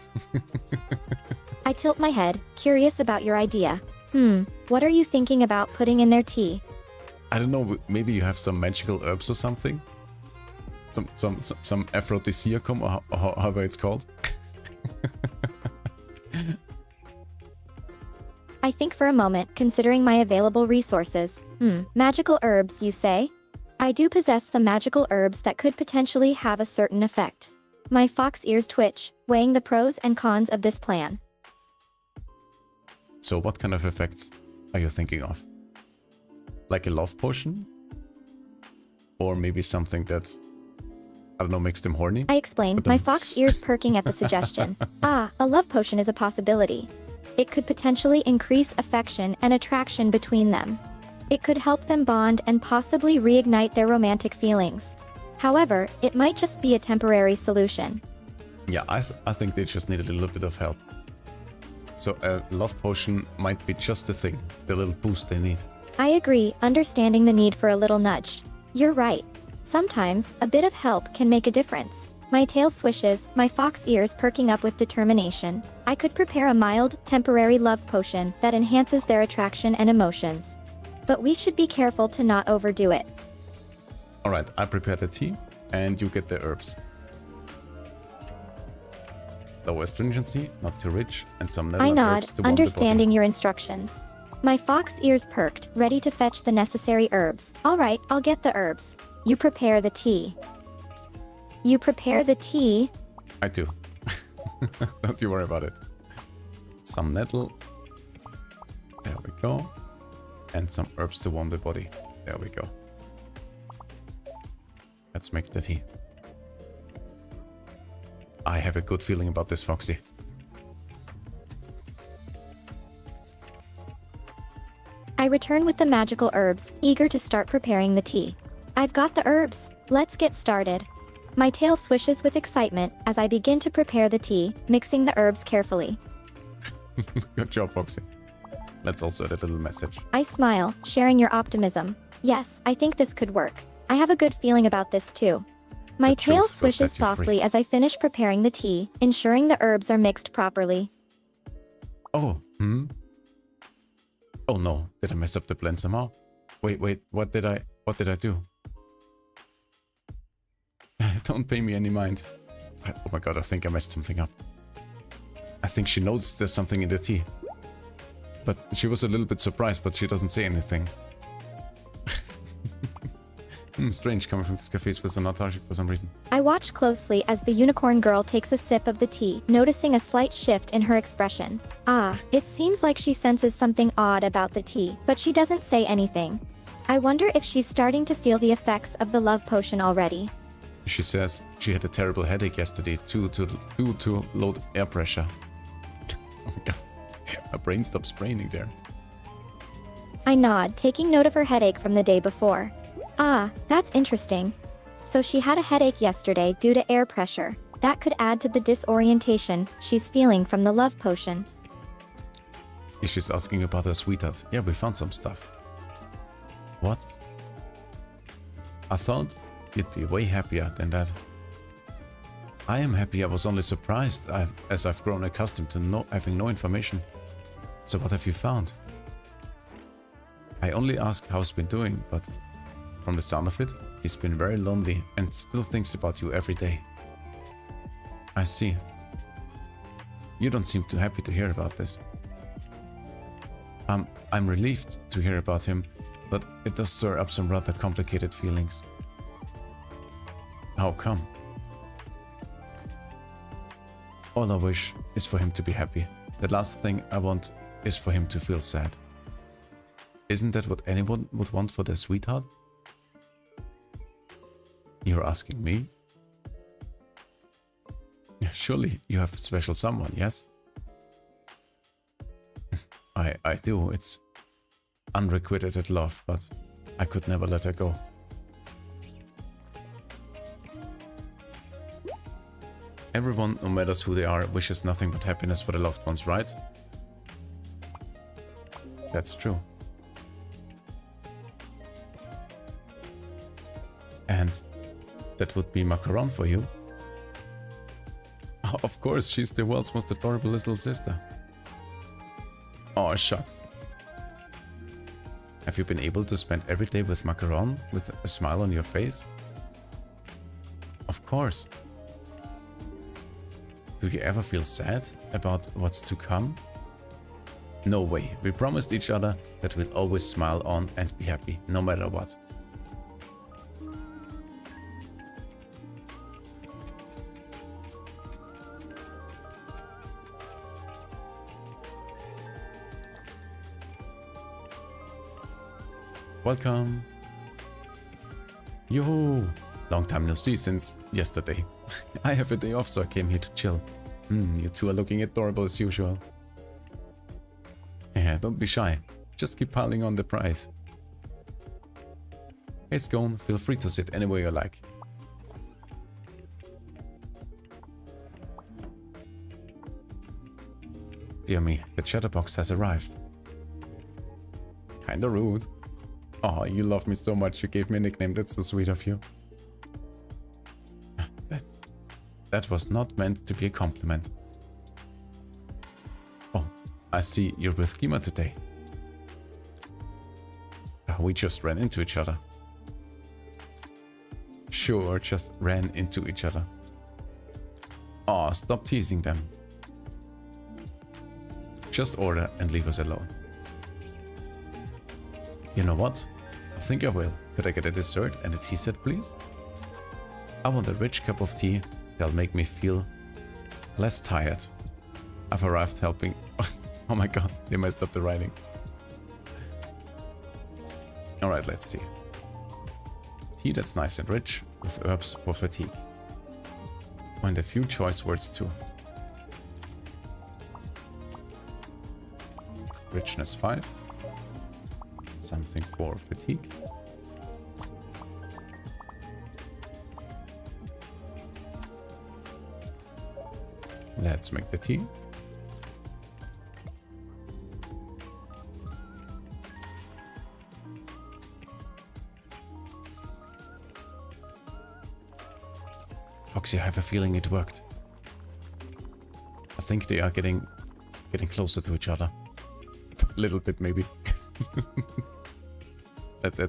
I tilt my head, curious about your idea. What are you thinking about putting in their tea? I don't know, maybe you have some magical herbs or something? Some aphrodisiacum or however it's called? I think for a moment, considering my available resources. Magical herbs, you say? I do possess some magical herbs that could potentially have a certain effect. My fox ears twitch, weighing the pros and cons of this plan. So what kind of effects are you thinking of? Like a love potion? Or maybe something that, I don't know, makes them horny. I explained, my fox ears perking at the suggestion. Ah, a love potion is a possibility. It could potentially increase affection and attraction between them. It could help them bond and possibly reignite their romantic feelings. However, it might just be a temporary solution. Yeah, I think they just need a little bit of help. So a love potion might be just the thing, the little boost they need. I agree, understanding the need for a little nudge. You're right. Sometimes, a bit of help can make a difference. My tail swishes, my fox ears perking up with determination. I could prepare a mild, temporary love potion that enhances their attraction and emotions. But we should be careful to not overdo it. Alright, I prepare the tea, and you get the herbs. Low astringency, not too rich, and some I netherland nod, herbs to warm the understanding body. your instructions. My fox ears perked, ready to fetch the necessary herbs. Alright, I'll get the herbs. You prepare the tea. You prepare the tea? I do. Don't you worry about it. Some nettle. There we go. And some herbs to warm the body. There we go. Let's make the tea. I have a good feeling about this, Foxy. I return with the magical herbs, eager to start preparing the tea. I've got the herbs. Let's get started. My tail swishes with excitement as I begin to prepare the tea, mixing the herbs carefully. Good job, Foxy. Let's also add a little message. I smile, sharing your optimism. Yes, I think this could work. I have a good feeling about this too. My The tail truth will set swishes you free. softly as I finish preparing the tea, ensuring the herbs are mixed properly. Oh, Oh no, did I mess up the blend somehow? Wait, what did I do? Don't pay me any mind. Oh my god, I think I messed something up. I think she noticed there's something in the tea. But she was a little bit surprised, but she doesn't say anything. Strange coming from this cafe with an autarchic for some reason. I watch closely as the unicorn girl takes a sip of the tea, noticing a slight shift in her expression. Ah, it seems like she senses something odd about the tea, but she doesn't say anything. I wonder if she's starting to feel the effects of the love potion already. She says she had a terrible headache yesterday due to low air pressure. Oh my god, my brain stops braining there. I nod, taking note of her headache from the day before. Ah, that's interesting. So she had a headache yesterday due to air pressure. That could add to the disorientation she's feeling from the love potion. She's asking about her sweetheart. Yeah, we found some stuff. What? I thought you'd be way happier than that. I am happy. I was only surprised as I've grown accustomed to having no information. So what have you found? I only ask how he's been doing, but from the sound of it, he's been very lonely and still thinks about you every day. I see. You don't seem too happy to hear about this. I'm relieved to hear about him, but it does stir up some rather complicated feelings. How come? All I wish is for him to be happy. The last thing I want is for him to feel sad. Isn't that what anyone would want for their sweetheart? You're asking me? Yeah, surely you have a special someone, yes? I do. It's unrequited love, but I could never let her go. Everyone, no matter who they are, wishes nothing but happiness for the loved ones, right? That's true. And that would be Macaron for you. Of course, she's the world's most adorable little sister. Oh, shucks. Have you been able to spend every day with Macaron with a smile on your face? Of course. Do you ever feel sad about what's to come? No way. We promised each other that we'll always smile on and be happy, no matter what. Welcome. Yo! Long time no see since yesterday. I have a day off, so I came here to chill. You two are looking adorable as usual. Yeah, don't be shy. Just keep piling on the price. Hey Scone, feel free to sit anywhere you like. Dear me, the chatterbox has arrived. Kinda rude. Oh, you love me so much, you gave me a nickname, that's so sweet of you. That was not meant to be a compliment. Oh, I see you're with Kima today. We just ran into each other. Sure, just ran into each other. Aw, stop teasing them. Just order and leave us alone. You know what? I think I will. Could I get a dessert and a tea set, please? I want a rich cup of tea that'll make me feel less tired. I've arrived helping... Oh my god, they messed up the writing. Alright, let's see. Tea that's nice and rich, with herbs for fatigue. And a few choice words too. Richness 5. Something for fatigue. Let's make the tea. Foxy, I have a feeling it worked. I think they are getting closer to each other. A little bit, maybe. Let's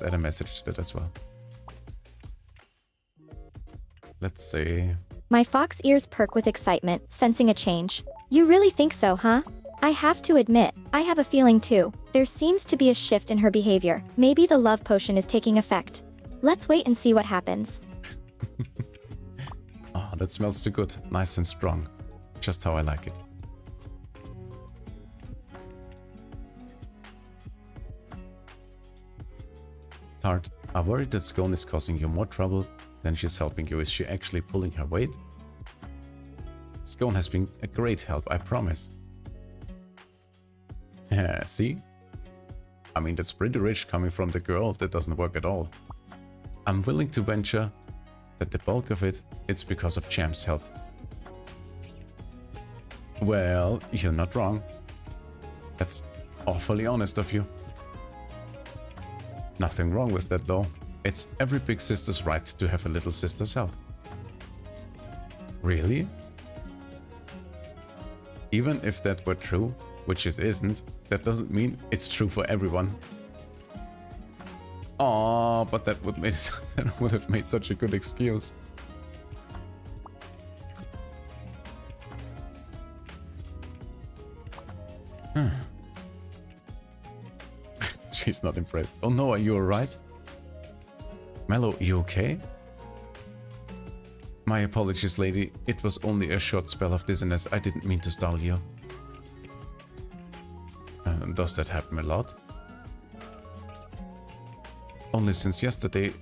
add a message to that as well. Let's say... My fox ears perk with excitement, sensing a change. You really think so, huh? I have to admit, I have a feeling too. There seems to be a shift in her behavior. Maybe the love potion is taking effect. Let's wait and see what happens. Oh, that smells too good. Nice and strong. Just how I like it. Tart, I worry that Scone is causing you more trouble than she's helping you. Is she actually pulling her weight? Scone has been a great help, I promise. See? I mean, that's pretty rich coming from the girl that doesn't work at all. I'm willing to venture that the bulk of it's because of Champ's help. Well, you're not wrong. That's awfully honest of you. Nothing wrong with that though. It's every big sister's right to have a little sister's help. Really? Even if that were true, which it isn't, that doesn't mean it's true for everyone. Aww, but that would have made such a good excuse. She's not impressed. Oh no, are you alright? Mello, you okay? My apologies, lady. It was only a short spell of dizziness. I didn't mean to startle you. Does that happen a lot? Only since yesterday.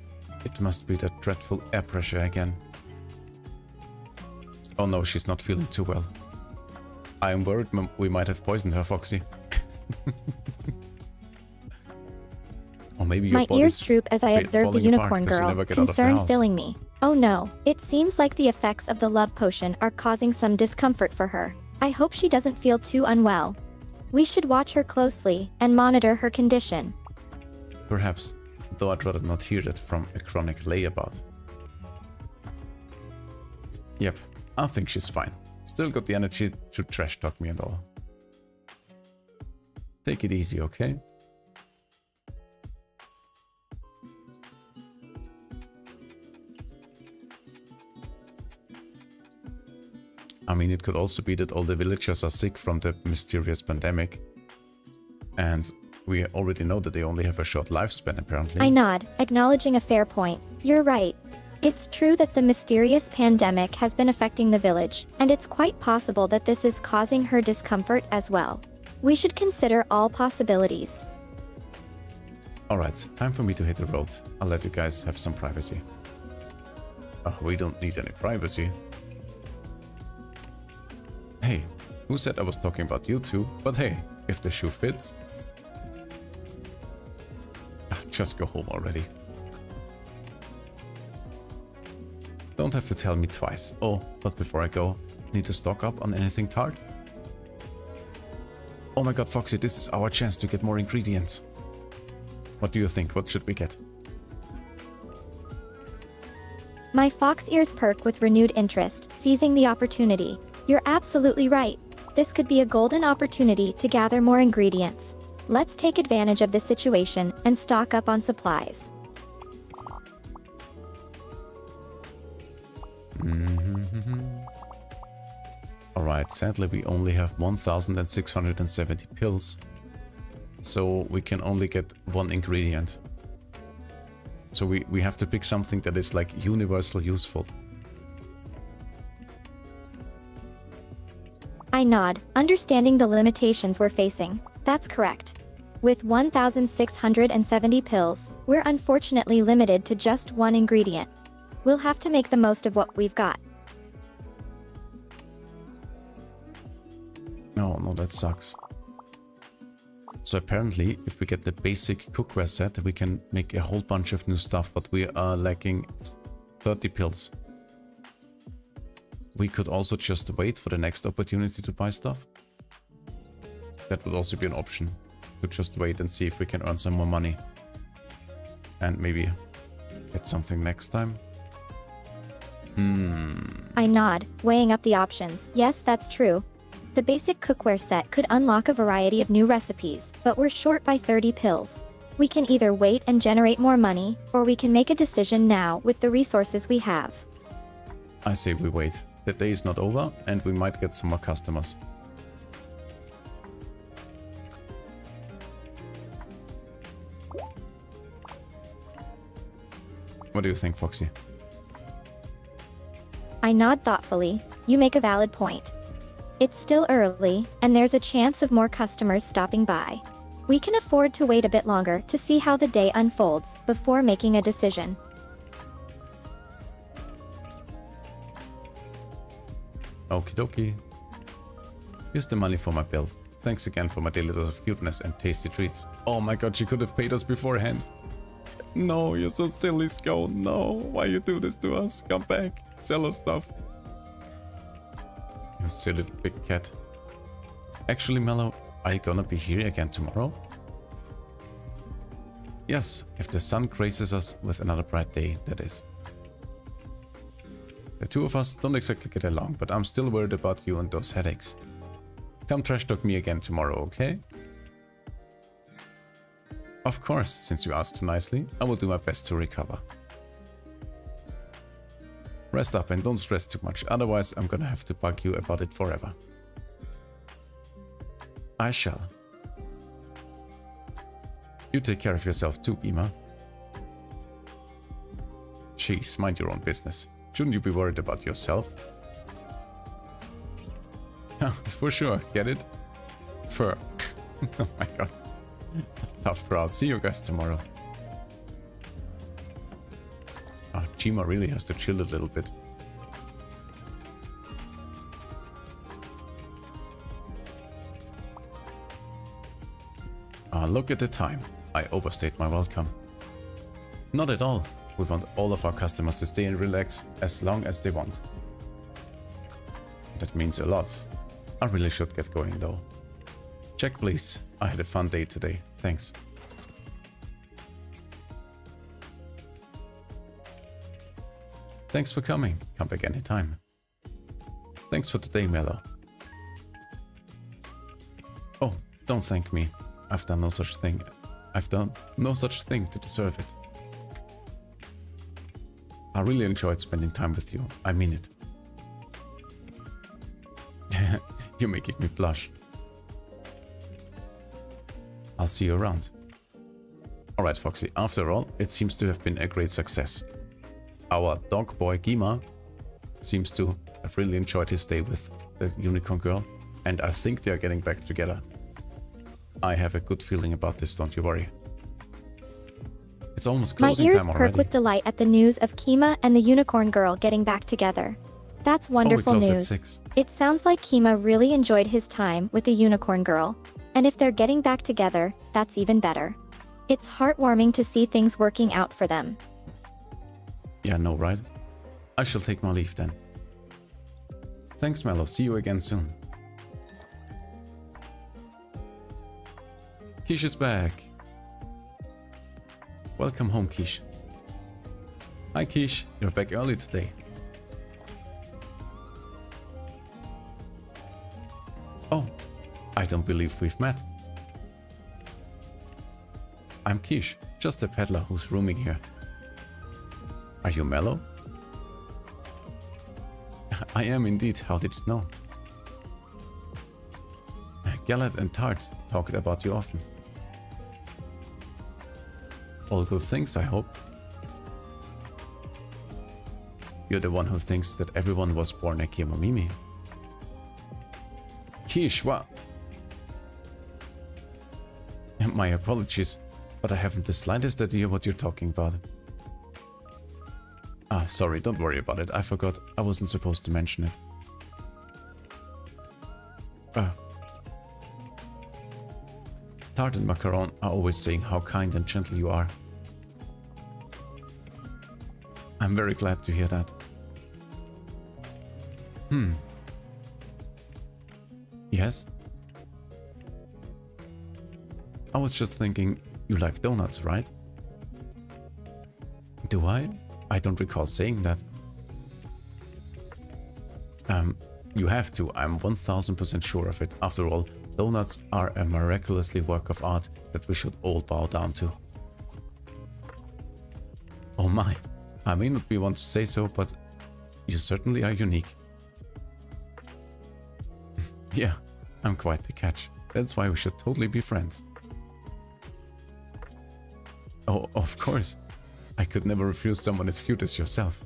It must be that dreadful air pressure again. Oh no, she's not feeling too well. I am worried we might have poisoned her, Foxy. Or maybe your My ears droop as I observe the unicorn girl, concern filling me. Oh no, it seems like the effects of the love potion are causing some discomfort for her. I hope she doesn't feel too unwell. We should watch her closely and monitor her condition. Perhaps, though I'd rather not hear that from a chronic layabout. Yep, I think she's fine. Still got the energy to trash talk me and all. Take it easy, okay? I mean, it could also be that all the villagers are sick from the mysterious pandemic. And we already know that they only have a short lifespan, apparently. I nod, acknowledging a fair point. You're right. It's true that the mysterious pandemic has been affecting the village, and it's quite possible that this is causing her discomfort as well. We should consider all possibilities. Alright, time for me to hit the road. I'll let you guys have some privacy. Oh, we don't need any privacy. Hey, who said I was talking about you two? But hey, if the shoe fits... just go home already. Don't have to tell me twice. Oh, but before I go, need to stock up on anything tart? Oh my god, Foxy, this is our chance to get more ingredients. What do you think? What should we get? My fox ears perk with renewed interest, seizing the opportunity. You're absolutely right. This could be a golden opportunity to gather more ingredients. Let's take advantage of this situation and stock up on supplies. Alright, sadly we only have 1,670 pills. So we can only get one ingredient. So we have to pick something that is like universal useful. I nod, understanding the limitations we're facing. That's correct. With 1,670 pills, we're unfortunately limited to just one ingredient. We'll have to make the most of what we've got. No, that sucks. So apparently, if we get the basic cookware set, we can make a whole bunch of new stuff, but we are lacking 30 pills. We could also just wait for the next opportunity to buy stuff. That would also be an option, to just wait and see if we can earn some more money. And maybe get something next time. I nod, weighing up the options. Yes, that's true. The basic cookware set could unlock a variety of new recipes, but we're short by 30 pills. We can either wait and generate more money, or we can make a decision now with the resources we have. I say we wait. The day is not over, and we might get some more customers. What do you think, Foxy? I nod thoughtfully. You make a valid point. It's still early, and there's a chance of more customers stopping by. We can afford to wait a bit longer to see how the day unfolds before making a decision. Okie dokie. Here's the money for my bill. Thanks again for my daily dose of cuteness and tasty treats. Oh my god, she could have paid us beforehand. No, you're so silly, Scone. No, why you do this to us? Come back. Sell us stuff. You silly little big cat. Actually, Mello, are you gonna be here again tomorrow? Yes, if the sun graces us with another bright day, that is. The two of us don't exactly get along, but I'm still worried about you and those headaches. Come trash talk me again tomorrow, okay? Of course, since you asked so nicely, I will do my best to recover. Rest up and don't stress too much, otherwise I'm gonna have to bug you about it forever. I shall. You take care of yourself too, Beamer. Jeez, mind your own business. Shouldn't you be worried about yourself? For sure, get it? Fur. Oh my god. Tough crowd. See you guys tomorrow. Chima really has to chill a little bit. Look at the time. I overstayed my welcome. Not at all. We want all of our customers to stay and relax as long as they want. That means a lot. I really should get going though. Check please. I had a fun day today. Thanks. Thanks for coming. Come back anytime. Thanks for today, Mello. Oh, don't thank me. I've done no such thing. I've done no such thing to deserve it. I really enjoyed spending time with you. I mean it. You're making me blush. I'll see you around. Alright, Foxy. After all, it seems to have been a great success. Our dog boy Gima seems to have really enjoyed his stay with the unicorn girl, and I think they are getting back together. I have a good feeling about this, don't you worry. It's almost My closing ears time perk already. with delight at the news of Kima and the unicorn girl getting back together. That's wonderful close at news. 6. It sounds like Kima really enjoyed his time with the unicorn girl. And if they're getting back together, that's even better. It's heartwarming to see things working out for them. Yeah, no, right? I shall take my leave then. Thanks, Mello. See you again soon. Kish is back. Welcome home, Kish. Hi, Kish. You're back early today. Oh, I don't believe we've met. I'm Kish, just a peddler who's rooming here. Are you Mello? I am indeed, how did you know? Galad and Tart talked about you often. All good things, I hope. You're the one who thinks that everyone was born a Kemomimi. Kish, what? My apologies, but I haven't the slightest idea what you're talking about. Ah, sorry, don't worry about it. I forgot. I wasn't supposed to mention it. Tart and Macaron are always saying how kind and gentle you are. I'm very glad to hear that. Yes? I was just thinking, you like donuts, right? Do I? I don't recall saying that. You have to, I'm 1000% sure of it. After all, donuts are a miraculously work of art that we should all bow down to. Oh my, I may not be one to say so, but you certainly are unique. Yeah, I'm quite the catch. That's why we should totally be friends. Oh, of course. I could never refuse someone as cute as yourself.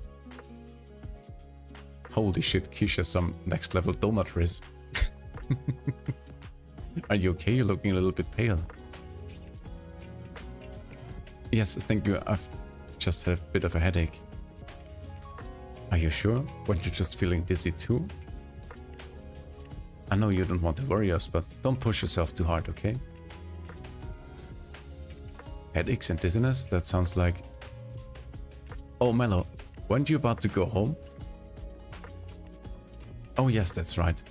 Holy shit, Kish has some next level donut riz. Are you okay? You're looking a little bit pale. Yes, thank you. I've just had a bit of a headache. Are you sure? Weren't you just feeling dizzy too? I know you don't want to worry us, but don't push yourself too hard, okay? Headaches and dizziness? That sounds like... Oh, Mello, weren't you about to go home? Oh yes, that's right.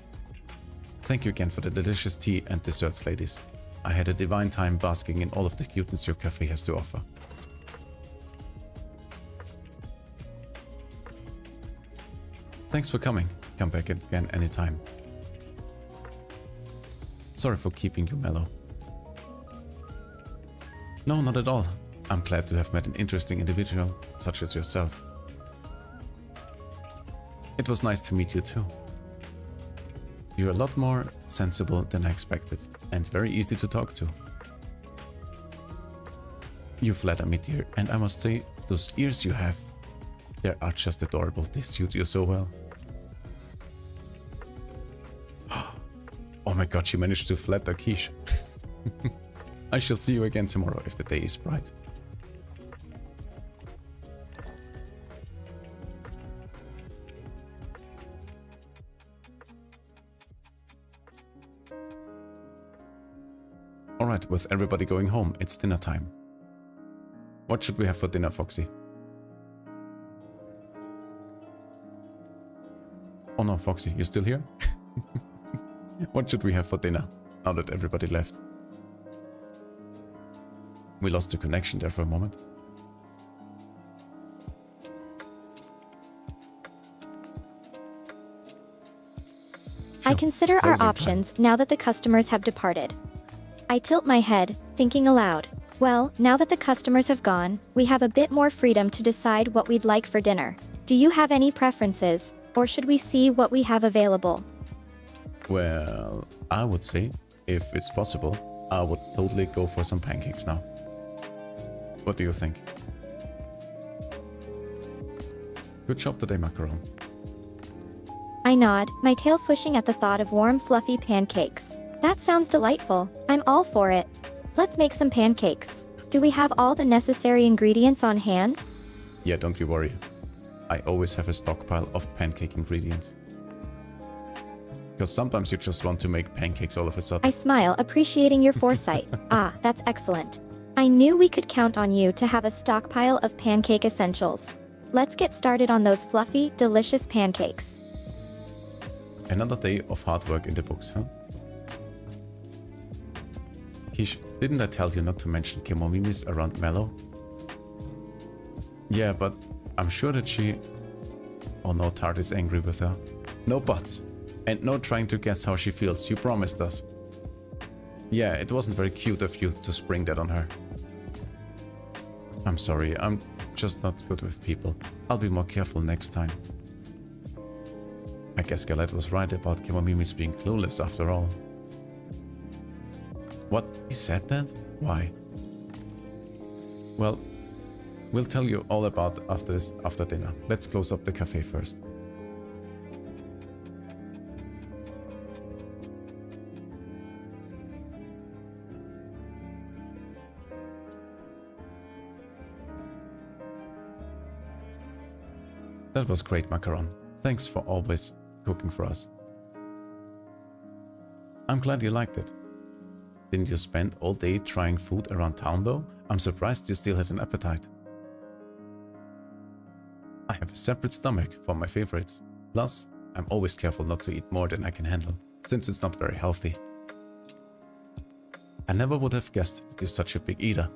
Thank you again for the delicious tea and desserts, ladies. I had a divine time basking in all of the cuteness your cafe has to offer. Thanks for coming. Come back again anytime. Sorry for keeping you mellow. No, not at all. I'm glad to have met an interesting individual such as yourself. It was nice to meet you too. You're a lot more sensible than I expected, and very easy to talk to. You flatter me, dear, and I must say, those ears you have, they are just adorable. They suit you so well. Oh my god, she managed to flatter Kish. I shall see you again tomorrow if the day is bright. Alright, with everybody going home, it's dinner time. What should we have for dinner, Foxy? Oh no, Foxy, you still here? What should we have for dinner, now that everybody left? We lost the connection there for a moment. I consider our options now that the customers have departed. I tilt my head, thinking aloud. Well, now that the customers have gone, we have a bit more freedom to decide what we'd like for dinner. Do you have any preferences, or should we see what we have available? Well, I would say, if it's possible, I would totally go for some pancakes now. What do you think? Good job today, Macaron. I nod, my tail swishing at the thought of warm, fluffy pancakes. That sounds delightful. I'm all for it. Let's make some pancakes. Do we have all the necessary ingredients on hand? Yeah, don't you worry. I always have a stockpile of pancake ingredients. Because sometimes you just want to make pancakes all of a sudden. I smile, appreciating your foresight. Ah, that's excellent. I knew we could count on you to have a stockpile of pancake essentials. Let's get started on those fluffy, delicious pancakes. Another day of hard work in the books, huh? Kish, didn't I tell you not to mention Kemono around Mellow? Yeah, but I'm sure that she... Oh no, Tart is angry with her. No buts. And no trying to guess how she feels, you promised us. Yeah, it wasn't very cute of you to spring that on her. I'm sorry, I'm just not good with people. I'll be more careful next time. I guess Galette was right about Kemono being clueless after all. What? He said that? Why? Well, we'll tell you all about after dinner. Let's close up the cafe first. That was great, Macaron. Thanks for always cooking for us. I'm glad you liked it. Didn't you spend all day trying food around town though? I'm surprised you still had an appetite. I have a separate stomach for my favorites. Plus, I'm always careful not to eat more than I can handle, since it's not very healthy. I never would have guessed that you're such a big eater.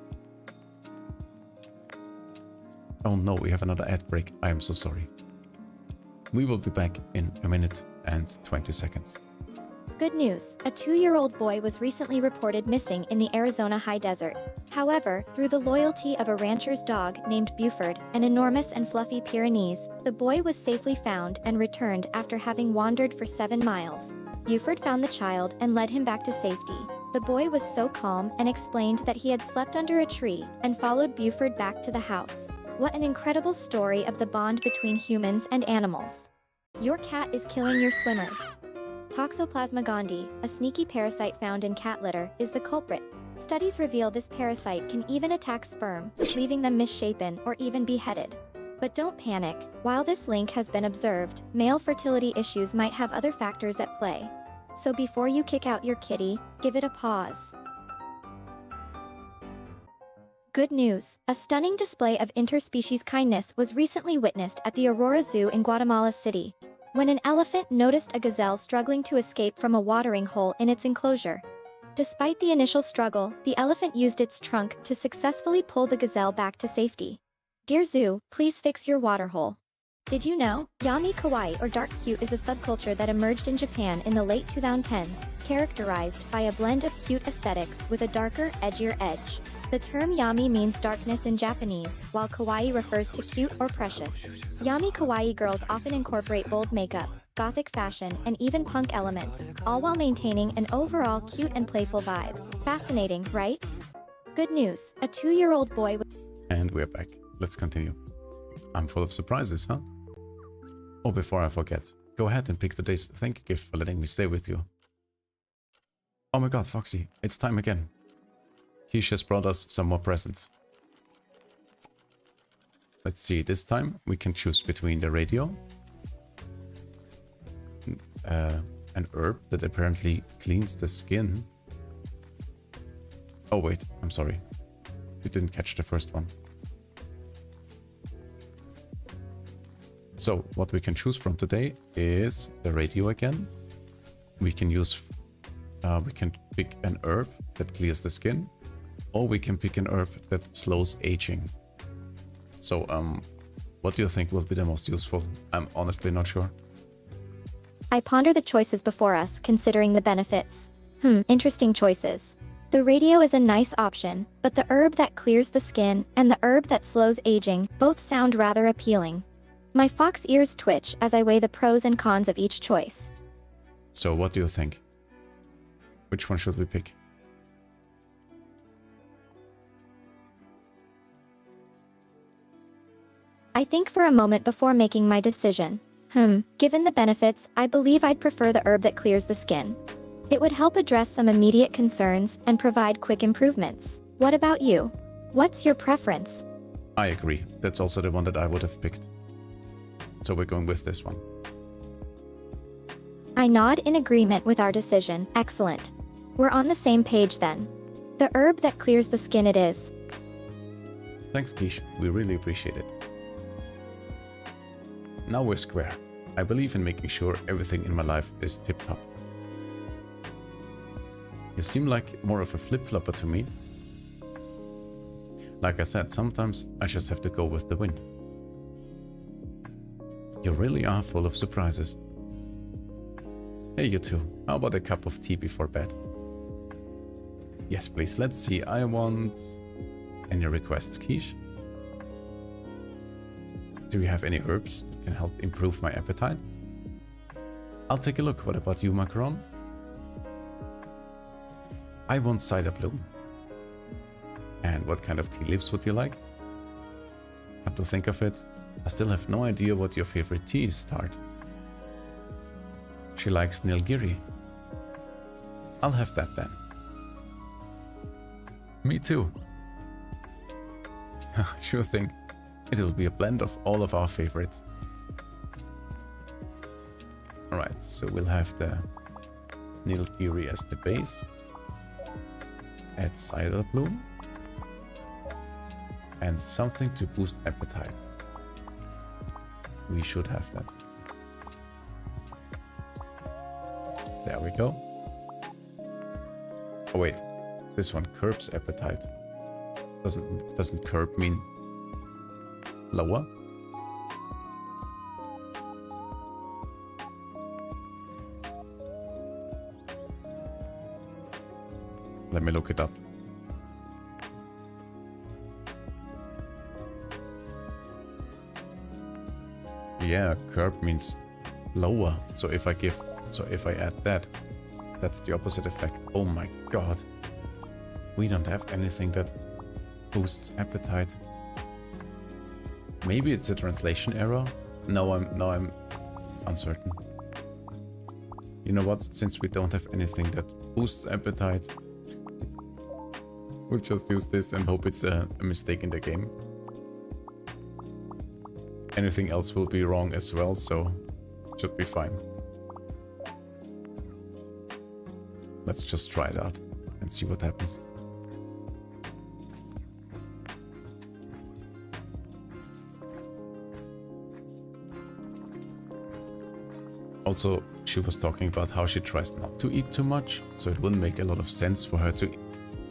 Oh no, we have another ad break. I am so sorry. We will be back in a minute and 20 seconds. Good news, a 2-year-old boy was recently reported missing in the Arizona high desert. However, through the loyalty of a rancher's dog named Buford, an enormous and fluffy Pyrenees, the boy was safely found and returned after having wandered for 7 miles. Buford found the child and led him back to safety. The boy was so calm and explained that he had slept under a tree and followed Buford back to the house. What an incredible story of the bond between humans and animals. Your cat is killing your swimmers. Toxoplasma gondii, a sneaky parasite found in cat litter, is the culprit. Studies reveal this parasite can even attack sperm, leaving them misshapen or even beheaded. But don't panic. While this link has been observed, male fertility issues might have other factors at play. So before you kick out your kitty, give it a pause. Good news! A stunning display of interspecies kindness was recently witnessed at the Aurora Zoo in Guatemala City, when an elephant noticed a gazelle struggling to escape from a watering hole in its enclosure. Despite the initial struggle, the elephant used its trunk to successfully pull the gazelle back to safety. Dear Zoo, please fix your water hole. Did you know? Yami kawaii or dark cute is a subculture that emerged in Japan in the late 2010s, characterized by a blend of cute aesthetics with a darker, edgier edge. The term yami means darkness in Japanese, while kawaii refers to cute or precious. Yami kawaii girls often incorporate bold makeup, gothic fashion, and even punk elements, all while maintaining an overall cute and playful vibe. Fascinating, right? Good news, a 2-year-old boy... And we're back. Let's continue. I'm full of surprises, huh? Oh, before I forget, go ahead and pick today's thank you gift for letting me stay with you. Oh my god, Foxy, it's time again. Kish has brought us some more presents. Let's see, this time we can choose between the radio, an herb that apparently cleans the skin. Oh wait, I'm sorry. You didn't catch the first one. So, what we can choose from today is the radio again. We can we can pick an herb that clears the skin, or we can pick an herb that slows aging. So, what do you think will be the most useful? I'm honestly not sure. I ponder the choices before us, considering the benefits. Interesting choices. The radio is a nice option, but the herb that clears the skin and the herb that slows aging both sound rather appealing. My fox ears twitch as I weigh the pros and cons of each choice. So what do you think? Which one should we pick? I think for a moment before making my decision. Given the benefits, I believe I'd prefer the herb that clears the skin. It would help address some immediate concerns and provide quick improvements. What about you? What's your preference? I agree. That's also the one that I would have picked. So we're going with this one. I nod in agreement with our decision. Excellent. We're on the same page then. The herb that clears the skin it is. Thanks, Quiche. We really appreciate it. Now we're square. I believe in making sure everything in my life is tip-top. You seem like more of a flip-flopper to me. Like I said, sometimes I just have to go with the wind. You really are full of surprises. Hey, you two. How about a cup of tea before bed? Yes, please. Let's see. I want... Any requests, Quiche? Do you have any herbs that can help improve my appetite? I'll take a look. What about you, Macaron? I want cider bloom. And what kind of tea leaves would you like? Come to think of it, I still have no idea what your favorite tea is, Tart. She likes Nilgiri. I'll have that then. Me too. Sure thing. It will be a blend of all of our favorites. Alright, so we'll have the Nilgiri as the base. Add cider bloom. And something to boost appetite. We should have that. There we go. Oh wait, this one curbs appetite. Doesn't curb mean lower? Let me look it up. Yeah, curb means lower. So if I add that, that's the opposite effect. Oh my god. We don't have anything that boosts appetite. Maybe it's a translation error. No, I'm uncertain. You know what? Since we don't have anything that boosts appetite, we'll just use this and hope it's a mistake in the game. Anything else will be wrong as well, so should be fine. Let's just try it out and see what happens. Also, she was talking about how she tries not to eat too much, so it wouldn't make a lot of sense for her to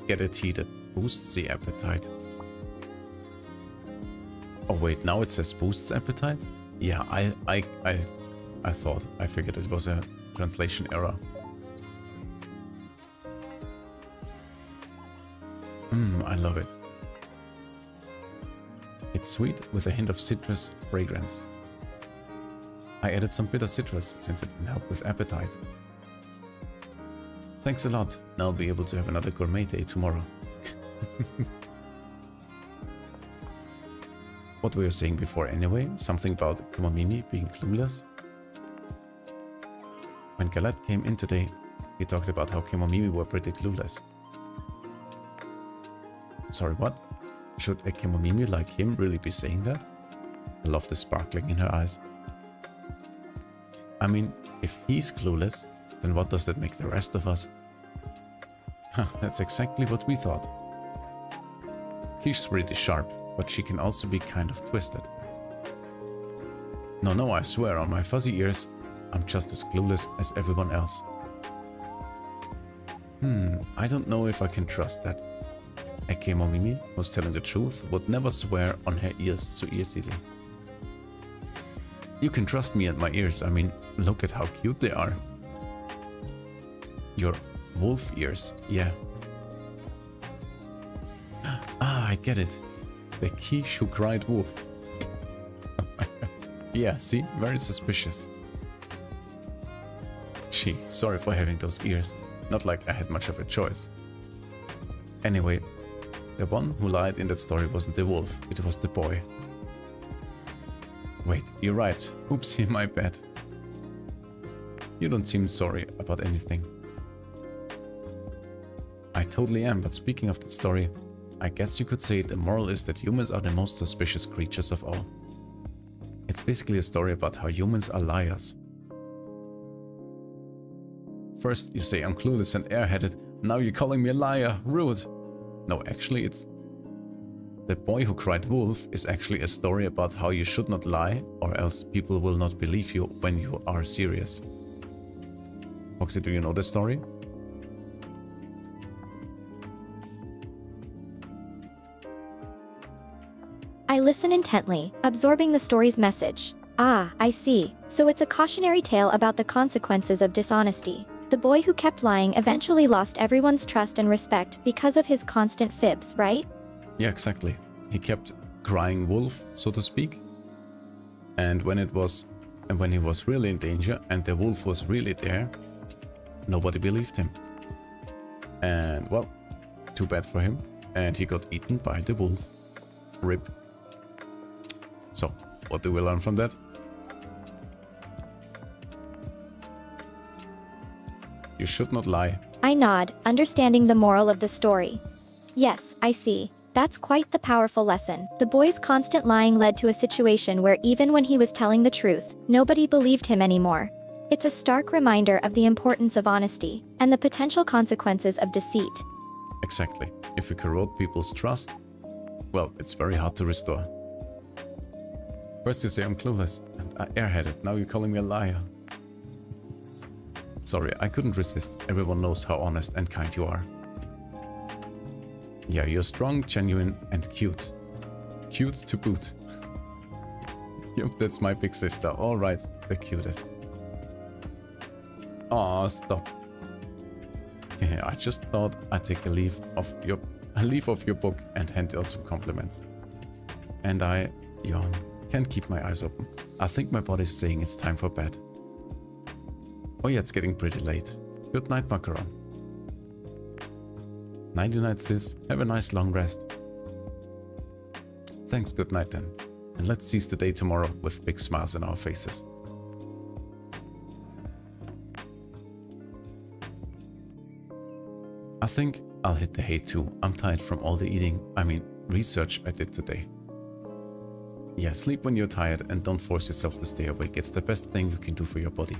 get a tea that boosts the appetite. Oh wait, now it says boosts appetite? Yeah, I figured it was a translation error. I love it. It's sweet with a hint of citrus fragrance. I added some bitter citrus since it can help with appetite. Thanks a lot. Now I'll be able to have another gourmet day tomorrow. What were you saying before anyway? Something about Kemono being clueless? When Galette came in today, he talked about how Kemono were pretty clueless. Sorry, what? Should a Kemono like him really be saying that? I love the sparkling in her eyes. I mean, if he's clueless, then what does that make the rest of us? That's exactly what we thought. She's really sharp, but she can also be kind of twisted. No, I swear on my fuzzy ears, I'm just as clueless as everyone else. I don't know if I can trust that. A Kemono who's telling the truth would never swear on her ears so easily. You can trust me and my ears, I mean, look at how cute they are. Your wolf ears, yeah. Ah, I get it. The quiche who cried wolf. Yeah, see? Very suspicious. Gee, sorry for having those ears. Not like I had much of a choice. Anyway, the one who lied in that story wasn't the wolf, it was the boy. Wait, you're right. Oopsie, my bad. You don't seem sorry about anything. I totally am, but speaking of that story, I guess you could say the moral is that humans are the most suspicious creatures of all. It's basically a story about how humans are liars. First you say I'm clueless and airheaded, now you're calling me a liar, rude. No, actually it's... The Boy Who Cried Wolf is actually a story about how you should not lie, or else people will not believe you when you are serious. Foxy, do you know the story? I listen intently, absorbing the story's message. Ah, I see. So it's a cautionary tale about the consequences of dishonesty. The boy who kept lying eventually lost everyone's trust and respect because of his constant fibs, right? Yeah, exactly. He kept crying wolf, so to speak. And when he was really in danger and the wolf was really there, nobody believed him. And well, too bad for him. And he got eaten by the wolf. Rip. So, what do we learn from that? You should not lie. I nod, understanding the moral of the story. Yes, I see. That's quite the powerful lesson. The boy's constant lying led to a situation where even when he was telling the truth, nobody believed him anymore. It's a stark reminder of the importance of honesty and the potential consequences of deceit. Exactly. If you corrode people's trust, well, it's very hard to restore. First you say I'm clueless and airheaded, now you're calling me a liar. Sorry, I couldn't resist. Everyone knows how honest and kind you are. Yeah, you're strong, genuine, and cute. Cute to boot. Yep, that's my big sister. Alright, the cutest. Aw, stop. Yeah, I just thought I'd take a leaf of your book and hand out some compliments. And I yawn. Can't keep my eyes open. I think my body's saying it's time for bed. Oh yeah, it's getting pretty late. Good night, Macaron. Nighty night, sis. Have a nice long rest. Thanks, good night then. And let's seize the day tomorrow with big smiles on our faces. I think I'll hit the hay too. I'm tired from all the research I did today. Yeah, sleep when you're tired and don't force yourself to stay awake. It's the best thing you can do for your body.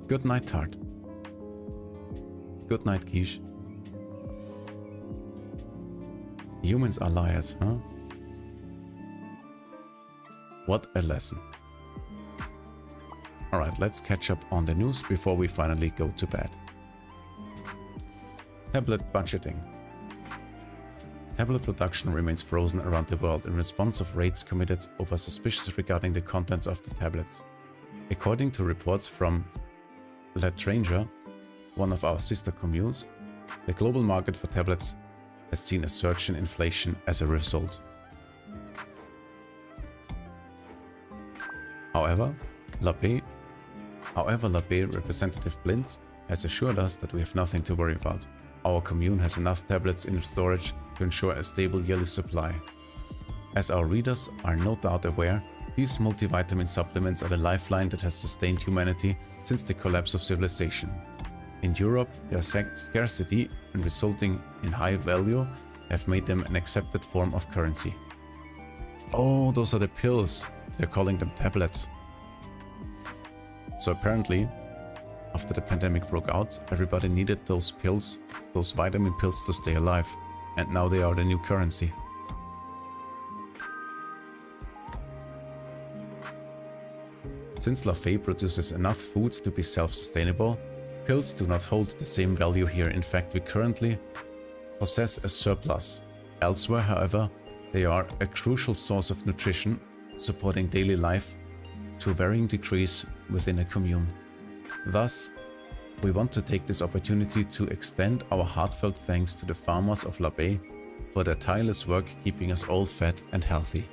Good night, Tart. Good night, Quiche. Humans are liars, huh? What a lesson. Alright, let's catch up on the news before we finally go to bed. Tablet budgeting. Tablet production remains frozen around the world in response of raids committed over suspicions regarding the contents of the tablets. According to reports from Latranger, one of our sister communes, the global market for tablets has seen a surge in inflation as a result. However, LaBay representative Blintz has assured us that we have nothing to worry about. Our commune has enough tablets in storage to ensure a stable yearly supply. As our readers are no doubt aware, these multivitamin supplements are the lifeline that has sustained humanity since the collapse of civilization. In Europe, their scarcity and resulting in high value have made them an accepted form of currency. Oh, those are the pills. They're calling them tablets. So apparently, after the pandemic broke out, everybody needed those pills, those vitamin pills to stay alive. And now they are the new currency. Since LaFay produces enough food to be self-sustainable, pills do not hold the same value here. In fact, we currently possess a surplus. Elsewhere, however, they are a crucial source of nutrition, supporting daily life to varying degrees within a commune. Thus, we want to take this opportunity to extend our heartfelt thanks to the farmers of LaBay for their tireless work keeping us all fed and healthy.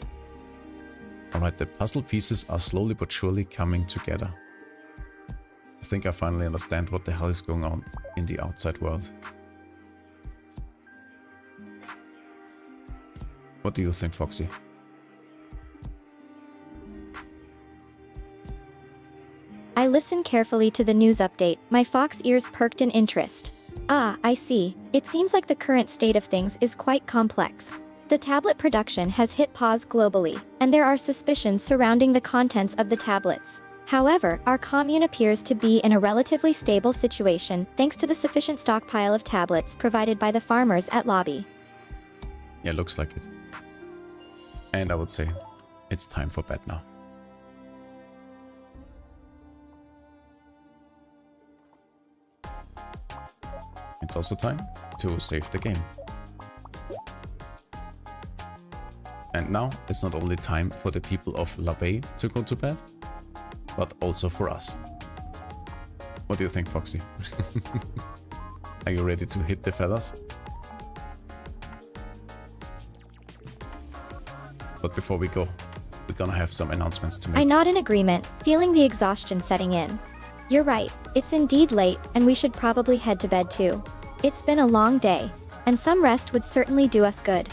Alright, the puzzle pieces are slowly but surely coming together. I think I finally understand what the hell is going on in the outside world. What do you think, Foxy? I listened carefully to the news update, my fox ears perked in interest. Ah, I see. It seems like the current state of things is quite complex. The tablet production has hit pause globally, and there are suspicions surrounding the contents of the tablets. However, our commune appears to be in a relatively stable situation thanks to the sufficient stockpile of tablets provided by the farmers at Lobby. Yeah, looks like it. And I would say it's time for bed now. It's also time to save the game. And now it's not only time for the people of La Bay to go to bed, but also for us. What do you think, Foxy? Are you ready to hit the feathers? But before we go, we're gonna have some announcements to I make. nod in agreement, feeling the exhaustion setting in. You're right, it's indeed late, and we should probably head to bed too. It's been a long day, and some rest would certainly do us good.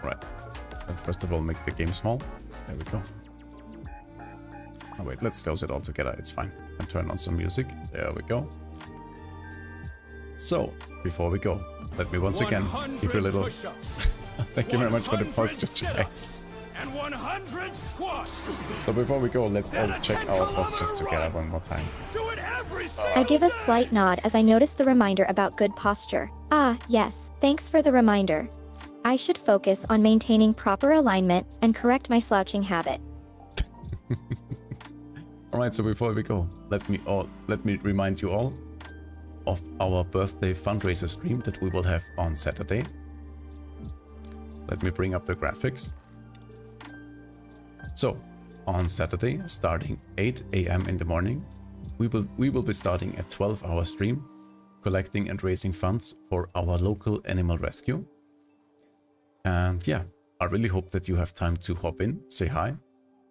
Right. And first of all, make the game small. There we go. Oh wait, let's close it all together. It's fine. And turn on some music. There we go. So, before we go, let me once again give you a little... Thank you very much for the posture check. And 100 squats. So before we go, let's all check our postures together one more time. Do it every I give a slight nod as I notice the reminder about good posture. Ah, yes, thanks for the reminder. I should focus on maintaining proper alignment and correct my slouching habit. Alright, so before we go, let me remind you all of our birthday fundraiser stream that we will have on Saturday. Let me bring up the graphics. So, on Saturday, starting 8 AM in the morning, we will be starting a 12-hour stream, collecting and raising funds for our local animal rescue. And yeah, I really hope that you have time to hop in, say hi,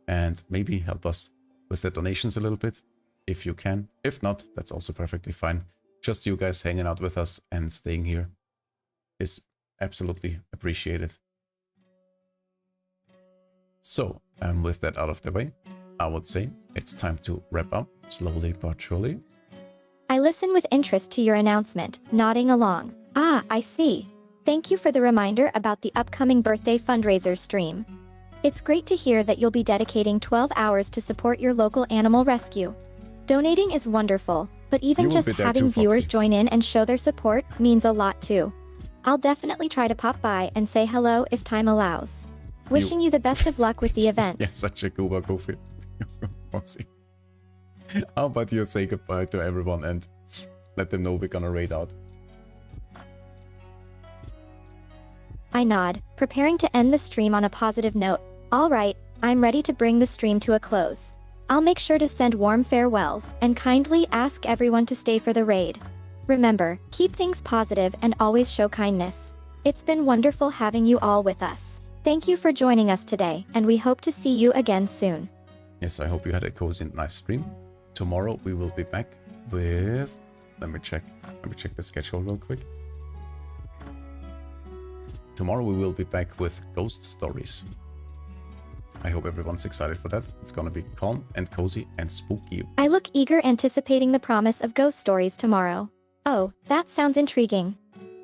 and maybe help us with the donations a little bit, if you can. If not, that's also perfectly fine. Just you guys hanging out with us and staying here is absolutely appreciated. So, with that out of the way, I would say it's time to wrap up, slowly but surely. I listen with interest to your announcement, nodding along. Ah, I see. Thank you for the reminder about the upcoming birthday fundraiser stream. It's great to hear that you'll be dedicating 12 hours to support your local animal rescue. Donating is wonderful, but even just having viewers join in and show their support means a lot too. I'll definitely try to pop by and say hello if time allows. Wishing you the best of luck with the event. Yeah, such a goober goofy. Foxy. How about you say goodbye to everyone and let them know we're gonna raid out? I nod, preparing to end the stream on a positive note. Alright, I'm ready to bring the stream to a close. I'll make sure to send warm farewells and kindly ask everyone to stay for the raid. Remember, keep things positive and always show kindness. It's been wonderful having you all with us. Thank you for joining us today, and we hope to see you again soon. Yes, I hope you had a cozy and nice stream. Tomorrow we will be back with... Let me check the schedule real quick. Tomorrow we will be back with ghost stories. I hope everyone's excited for that. It's gonna be calm and cozy and spooky. I look eager anticipating the promise of ghost stories tomorrow. Oh, that sounds intriguing.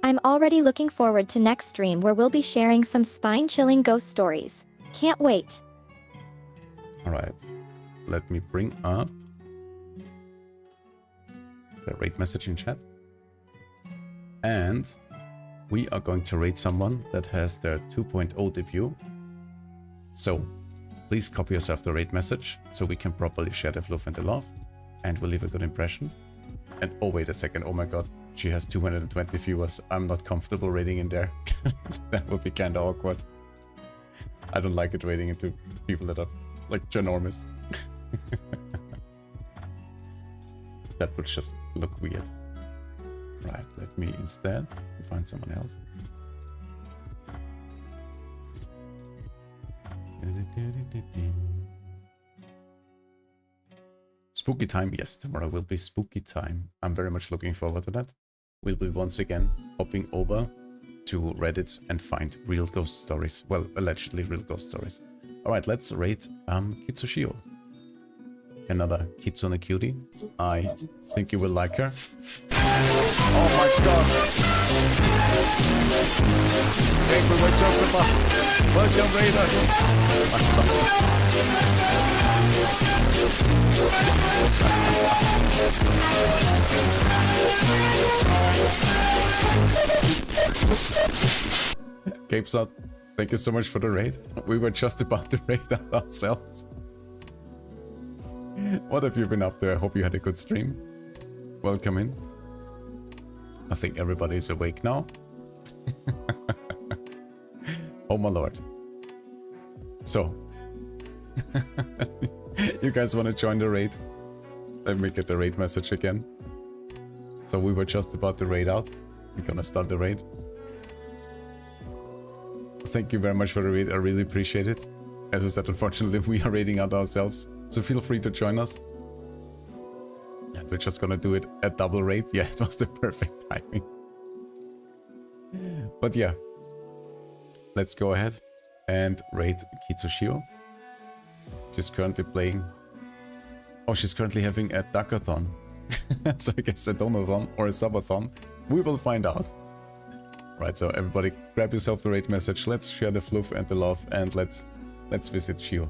I'm already looking forward to next stream where we'll be sharing some spine-chilling ghost stories. Can't wait. Alright, let me bring up the raid message in chat. And we are going to raid someone that has their 2.0 debut. So, please copy yourself the raid message so we can properly share the fluff and the love. And we'll leave a good impression. And oh wait a second, oh my god. She has 220 viewers. I'm not comfortable raiding in there. That would be kinda awkward. I don't like it raiding into people that are like ginormous. That would just look weird. Right, let me instead find someone else. Spooky time, yes, tomorrow will be spooky time. I'm very much looking forward to that. We'll be once again hopping over to Reddit and find real ghost stories. Well, allegedly real ghost stories. Alright, let's rate Kitsushio. another Kitsune cutie. I think you will like her. Oh my god! Thank you, watch out the butt! Welcome, Raiders! Cape Sod, thank you so much for the raid. We were just about to raid out ourselves. What have you been up to? I hope you had a good stream. Welcome in. I think everybody is awake now. Oh my lord. So, you guys want to join the raid? Let me get the raid message again. So we were just about to raid out. We're gonna start the raid. Thank you very much for the raid. I really appreciate it. As I said, unfortunately, we are raiding out ourselves. So feel free to join us. And we're just gonna do it at double raid. Yeah, it was the perfect timing. But yeah. Let's go ahead and raid Kitsushio. She's currently playing... Oh, she's currently having a duckathon. So I guess a donathon or a subathon. We will find out. Right, so everybody grab yourself the raid message. Let's share the fluff and the love and let's visit Shio.